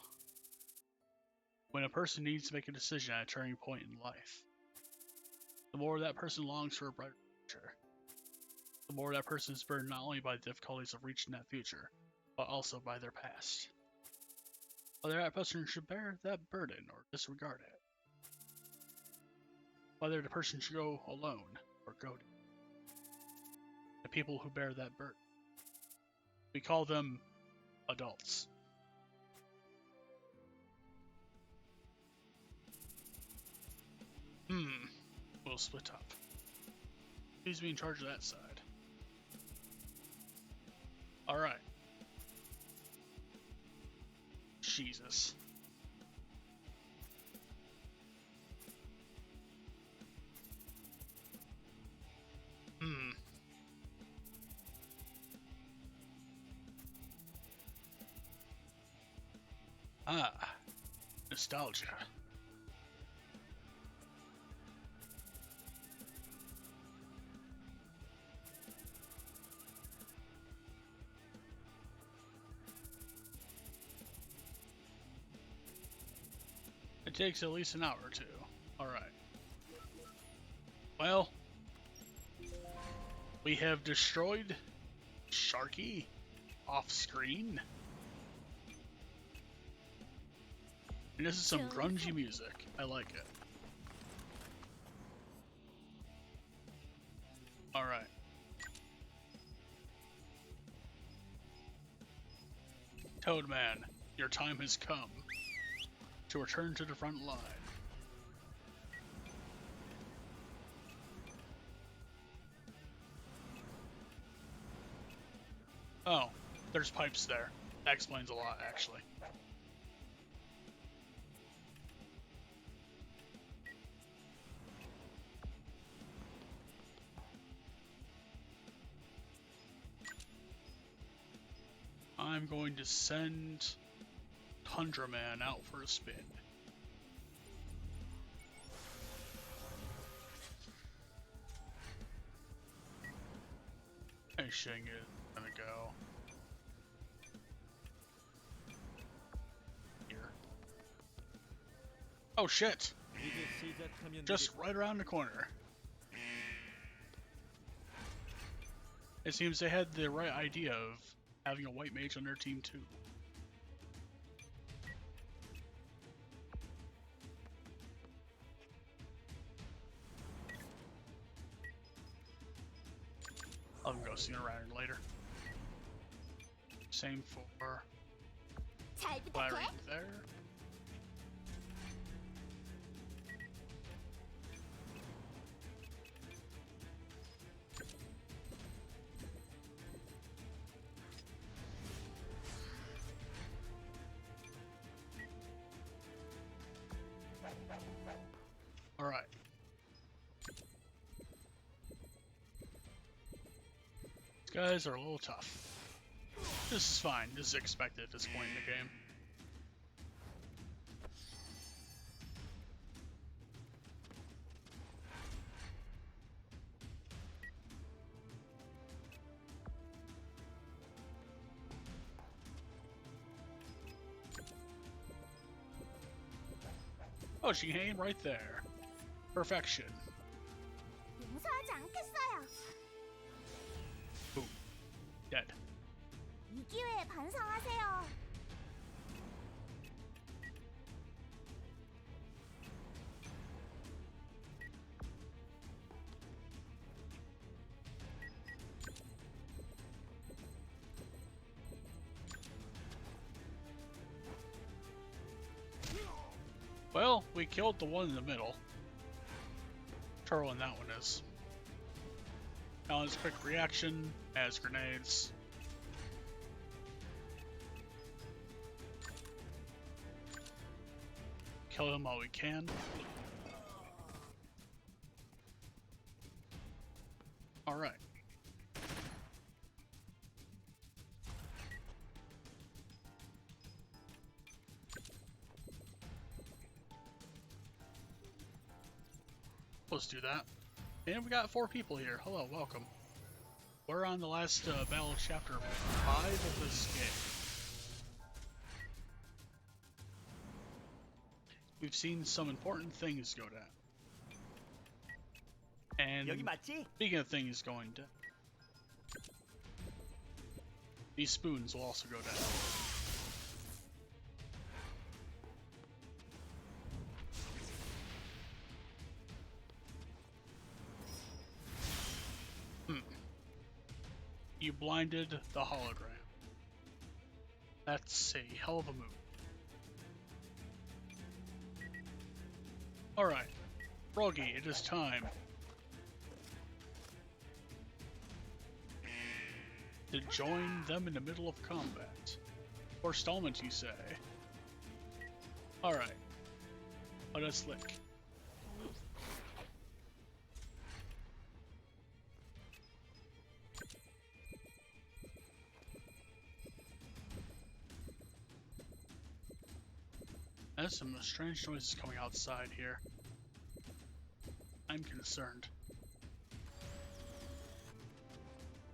when a person needs to make a decision at a turning point in life, the more that person longs for a brighter future, the more that person is burdened not only by the difficulties of reaching that future, but also by their past. Whether that person should bear that burden or disregard it. Whether the person should go alone or go to the people who bear that burden. We call them adults. We'll split up. Who's be in charge of that side? Alright. Jesus. Nostalgia. It takes at least an hour or two. Alright. Well, we have destroyed Sharky off screen. And this is some grungy music. I like it. Alright. Toadman, your time has come to return to the front line. Oh, there's pipes there. That explains a lot, actually. I'm going to send Tundra Man out for a spin. Hey, Shing is gonna go here. Oh shit! 이제 시작하면 Just right around the corner. It seems they had the right idea of having a white mage on their team too. I'll go sooner rather than later. Same for 잘 Larry 부탁해. there. All right. These guys are a little tough. This is fine. This is expected at this point in the game. Oh, she can aim right there. Perfection. 용서하지 않겠어요. Boom. Dead. 이 기회에 반성하세요. Well, we killed the one in the middle. Turtle in that one is. Now his quick reaction as grenades. Kill him while we can. Alright. Let's do that. And we got 4 people here. Hello, welcome. We're on the last battle of chapter 5 of this game. We've seen some important things go down. And 여기 맞지? speaking of things going down, these spoons will also go down. You blinded the hologram. That's a hell of a move. Alright, Froggy, it is time to join them in the middle of combat. Forestallment, you say? Alright, let us lick. There's some strange noises coming outside here. I'm concerned.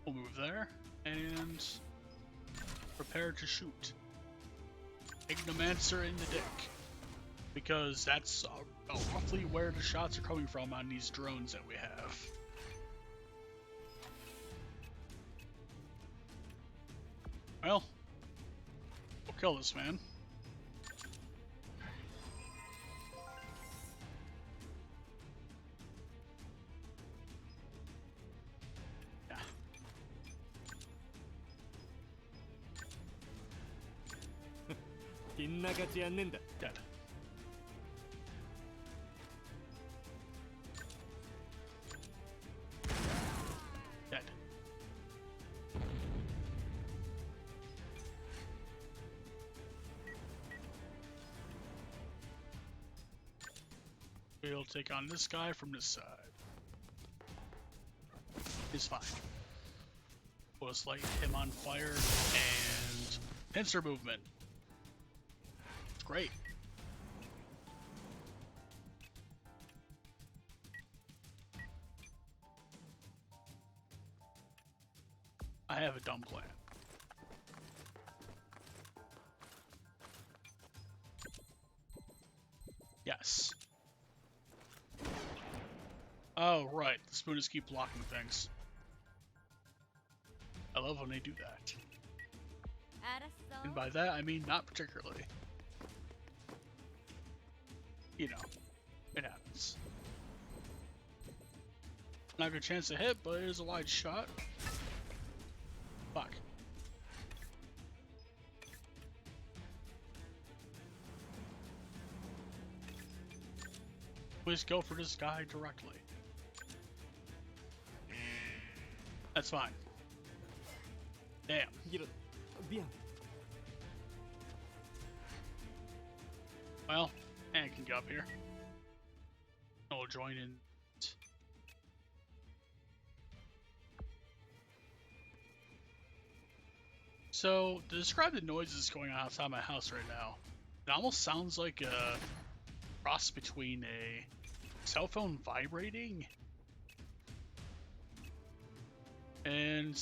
We'll move there and prepare to shoot. Ignomancer in the dick. Because that's roughly where the shots are coming from on these drones that we have. Well, we'll kill this man. Yeah. 빗나가지 않는다. Dead. Dead. We'll take on this guy from this side. It's fine. We'll just light him on fire and pincer movement. Great. I have a dumb plan. Yes. Oh, right. The spooners keep blocking things. I love when they do that. 알았어. And by that, I mean not particularly. You know, it happens. Not a good chance to hit, but it is a wide shot. Fuck. Please go for this guy directly. That's fine. Damn. 이런 미안. Well, and can get up here. I'll join in. So, to describe the noises going on outside my house right now, it almost sounds like a cross between a cell phone vibrating and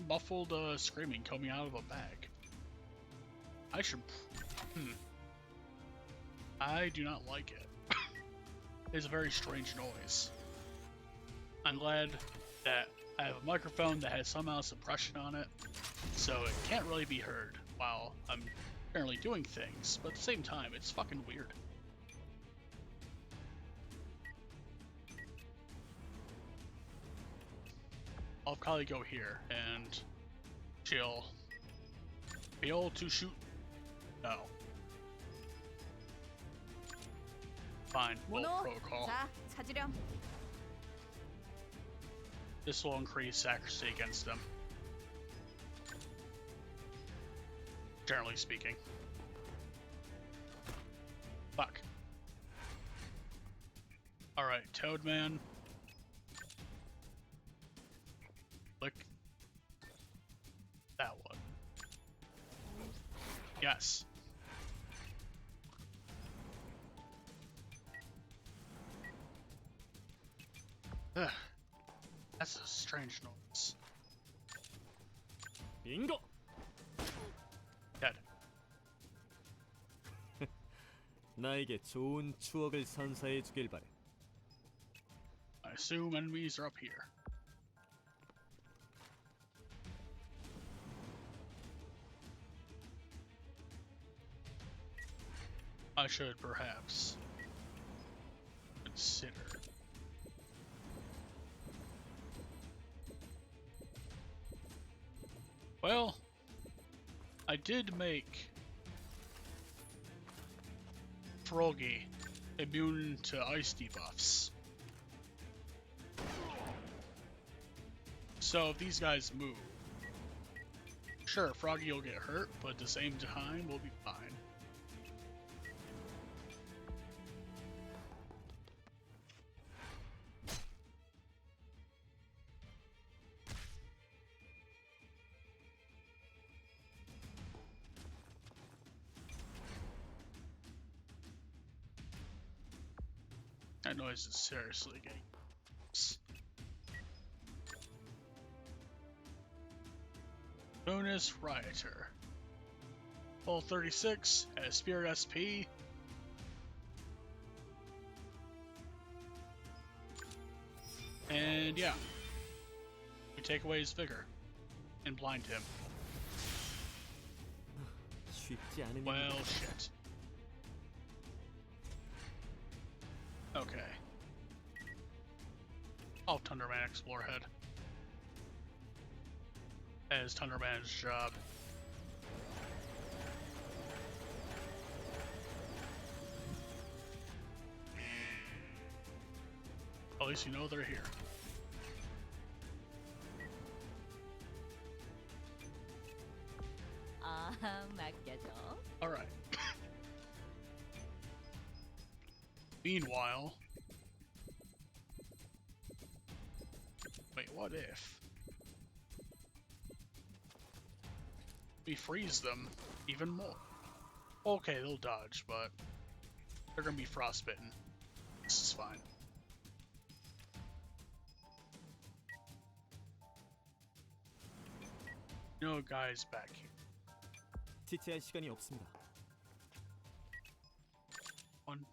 muffled screaming coming out of a bag. I should... I do not like it. It's a very strange noise. I'm glad that I have a microphone that has somehow suppression on it, so it can't really be heard while I'm apparently doing things, but at the same time, it's fucking weird. I'll probably go here and she'll be able to shoot. No. Fine, well, 모노. protocol. 자, 찾으렴. This will increase accuracy against them. Generally speaking. Fuck. Alright, Toadman. Click that one. Yes. Ugh. That's a strange noise. 빙고. Dead. 나에게 좋은 추억을 선사해 주길 바래. I assume enemies are up here. I should perhaps consider. Well, I did make Froggy immune to ice debuffs. So if these guys move, sure, Froggy will get hurt, but at the same time, we'll be fine. That noise is seriously getting worse. Bonus Rioter. Level 36 has Spirit SP. And yeah, we take away his vigor and blind him. 쉽지 않은 Well, 일이다. shit. Okay. I'll Thunderman explore ahead. As Thunderman's job. At least you know they're here. 맡겨줘. Alright. Meanwhile... Wait, what if... we freeze them even more? Okay, they'll dodge, but... they're gonna be frostbitten. This is fine. No guys back here. 지체할 시간이 없습니다. One.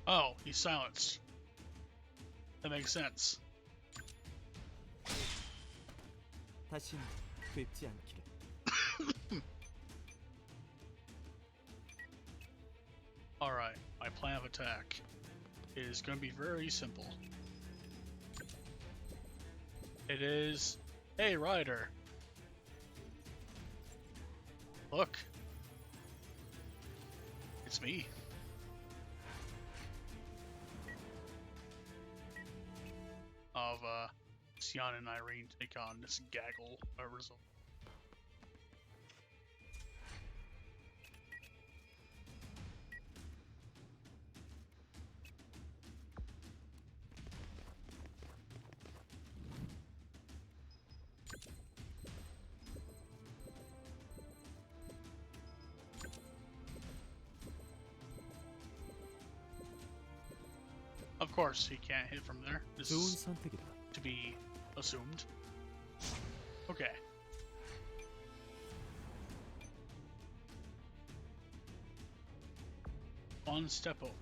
Oh, he's silenced. That makes sense. 다신 뵙지 않기를. Alright, my plan of attack is going to be very simple. It is... Hey, Ryder! Look! It's me. Of, Sion and Irene take on this gaggle of result. Of course, he can't hit from there. This 좋은 is 선택이다. to be assumed. Okay. One step over.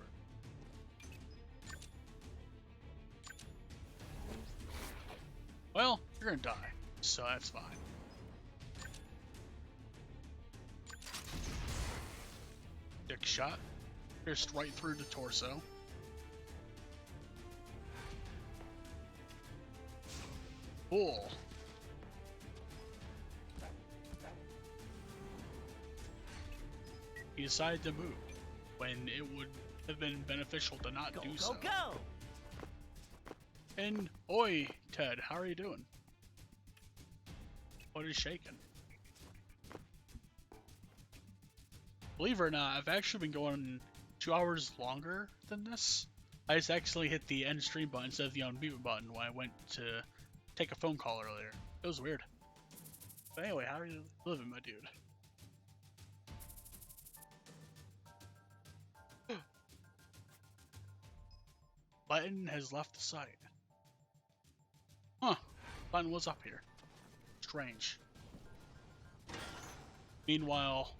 Well, you're gonna die, so that's fine. Dick shot. Pierced right through the torso. Cool. He decided to move when it would have been beneficial to not Go, do go, so. go! And oi, Ted, how are you doing? What is shaking? Believe it or not, I've actually been going 2 hours longer than this. I just actually hit the end stream button instead of the unmute button when I went to take a phone call earlier. It was weird. But anyway, how are you living, my dude? Button has left the site. Huh. Button was up here. Strange. Meanwhile...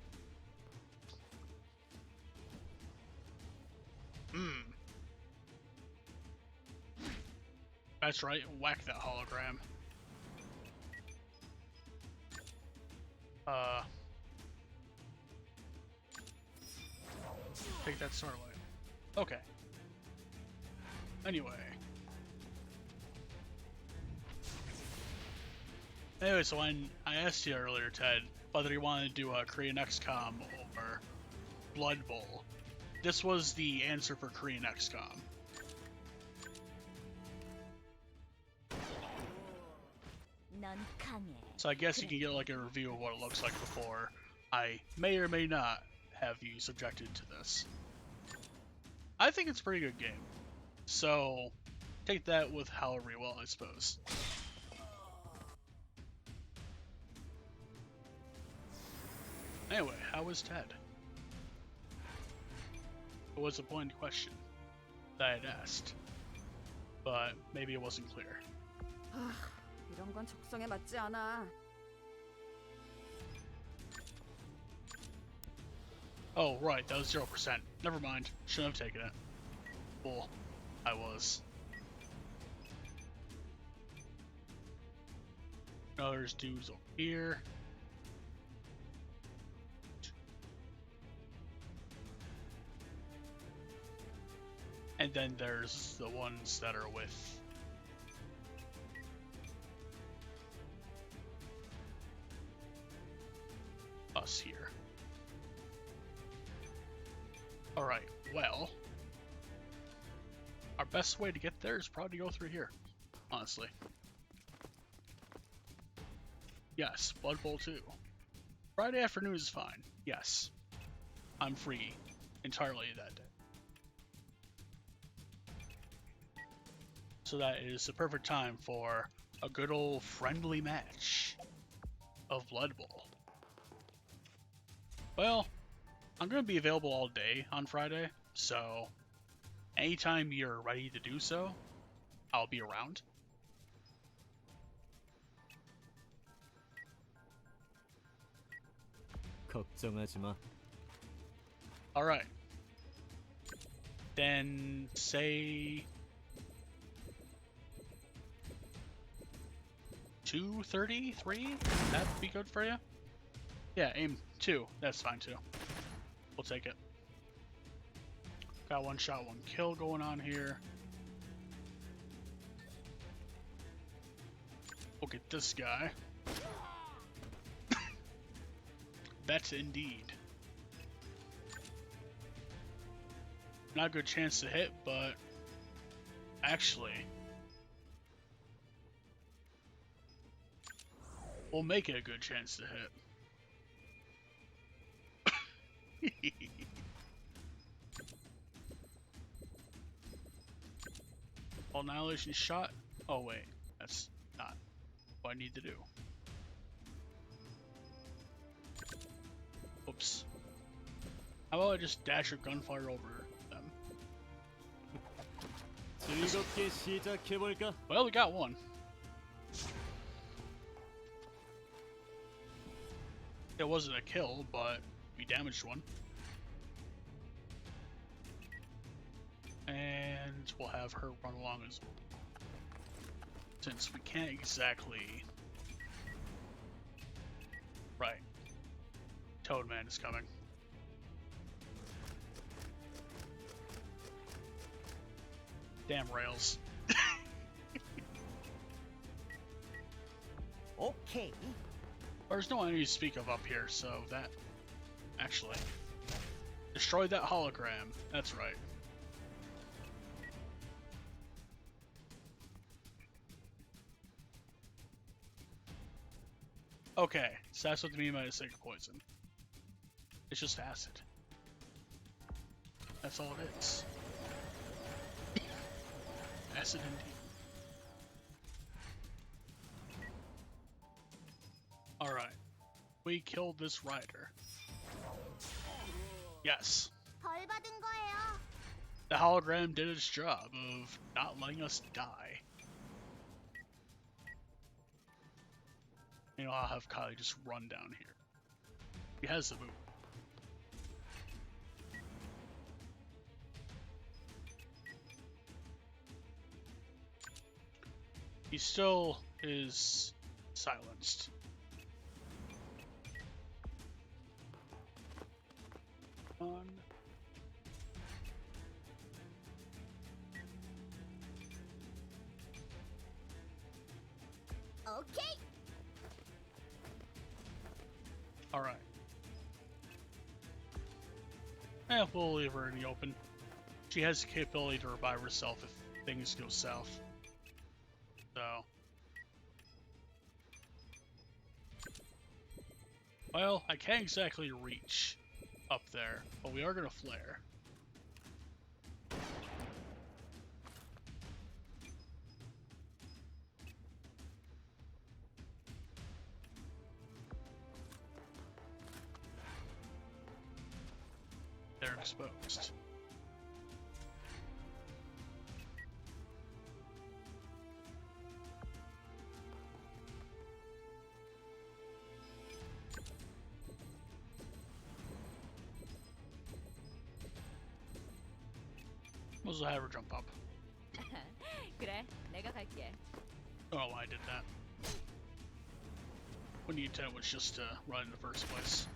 That's right, whack that hologram. Take that sword away. Okay. Anyway, so when I asked you earlier, Ted, whether you wanted to do a Korean XCOM or Blood Bowl, this was the answer for Korean XCOM. 넌 강해. So I guess you can get like a review of what it looks like before I may or may not have you subjected to this. I think it's a pretty good game. So, take that with however you will, I suppose. Anyway, how was Ted? It was a pointed question that I had asked, but maybe it wasn't clear. 이런 건 적성에 맞지 않아. Oh, right, that was 0%. Never mind. Shouldn't have taken it. Fool. I was. No, there's dudes over here. And then there's the ones that are with us here. Alright, well, our best way to get there is probably to go through here, honestly. Yes, Blood Bowl 2. Friday afternoon is fine. Yes. I'm free entirely that day. So that is the perfect time for a good old friendly match of Blood Bowl. Well, I'm going to be available all day on Friday, so anytime you're ready to do so, I'll be around. 걱정하지 마. Alright. Then say 2:33? That'd be good for you? Yeah, aim 2. That's fine too. We'll take it. Got one shot, one kill going on here. Look at this guy. That's indeed. Not a good chance to hit, but actually, we'll make it a good chance to hit. Annihilation shot? Oh wait, that's not what I need to do. Oops. How about I just dash a gunfire over them? 즐겁게 시작해볼까? Well, we got one. It wasn't a kill, but we damaged one. And we'll have her run along as well. Since we can't exactly... Right. Toadman is coming. Damn rails. 오케이. There's no enemy to speak of up here, so that... Actually... Destroyed that hologram. That's right. Okay, so that's what the mean by the poison. It's just acid. That's all it is. Acid indeed. Alright. We killed this rider. Yes. 벌 받은 거예요. The hologram did its job of not letting us die. You know, I'll have Kylie just run down here. He has the move. He still is silenced. On. 오케이. Alright. We'll leave her in the open. She has the capability to revive herself if things go south. So. Well, I can't exactly reach up there, but we are gonna flare. They're exposed. Also have her jump up. 그래, 내가 갈게. I don't know why I did that. When the intent was just to run in the first place.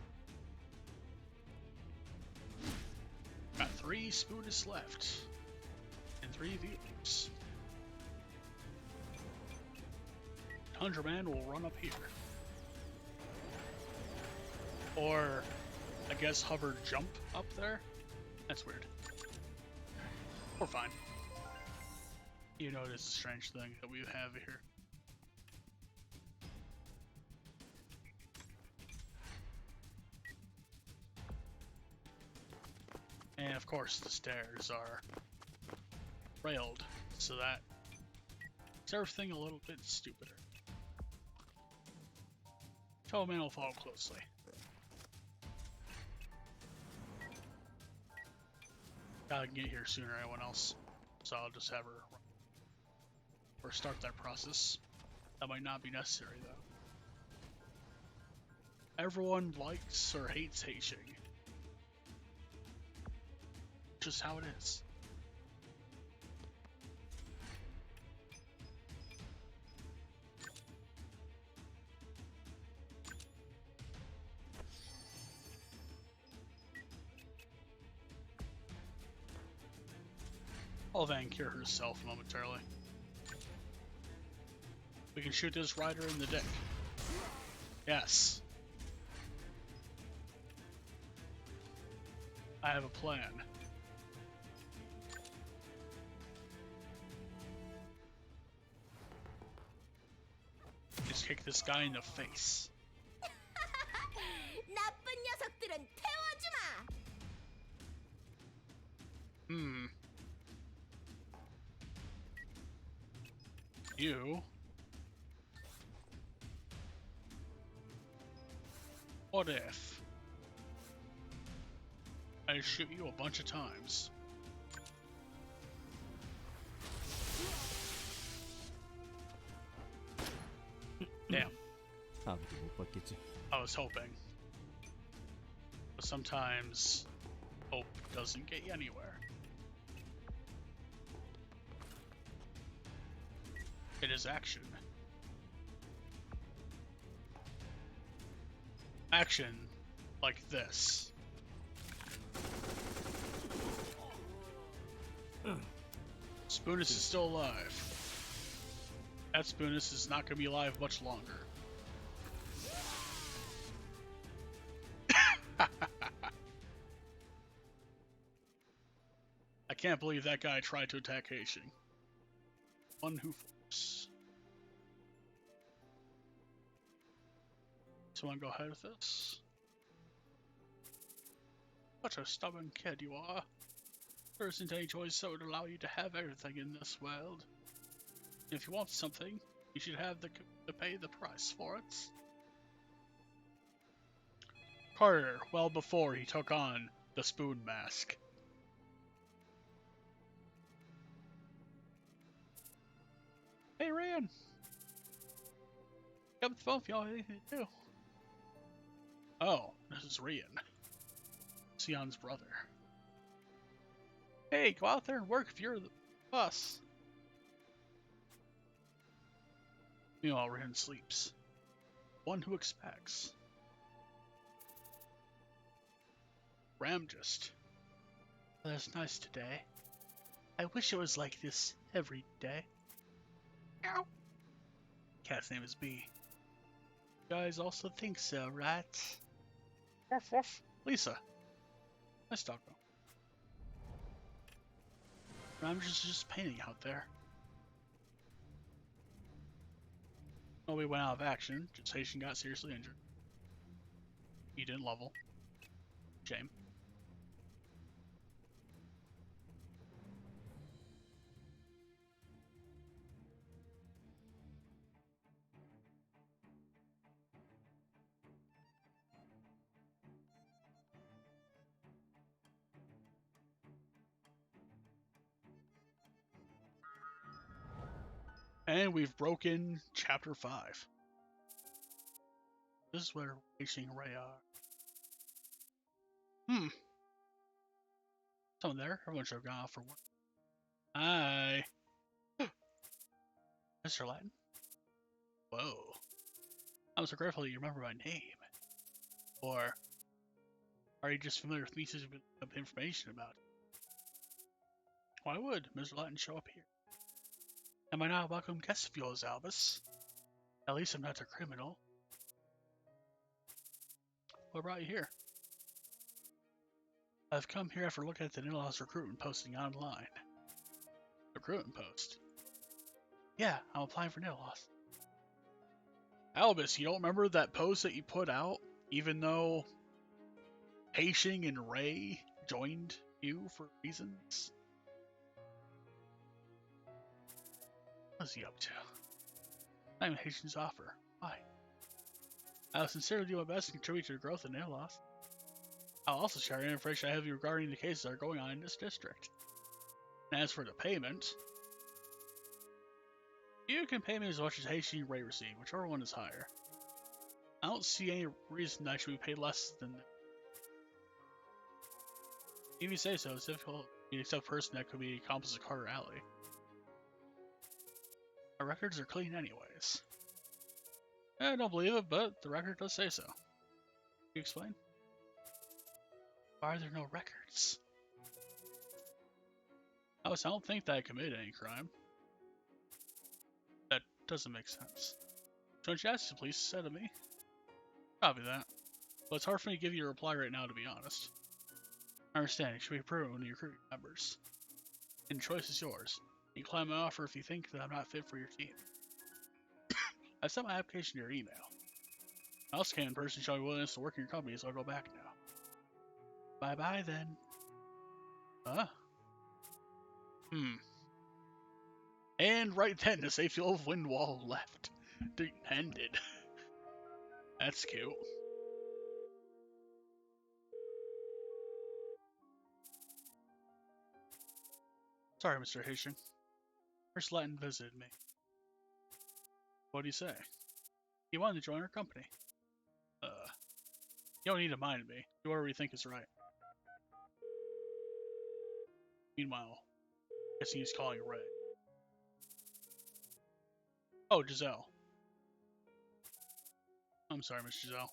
Got 3 Spoonists left. And 3 views. 100 Man will run up here. Or, I guess, hover jump up there? That's weird. We're fine. You know, it's a strange thing that we have here. And of course, the stairs are railed, so that makes everything a little bit stupider. Trouble Man will follow closely. I can get here sooner than anyone else, so I'll just have her or start that process. That might not be necessary though. Everyone likes or hates Haitian. Just how it is. I'll Van cure herself momentarily. We can shoot this rider in the dick. Yes. I have a plan. Just kick this guy in the face. 나쁜 녀석들은 태워주마. You. What if I shoot you a bunch of times? Damn. 아무도 못 봤겠지. I was hoping. But sometimes hope doesn't get you anywhere. It is action. Action like this. Spoonis is still alive. That Spoonis is not going to be alive much longer. I can't believe that guy tried to attack Haitian. One who force. So I go ahead with this. What a stubborn kid you are. There isn't any choice that would allow you to have everything in this world. If you want something, you should have to pay the price for it. Carter, well before he took on the Spoon Mask. Hey, Ryan! Pick up the phone if you have anything to do. Oh, this is Rian. Sion's brother. Hey, go out there and work if you're the boss. Meanwhile, Rian sleeps. One who expects. Ram just. That's nice today. I wish it was like this every day. Meow. Cat's name is B. You guys also think so, right? Woof woof. Lisa. Nice doggo. I'm just painting out there. Well, we went out of action. Just Haitian got seriously injured. He didn't level. Shame. And we've broken chapter 5. This is where Racing Ray are. Someone there? Everyone should have gone off for work. Mr. Latin? Whoa. I'm so grateful that you remember my name. Or are you just familiar with me since you've been information about it? Why would Mr. Latin show up here? Am I not a welcome guest of yours, Albus? At least I'm not a criminal. What brought you here? I've come here after looking at the in-laws recruitment posting online. Recruitment post? Yeah, I'm applying for in-laws. Albus, you don't remember that post that you put out, even though Haishing and Ray joined you for reasons? What's he up to? I'm Haitian's offer. Why? I'll sincerely do my best to contribute to the growth of in-laws. I'll also share any information I have regarding the cases that are going on in this district. And as for the payment, you can pay me as much as Haitian and Ray receive, whichever one is higher. I don't see any reason that I should be paid less than them. If you say so, it's difficult to accept a person that could be accomplice of Carter Alley. Our records are clean anyways. I don't believe it, but the record does say so. Can you explain? Why are there no records? I don't think that I committed any crime. That doesn't make sense. Don't you ask the police said to me? Copy that. But it's hard for me to give you a reply right now, to be honest. I understand, it should be proven when you recruit members. And the choice is yours. You can climb my offer if you think that I'm not fit for your team. I sent my application to your email. I also came in person to show me willingness to work in your company, so I'll go back now. Bye-bye then. Huh? And right then, the safe field of wind wall left. Ended. That's cute. Sorry, Mr. Haitian. First Latin visited me. What do you say? He wanted to join our company. You don't need to mind me. Do whatever you think is right. Meanwhile, guessing he's calling Ray. Oh, Giselle. I'm sorry, Miss Giselle.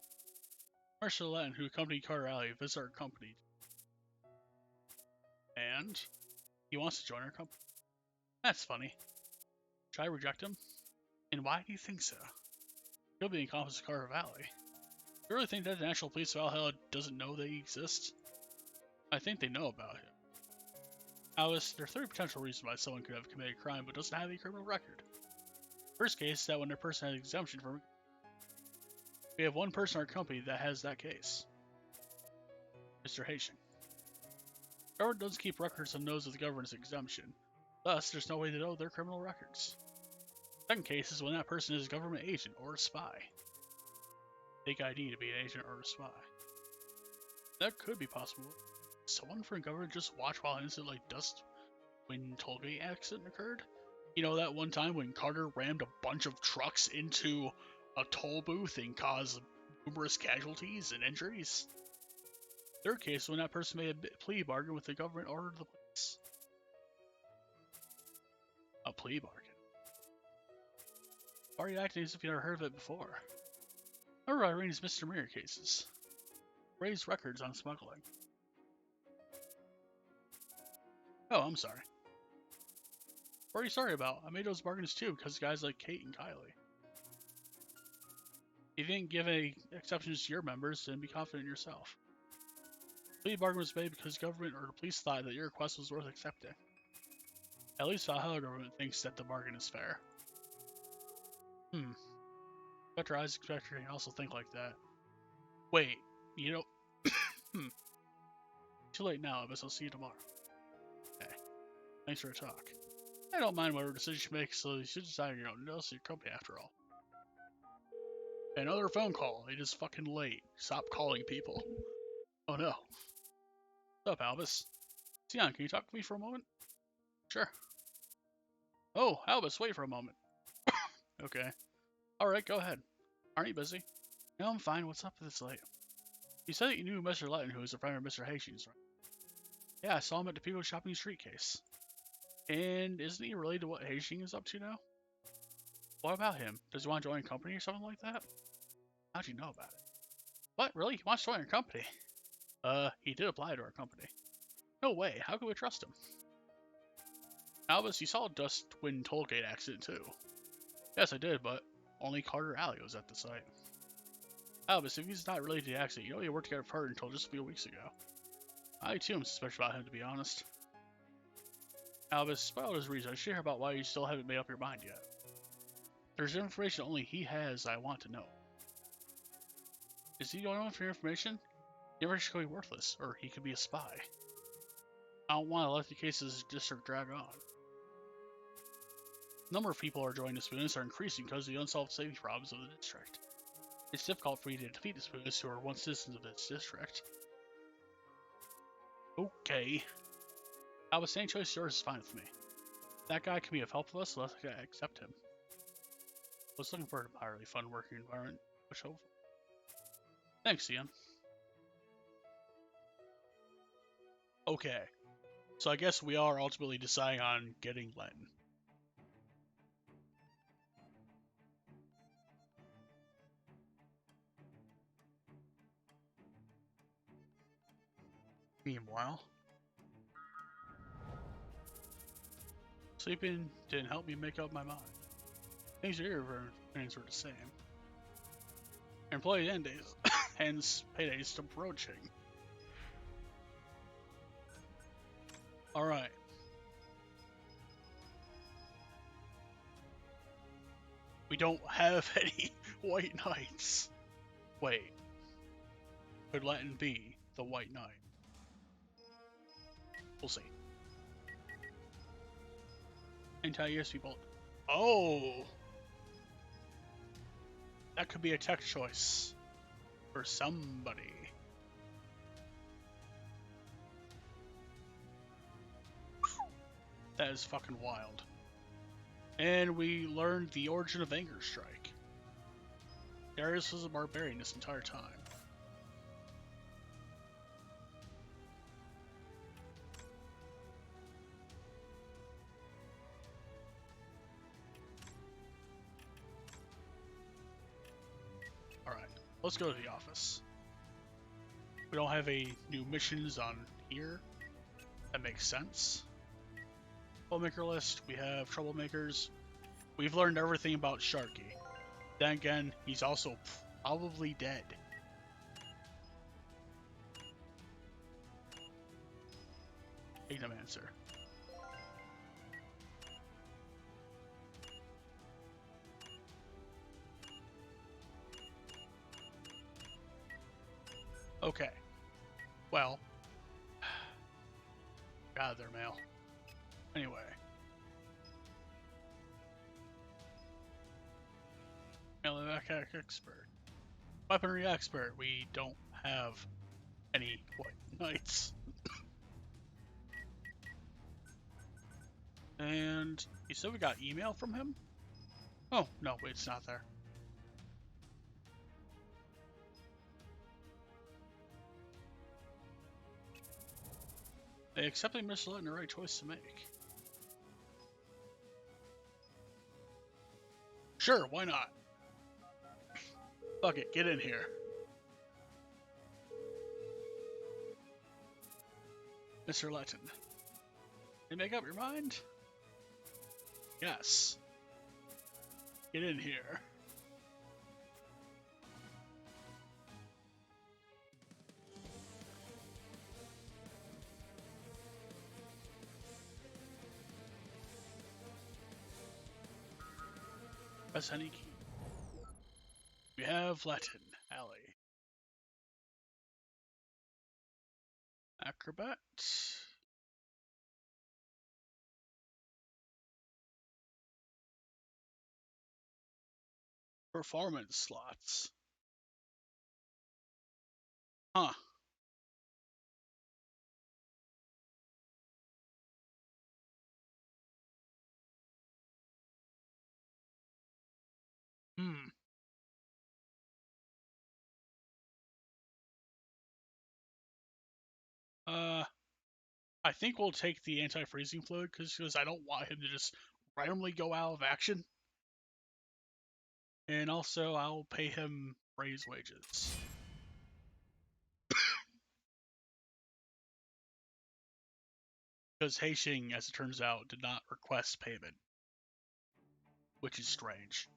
Marshall Latin, who accompanied Carter Alley, visits our company. And he wants to join our company. That's funny. Should I reject him? And why do you think so? He'll be an accomplice of Carter Valley. You really think that the National Police of Valhalla doesn't know they exist? I think they know about him. Alice, there are 3 potential reasons why someone could have committed a crime but doesn't have a criminal record. First case is that when their person has an exemption from. We have one person in our company that has that case. Mr. Haitian. The government doesn't keep records on those of the government's exemption. Thus, there's no way to know their criminal records. Second case is when that person is a government agent or a spy. Fake ID to be an agent or a spy. That could be possible. Someone from government just watch while an incident like Dust when Tollgate accident occurred? You know that one time when Carter rammed a bunch of trucks into a toll booth and caused numerous casualties and injuries? Third case when that person made a plea bargain with the government or the police. A plea bargain? Why are you acting as if you never heard of it before? Remember Irene's misdemeanor cases. Raised records on smuggling. Oh, I'm sorry. What are you sorry about? I made those bargains too because of guys like Kate and Kylie. If you didn't give any exceptions to your members, then be confident in yourself. The plea bargain was made because government or the police thought that your request was worth accepting. At least the Valhalla government thinks that the bargain is fair. Inspector Isaac Spectre can also think like that. Wait, you know... Too late now, I guess I'll see you tomorrow. Okay. Thanks for the talk. I don't mind whatever decision you make, so you should decide your own. It's your company after all. Another phone call. It is fucking late. Stop calling people. Oh no. What's up, Albus? Sion, can you talk to me for a moment? Sure. Oh, Albus, wait for a moment. Okay. Alright, go ahead. Aren't you busy? No, I'm fine. What's up this late? You said that you knew Mr. Latin, who was a friend of Mr. Haitian's, right? Yeah, I saw him at the Pico Shopping Street case. And isn't he related to what Haitian is up to now? What about him? Does he want to join a company or something like that? How'd you know about it? What, really? He wants to join our company? He did apply to our company. No way, how can we trust him? Albus, you saw Dust Wind Tollgate accident too. Yes, I did, but only Carter Alley was at the site. Albus, if he's not related to the accident, you know he worked together for her until just a few weeks ago. I too am suspicious about him, to be honest. Albus, despite all his reasons, I should hear about why you still haven't made up your mind yet. There's information only he has I want to know. Is he the only one for your information? He never should be worthless, or he could be a spy. I don't want to let the cases district drag on. The number of people who are joining the Spoonists are increasing because of the unsolved safety problems of the district. It's difficult for you to defeat the Spoonists who are once citizens of this district. Okay. Albus, any choice yours is fine with me. That guy can be of help to us, so let's accept him. I was looking for an entirely fun working environment, which hopefully. Thanks, Ian. Okay. So I guess we are ultimately deciding on getting Len. Meanwhile, sleeping didn't help me make up my mind. Things here were the same. Employee end days, hence paydays approaching. Alright. We don't have any White Knights. Wait. Could Latin be the White Knight? We'll see. Anti-USB bolt. Oh! That could be a tech choice for somebody. That is fucking wild. And we learned the origin of Anger Strike. Darius was a barbarian this entire time. Alright, let's go to the office. We don't have any new missions on here. That makes sense. Troublemaker list, we have troublemakers. We've learned everything about Sharky. Then again, he's also probably dead. Kingdom answer. Okay. Well. God, they're mail. Anyway. Melee expert. Weaponry expert. We don't have any White Knights. And you said we got email from him? Oh, no, wait, it's not there. They accepting Mr. Letton the right choice to make. Sure, why not? Fuck it, get in here. Mr. Letton. You make up your mind? Yes. Get in here. Press any key. We have Latin Alley. Acrobat. Performance slots. Huh. Hmm. I think we'll take the anti-freezing fluid because I don't want him to just randomly go out of action. And also, I'll pay him raise wages. Because Haishing, as it turns out, did not request payment, which is strange.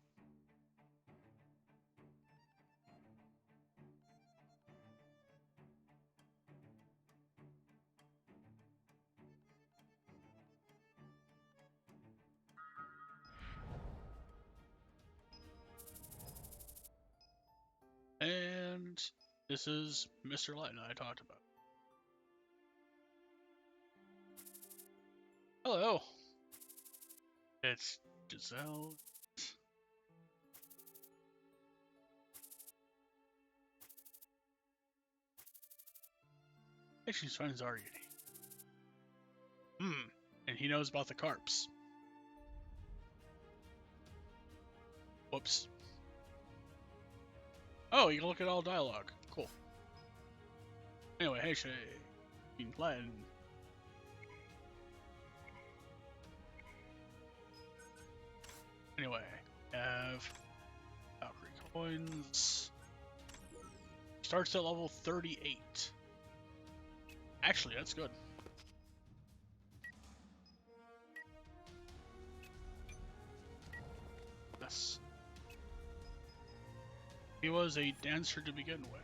And this is Mr. Light I talked about. Hello. It's Giselle. Hey, she's friends are you? And he knows about the carps. Whoops. Oh, you can look at all dialogue. Cool. Anyway, hey Shay. Been playing. Anyway, have Valkyrie coins. Starts at level 38. Actually, that's good. Yes. He was a dancer to begin with.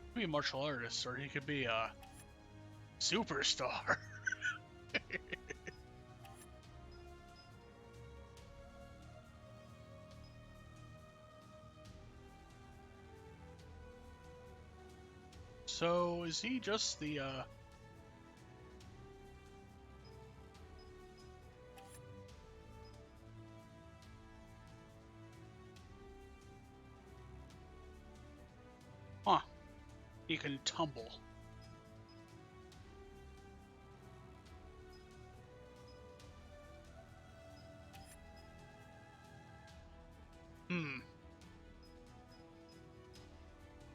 He could be a martial artist, or he could be a superstar. So, is he just the, Huh. He can tumble. You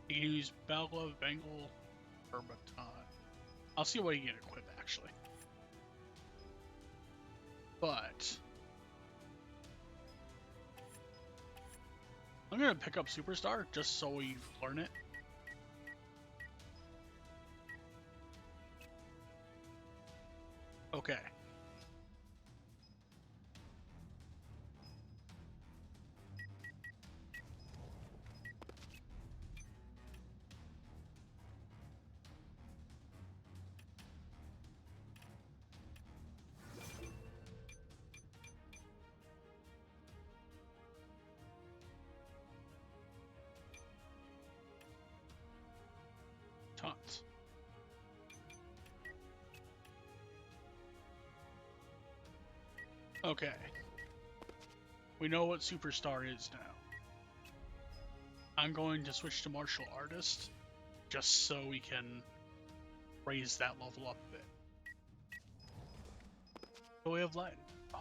can use Balgla, Bengal, or Baton. I'll see what he can equip, actually. But I'm gonna pick up Superstar just so we learn it. Okay. Taunt. Okay. We know what Superstar is now. I'm going to switch to Martial Artist, just so we can raise that level up a bit. So we have Light. Oh.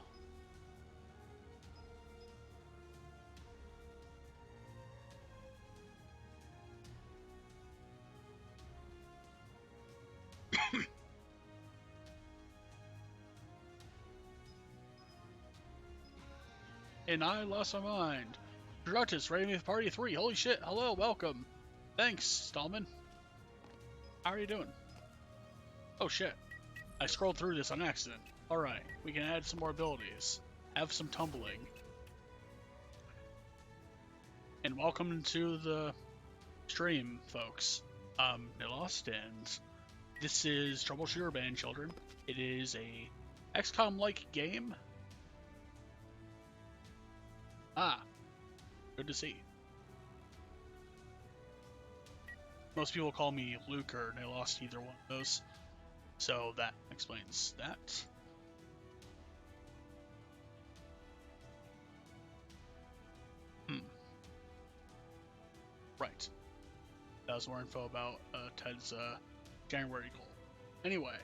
And I lost my mind. Drutis, ready with party 3. Holy shit. Hello, welcome. Thanks, Stallman. How are you doing? Oh shit. I scrolled through this on accident. Alright, we can add some more abilities. Have some tumbling. And welcome to the stream, folks. Lost and this is Troubleshooter Band Children. It is a XCOM-like game. Ah, good to see. Most people call me Luke or they lost either one of those, so that explains that. Right. That was more info about Ted's January goal. Anyway,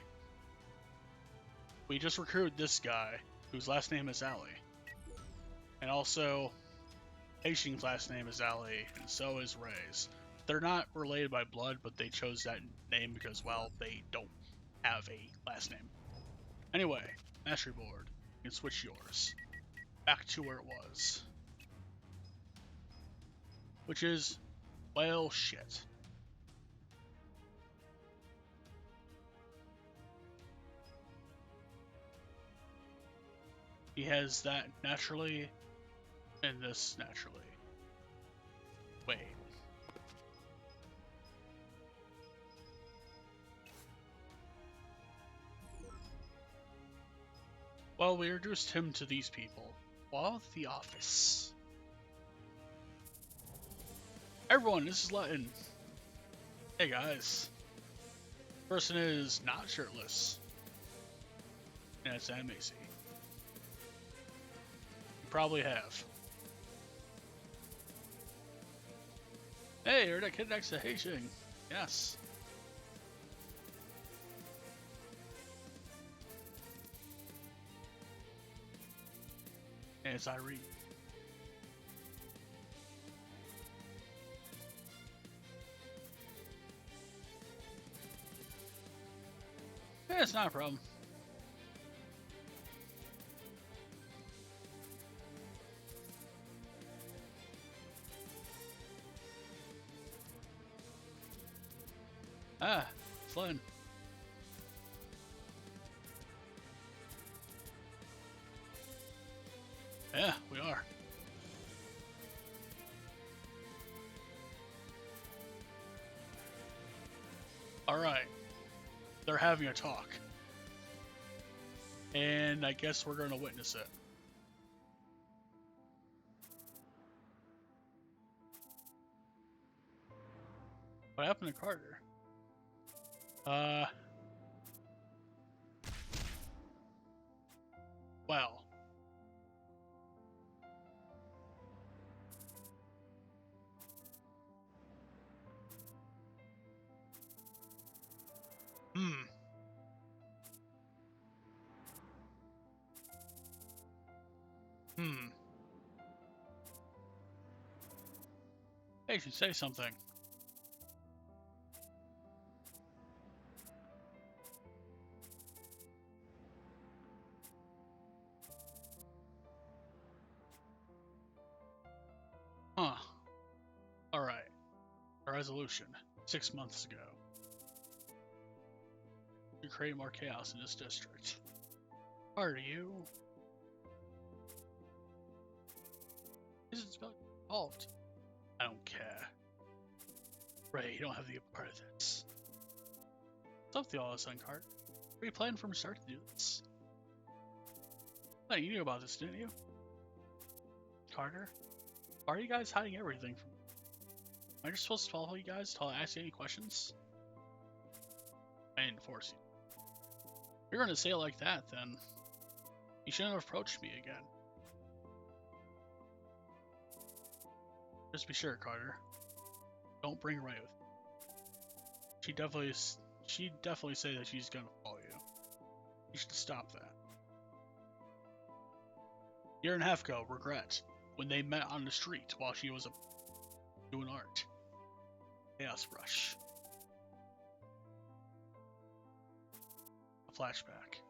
we just recruited this guy whose last name is Alley. And also, Haishing's last name is Ali, and so is Ray's. They're not related by blood, but they chose that name because, well, they don't have a last name. Anyway, mastery board. You can switch yours back to where it was. Which is, well, shit. He has that naturally, and this naturally. Wait. Well, we introduced him to these people while at the office. Everyone, this is Latin. Hey guys. Person is not shirtless. And it's Aunt Macy. You probably have. Hey, you're that kid next to Heijing. Yes. And it's Irene. Yeah, it's not a problem. Ah, Flynn. Yeah, we are. Alright. They're having a talk. And I guess we're going to witness it. What happened to Carter? Well. Hey, you should say something. Huh. Alright. A resolution. 6 months ago. You create more chaos in this district. Are you? Isn't spelled involved? I don't care. Ray, you don't have to be a part of this. What's up with all this, Uncart? Were you planning from the start to do this? Hey, you knew about this, didn't you? Carter? Why are you guys hiding everything from me? Am I just supposed to follow you guys until I ask you any questions? I didn't force you. If you're gonna say it like that, then you shouldn't have approached me again. Just be sure, Carter. Don't bring Ray with you. She'd definitely say that she's gonna follow you. You should stop that. Year and a half ago, regret, when they met on the street while she was doing art. Chaos Rush. A flashback.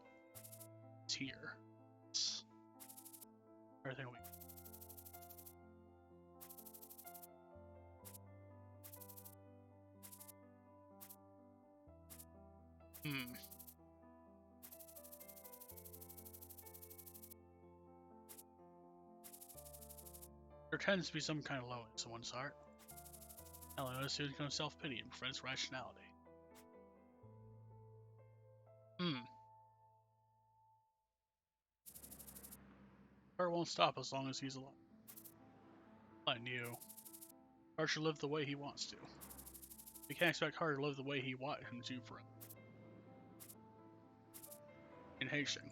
It's here. It's everything we. There tends to be some kind of low in someone's heart. I'll notice who's going to self-pity and prevents rationality. Carter won't stop as long as he's alive. I knew. Carter should live the way he wants to. We can't expect Carter to live the way he wanted him to forever. In Haitian.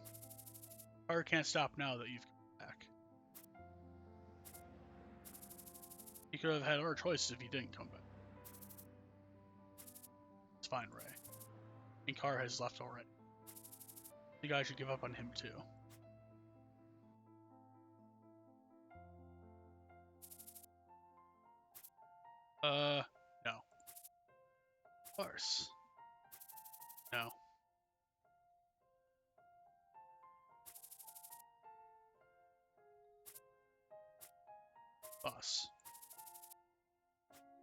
Carter can't stop now that you've come back. He could have had other choices if he didn't come back. It's fine, Ray. And Carter has left already. You guys should give up on him too. No. Of course. No. Us.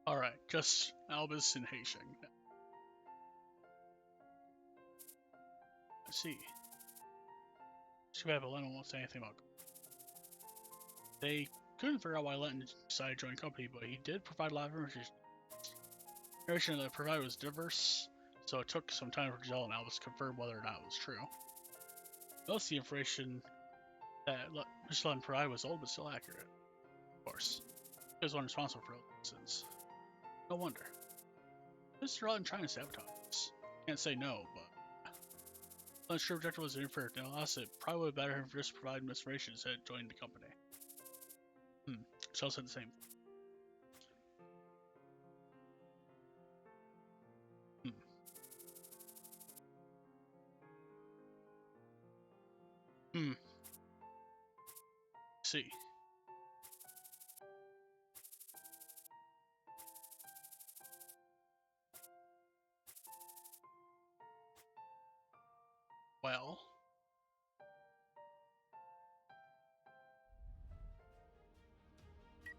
Alright, just Albus and Haitian. Let's see. Too bad Lennon won't say anything about. They couldn't figure out why Lennon decided to join the company, but he did provide a lot of information. The information that provided was diverse, so it took some time for Giselle and Albus to confirm whether or not it was true. Most of the information that Michelin provided was old but still accurate. Of course. He was one responsible for instance. No wonder. Mr. Lutton trying to sabotage us. Can't say no, but Lutton's true objective was inferred. Now, honestly, it probably would be better if just provided information instead of joining the company. Shell said the same. See. Well.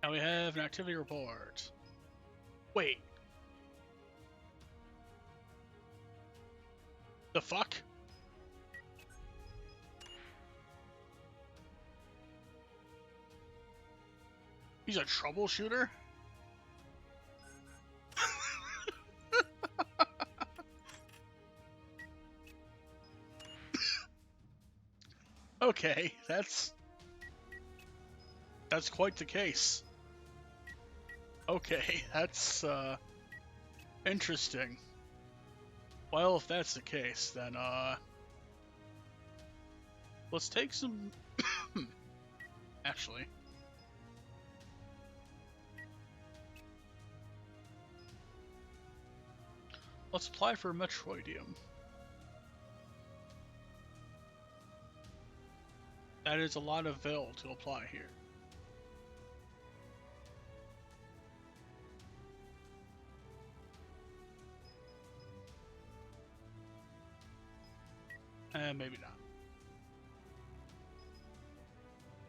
Now we have an activity report. Wait. The fuck? He's a troubleshooter? Okay, that's quite the case. Okay, that's interesting. Well, if that's the case, then let's take some actually. Let's apply for Metroidium. That is a lot of Vil to apply here. Maybe not.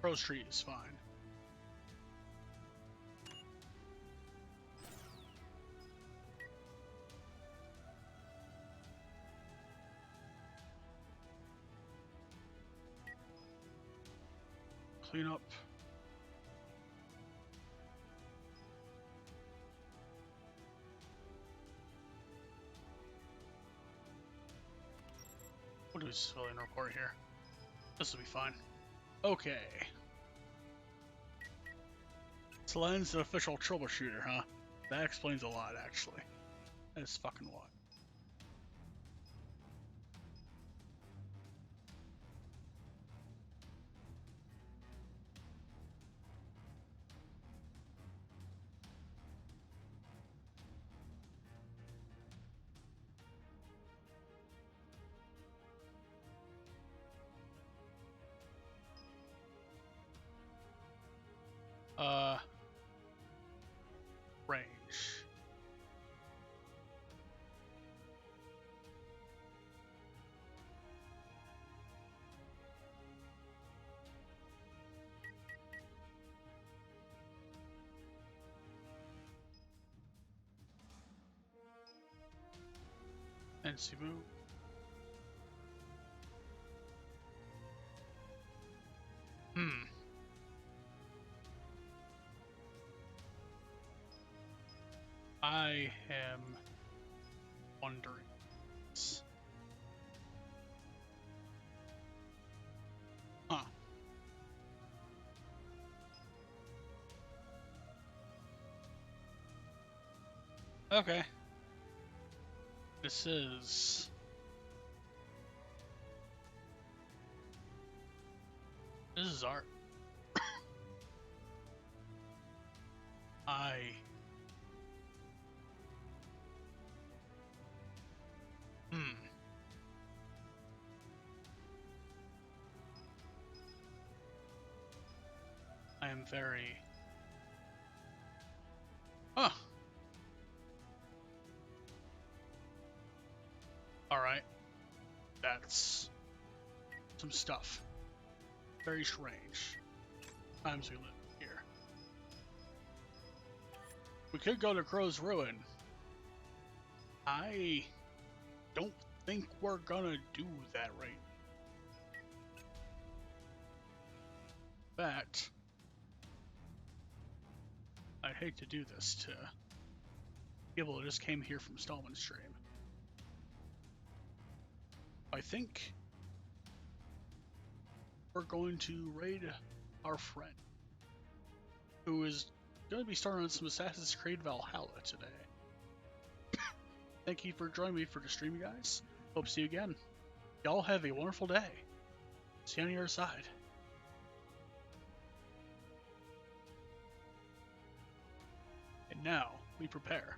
Pro Street is fine. Clean up. We'll do a civilian report here. This will be fine. Okay. So Len's an official troubleshooter, huh? That explains a lot, actually. That is fucking what? Range. And Cebu. I am wondering. Huh. Okay. This is art. I am very... Huh. Alright. That's some stuff. Very strange. Times we live here. We could go to Crow's Ruin. I don't think we're gonna do that right. In fact, I'd hate to do this to people that just came here from Stallman's stream. I think we're going to raid our friend, who is going to be starting on some Assassin's Creed Valhalla today. Thank you for joining me for the stream, guys. Hope to see you again. Y'all have a wonderful day. See you on the other side. And now we prepare